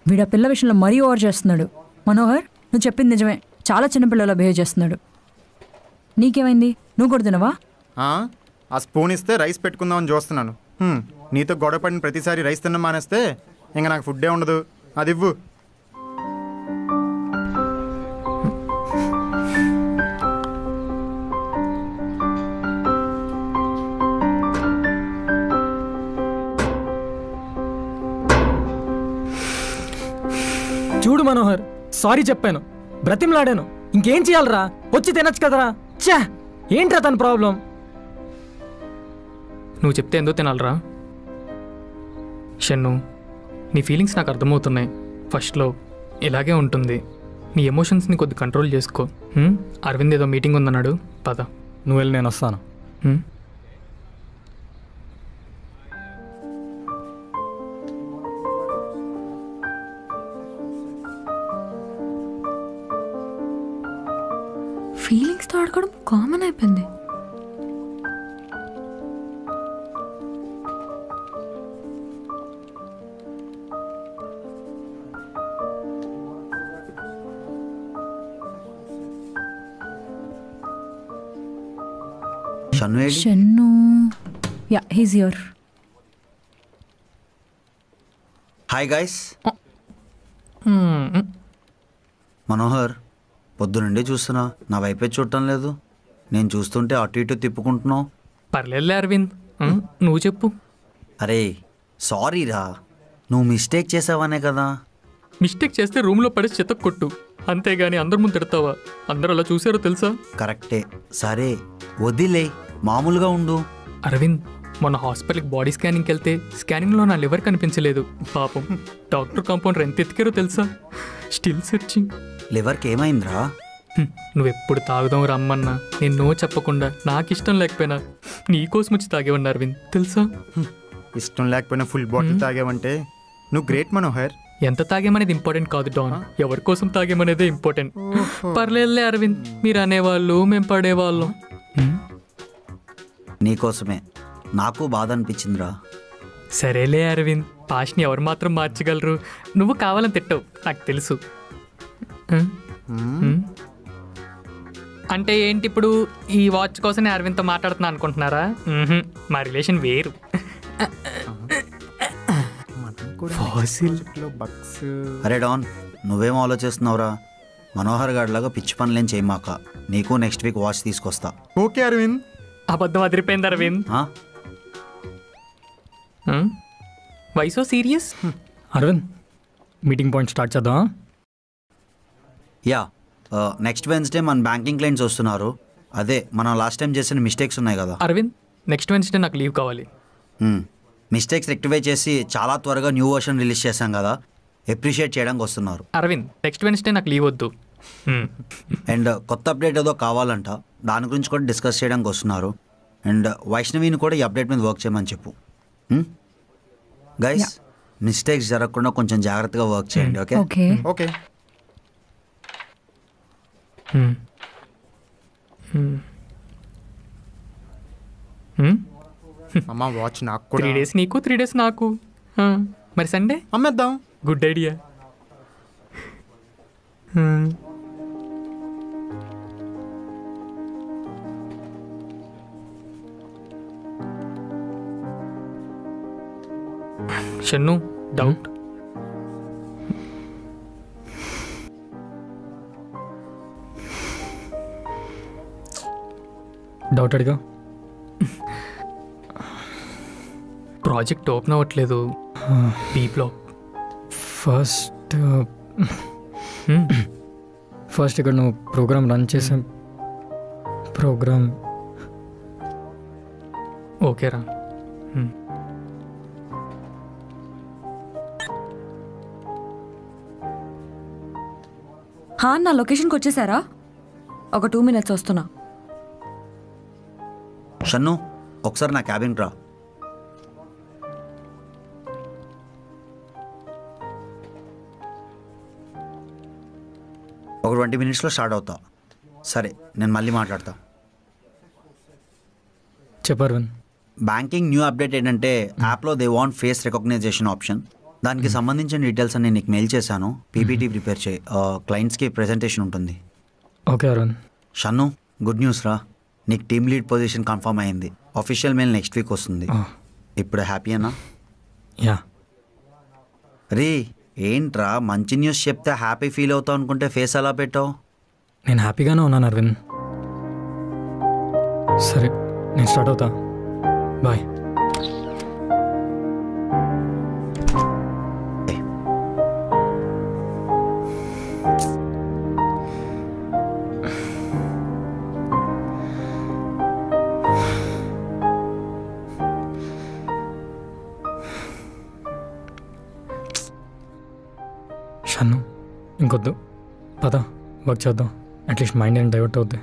వీడా పిల్ల విషయంలో మరీ ఓవర్ చేస్తున్నాడు. మనోహర్, నువ్వు చెప్పింది నిజమే, చాలా చిన్నపిల్లలా బిహేవ్ చేస్తున్నాడు. నీకేమైంది? నువ్వు కూడా తినవా? ఆ స్పూన్ ఇస్తే రైస్ పెట్టుకుందామని చూస్తున్నాను. నీతో గొడవ పడిన ప్రతిసారి రైస్ తిన్న మానేస్తే ఇంకా నాకు ఫుడ్డే ఉండదు. అది ఇవ్వు. చూడు మనోహర్, సారీ చెప్పాను, బ్రతిమలాడాను, ఇంకేం చేయాలరా? వచ్చి తినచ్చు కదరా. ఛా, ఏంట్రా తన ప్రాబ్లం? నువ్వు చెప్తే ఎంతో తినాలరా? షన్ను, నీ ఫీలింగ్స్ నాకు అర్థమవుతున్నాయి. ఫస్ట్లో ఇలాగే ఉంటుంది. నీ ఎమోషన్స్ని కొద్ది కంట్రోల్ చేసుకో. అరవింద్ ఏదో మీటింగ్ ఉందన్నాడు, పద. నువ్వు వెళ్ళి నేను వస్తాను. ఫీలింగ్స్తో ఆడుకోవడం కామన్ అయిపోయింది. Shannu, yeah he's here. Hi guys. Manohar, పొద్దునుండి చూస్తున్నా, నా వైపే చూడటం లేదు. నేను చూస్తుంటే అటు ఇటు తిప్పుకుంటున్నావు. పర్లేదులే అరవింద్, నువ్వు చెప్పు. అరే సారీ రా, నువ్వు మిస్టేక్ చేసావనే కదా. మిస్టేక్ చేస్తే రూమ్లో పడి చెత్త కొట్టు, అంతేగాని అందరి ముందు తిడతావా? అందరూ అలా చూసారో తెలుసా? కరెక్టే. సరే వదిలే, మామూలుగా ఉండు. అరవింద్, మొన్న హాస్పిటల్కి బాడీ స్కానింగ్కి వెళ్తే స్కానింగ్లో నా లివర్ కనిపించలేదు. పాపం డాక్టర్ కాంపౌండర్ ఎంత ఎతికారో తెలుసా? Still searching. లివర్కి ఏమైందిరా? నువ్వెప్పుడు తాగుదాం రమ్మన్నా నేను నో చెప్పకుండా, నాకు ఇష్టం లేకపోయినా నీకోసం వచ్చి తాగేవన్నా అరవింద్, తెలుసా? ఇష్టం లేకపోయినా ఫుల్ బాటిల్ తాగేవంటే నువ్వు గ్రేట్ మనోహర్. ఎంత తాగేమనేది ఇంపార్టెంట్ కాదు డాన్, ఎవరి కోసం తాగేమనేదే ఇంపార్టెంట్. పర్లేదులే అరవింద్, మీరు అనేవాళ్ళు మేము పడేవాళ్ళం. నీకోసమే. నాకు బాధ అనిపించిందిరా. సరేలే అరవింద్, పాస్ట్ని ఎవరు మాత్రం మార్చగలరు? నువ్వు కావాలని తిట్టావు, నాకు తెలుసు. అంటే ఏంటి ఇప్పుడు? ఈ వాచ్ కోసమే అరవింద్తో మాట్లాడుతున్నా అనుకుంటున్నారా? మా రిలేషన్ వేరు. అరే డాన్, నువ్వేం ఆలోచిస్తున్నావురా? మనోహర్ గాడిలాగా పిచ్చి పనులేం చేయమాక. నీకు నెక్స్ట్ వీక్ వాచ్ తీసుకొస్తా. ఓకే అరవింద్. అబద్ధం అదిరిపోయింది Aravind. Why so serious? Aravind, meeting point start చేద్దాం. యా, నెక్స్ట్ వెన్స్డే మన బ్యాంకింగ్ క్లయింట్స్ వస్తున్నారు. అదే మనం లాస్ట్ టైం చేసిన మిస్టేక్స్ ఉన్నాయి కదా. అరవింద్, నెక్స్ట్ వెన్స్డే నాకు లీవ్ కావాలి. మిస్టేక్స్ రెక్టిఫై చేసి చాలా త్వరగా న్యూ వర్షన్ రిలీజ్ చేశాం కదా, అప్రిషియేట్ చేయడానికి వస్తున్నారు. అరవింద్, నెక్స్ట్ వెన్స్డే నాకు లీవ్ వద్దు. అండ్ కొత్త అప్డేట్ ఏదో కావాలంట, దాని గురించి కూడా డిస్కస్ చేయడానికి వస్తున్నారు. అండ్ వైష్ణవిని కూడా ఈ అప్డేట్ మీద వర్క్ చేయమని చెప్పు. గైస్, మిస్టేక్స్ జరగకుండా కొంచెం జాగ్రత్తగా వర్క్ చేయండి. Okay okay. అమ్మ వాచ్ నాకు కూడా. 3 days నీకు 3 days నాకు. మరి సండే అమ్మేద్దాం. Good idea. Shannu, doubt. Doubt అడిగా. ప్రాజెక్ట్ ఓపెన్ అవ్వట్లేదు. డీప్లో ఫస్ట్ ఇక్కడ నువ్వు ప్రోగ్రామ్ రన్ చేసే ప్రోగ్రామ్ ఓకేరా. నా లొకేషన్కి వచ్చేసారా? ఒక 2 minutes వస్తున్నా. షన్ను ఒకసారి నా క్యాబిన్ రా. ఒక 20 minutesలో స్టార్ట్ అవుతా. సరే నేను మళ్ళీ మాట్లాడతా. చెప్పారు. బ్యాంకింగ్ న్యూ అప్డేట్ ఏంటంటే యాప్లో they want face recognition option. దానికి సంబంధించిన డీటెయిల్స్ అన్ని నీకు మెయిల్ చేశాను. పీపీటీ ప్రిపేర్ చేయి. క్లయింట్స్కి ప్రెజెంటేషన్ ఉంటుంది. Okay Arun. Shannu good news రా, నీకు టీమ్ లీడ్ పొజిషన్ కన్ఫర్మ్ అయింది. ఆఫీషియల్ మెయిల్ నెక్స్ట్ వీక్ వస్తుంది. ఇప్పుడు హ్యాపీయేనా? యా. రీ ఏంట్రా మంచి న్యూస్ చెప్తే హ్యాపీ ఫీల్ అవుతావు అనుకుంటే ఫేస్ అలా పెట్టావు? నేను హ్యాపీగానే ఉన్నాను అరవింద్. సరే నేను స్టార్ట్ అవుతా. బాయ్. షన్ను ఇంకొద్దు, పద వర్క్ చేద్దాం. అట్లీస్ట్ మైండ్ ఏం డైవర్ట్ అవుద్ది.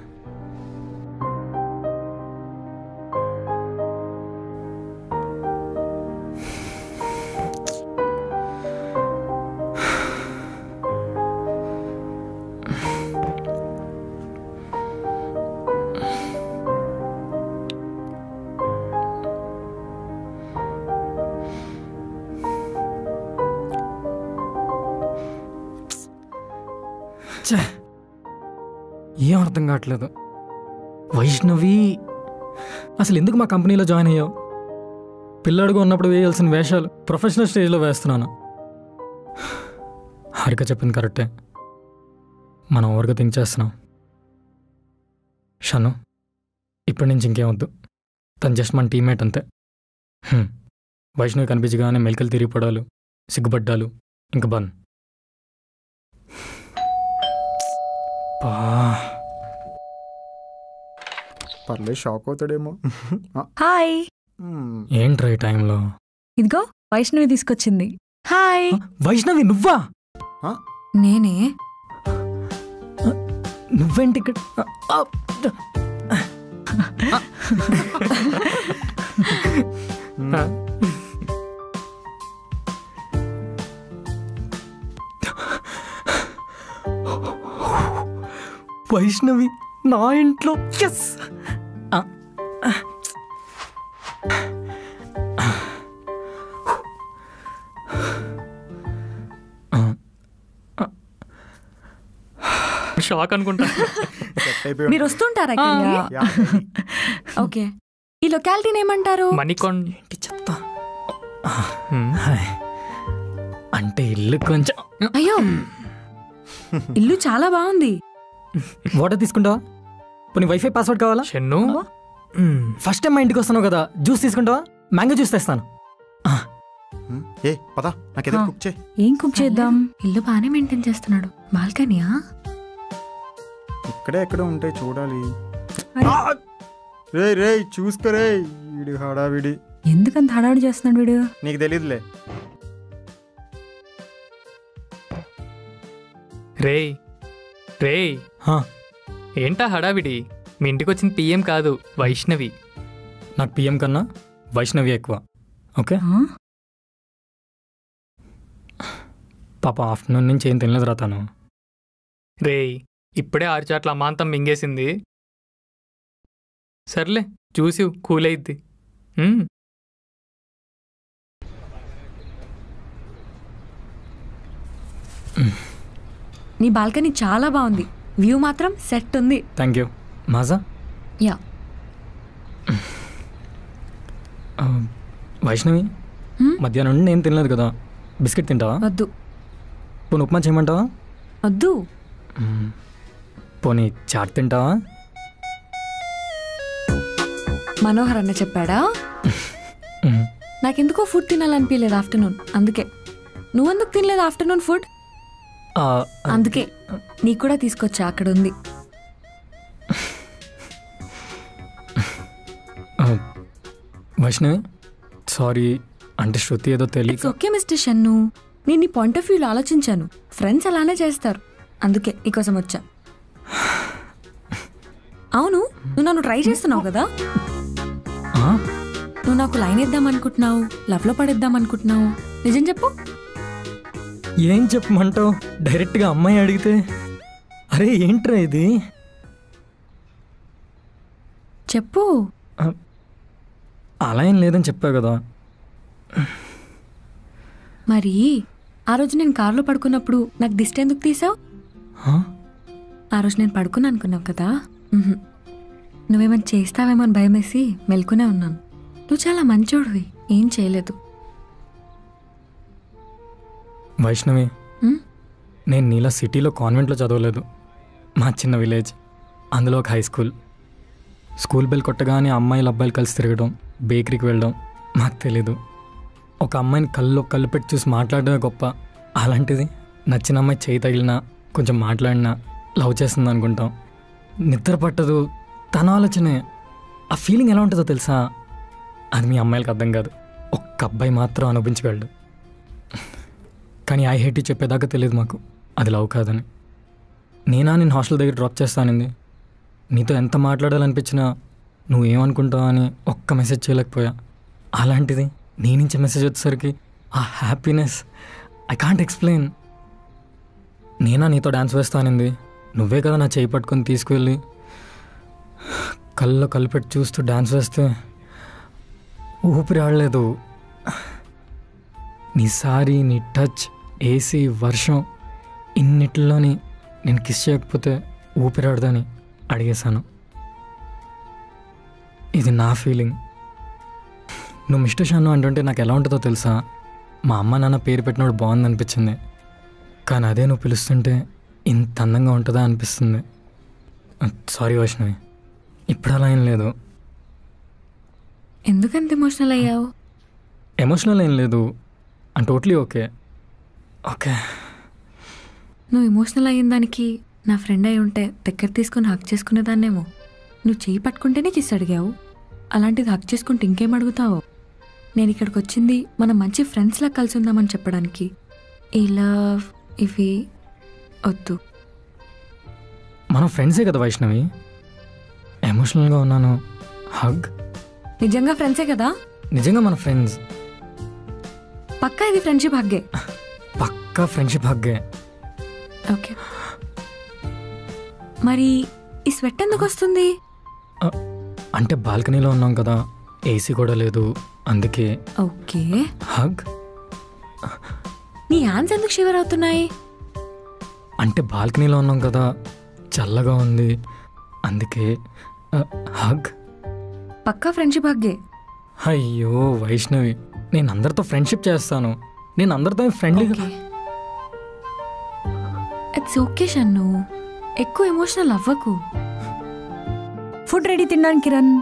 ఏం అర్థం కావట్లేదు. వైష్ణవి అసలు ఎందుకు మా కంపెనీలో జాయిన్ అయ్యావు? పిల్లాడుగా ఉన్నప్పుడు వేయాల్సిన వేషాలు ప్రొఫెషనల్ స్టేజ్లో వేస్తున్నాను. హారిక చెప్పింది కరెక్టే, మనం ఓవర్గా థింక్ చేస్తున్నాం. షను ఇప్పటి నుంచి ఇంకేం వద్దు. తను జస్ట్ మన టీమ్మేట్ అంతే. వైష్ణవి కనిపించగానే మెలికలు తిరిగిపడాలు, సిగ్గుపడ్డాలు, ఇంక బన్. పర్లేదు, షాక్ అవుతాడేమో. హాయ్. ఏంట్రా ఈ టైంలో? ఇదిగో వైష్ణవి తీసుకొచ్చింది. హాయ్. వైష్ణవి నువ్వా? నేనే. నువ్వేంటి ఇక్కడ? వైష్ణవి నా ఇంట్లో. ఎస్. షాక్ అనుకుంటా. మీరు వస్తుంటారా? ఓకే. ఈ లొకాలిటీని ఏమంటారు? మణికొండ. ఏంటి చెత్త. అంటే ఇల్లు కొంచెం. అయ్యో ఇల్లు చాలా బాగుంది. వాటర్ తీసుకుంటావా? పోనీ వైఫై పాస్వర్డ్ కావాలా? షన్ను ఫస్ట్ టైం మా ఇంటికి వస్తున్నావు కదా, జ్యూస్ తీసుకుంటావా? మ్యాంగో జ్యూస్ తెస్తాను. ఏం కుక్ చేద్దాం? ఇల్లు బాగానే మెయింటైన్ చేస్తున్నాడు. బాల్కనీయా? ఇక్కడే ఎక్కడ ఉంటాయి చూడాలి. రే రే చూసుకోరే, వీడి హడావిడి. ఎందుకంత హడావిడి చేస్తున్నాడు వీడు? నీకు తెలీదులే. రే రే ఏంటా హడావిడి? మీ ఇంటికి వచ్చిన పిఎం కాదు, వైష్ణవి. నాకు పిఎం కన్నా వైష్ణవి ఎక్కువ. ఓకే. పాప ఆఫ్టర్నూన్ నుంచి ఏం తినలేదు రా తను. రే ఇప్పుడే 6 చాట్ల అమాంతం మింగేసింది. సర్లే చూసి కూల్ అయిద్ది. నీ బాల్కనీ చాలా బాగుంది. వ్యూ మాత్రం సెట్ ఉంది. Thank you. Maaza? Yeah. Vaishnavi మధ్యాహ్నం నుండి నేను తినలేదు కదా, బిస్కెట్ తింటావా? వద్దు. పోనీ ఉప్మా చేయమంటావా? వద్దు. పోనీ చాట్ తింటావా? మనోహర్ అన్న చెప్పాడా? నాకెందుకో ఫుడ్ తినాలనిపించలేదు ఆఫ్టర్నూన్, అందుకే. నువ్వెందుకు తినలేదు ఆఫ్టర్నూన్ ఫుడ్? అందుకే నీకు కూడా తీసుకొచ్చా, అక్కడ ఉంది. వైష్ణవి సారీ, అంటే శృతి ఏదో తెలియదు. ఇట్స్ ఓకే మిస్టర్ షన్ను, నేను నీ పాయింట్ ఆఫ్ వ్యూలో ఆలోచించాను. ఫ్రెండ్స్ అలానే చేస్తారు, అందుకే నీకోసం వచ్చా. అవును, నువ్వు నన్ను ట్రై చేస్తున్నావు కదా? నువ్వు నాకు లైన్ ఇద్దాం అనుకుంటున్నావు, లవ్లో పడేద్దాం అనుకుంటున్నావు, నిజం చెప్పు. ఏం చెప్పమంటావు? డైరెక్ట్గా అమ్మాయి అడిగితే అరే ఏంట్రా ఇది? చెప్పు. అలా ఏం లేదని చెప్పావు కదా. మరి ఆ రోజు నేను కారులో పడుకున్నప్పుడు నాకు దిష్టి ఎందుకు తీసావు? ఆ రోజు నేను పడుకున్నా అనుకున్నావు కదా. నువ్వేమైనా చేస్తావేమో అని భయమేసి మెల్కునే ఉన్నాను. నువ్వు చాలా మంచోడివి, ఏం చేయలేదు. వైష్ణవి, నేను నీలా సిటీలో కాన్వెంట్లో చదవలేదు. మా చిన్న విలేజ్, అందులో ఒక హై స్కూల్. స్కూల్ బెల్ కొట్టగానే అమ్మాయిలు అబ్బాయిలు కలిసి తిరగడం, బేకరీకి వెళ్ళడం మాకు తెలీదు. ఒక అమ్మాయిని కళ్ళు పెట్టి చూసి మాట్లాడడమే గొప్ప. అలాంటిది నచ్చిన అమ్మాయి చేయి తగిలినా, కొంచెం మాట్లాడినా లవ్ చేస్తుంది అనుకుంటాం. నిద్ర పట్టదు, తన ఆలోచనే. ఆ ఫీలింగ్ ఎలా ఉంటుందో తెలుసా? అది మీ అమ్మాయిలకు అర్థం కాదు, ఒక్క అబ్బాయి మాత్రం అనుభవించగలడు. కానీ ఐ హేట్ యూ చెప్పేదాకా తెలియదు మాకు అది లవ్ కాదని. నేను హాస్టల్ దగ్గర డ్రాప్ చేస్తానండి. నీతో ఎంత మాట్లాడాలనిపించినా నువ్వేమనుకుంటావు అని ఒక్క మెసేజ్ చేయలేకపోయా. అలాంటిది నీ నుంచి మెసేజ్ వచ్చేసరికి ఆ హ్యాపీనెస్ ఐ కాంట్ ఎక్స్ప్లెయిన్. నీతో డ్యాన్స్ వేస్తానండి, నువ్వే కదా నా చేయి పట్టుకొని తీసుకువెళ్ళి కళ్ళు పెట్టి చూస్తూ డ్యాన్స్ వేస్తే ఊపిరి ఆడలేదు. నీ సారీ, నీ టచ్, ఏసీ, వర్షం, ఇన్నిటిలోని నేను కిస్ చేయకపోతే ఊపిరాడదని అడిగేశాను. ఇది నా ఫీలింగ్. నువ్వు మిస్టర్ షాను అంటుంటే నాకు ఎలా ఉంటుందో తెలుసా? మా అమ్మ నాన్న పేరు పెట్టినప్పుడు బాగుందనిపించింది, కానీ అదే నువ్వు పిలుస్తుంటే ఇంత అందంగా ఉంటుందా అనిపిస్తుంది. సారీ వైష్ణవి, ఇప్పుడు అలా ఏం లేదు. ఎందుకంత ఎమోషనల్ అయ్యావు? ఎమోషనల్ ఏం లేదు, ఐమ్ టోటలీ ఓకే. నువ్వు ఎమోషనల్ అయిన దానికి నా ఫ్రెండ్ అయి ఉంటే దగ్గర తీసుకుని హక్ చేసుకునేదాన్నేమో. నువ్వు చేయి పట్టుకుంటేనే కిస్ అడిగావు, అలాంటిది హక్ చేసుకుంటే ఇంకేం అడుగుతావు? నేను ఇక్కడికి వచ్చింది మనం మంచి ఫ్రెండ్స్లా కలిసి ఉందామని చెప్పడానికి. ఈ లవ్ ఇవి వద్దు. మనం ఫ్రెండ్సే కదా వైష్ణవి. ఎమోషనల్గా ఉన్నాను, హగ్. నిజంగా ఫ్రెండ్సే కదా? నిజంగా మన ఫ్రెండ్స్. పక్కా ఇది ఫ్రెండ్షిప్ హగ్గే? పక్కా ఫ్రెండ్షిప్ హగ్గే. ఓకే, మరి ఈ స్వెట్ ఎందుకు వస్తుంది? అంటే బాల్కనీలో ఉన్నాం కదా, ఏసీ కూడా లేదు, అందుకే. Okay, hug. నీ హ్యాండ్స్ ఎందుకు షివర్ అవుతున్నాయి? అంటే బాల్కనీలో ఉన్నాం కదా, చల్లగా ఉంది, అందుకే హగ్. పక్కా ఫ్రెండ్షిప్ హగ్గే. అయ్యో వైష్ణవి, నేను అందరితో ఫ్రెండ్షిప్ చేస్తాను, నేను అందరితో ఫ్రెండ్లీగా. ఇట్స్ ఓకే షన్ను, ఎక్కువ ఎమోషనల్ అవ్వకు. ఫుడ్ రెడీ తిన్నాను కిరణ్.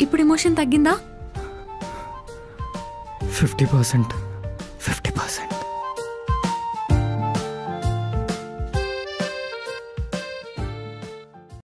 ఇప్పుడు ఎమోషన్ తగ్గిందా? 50%.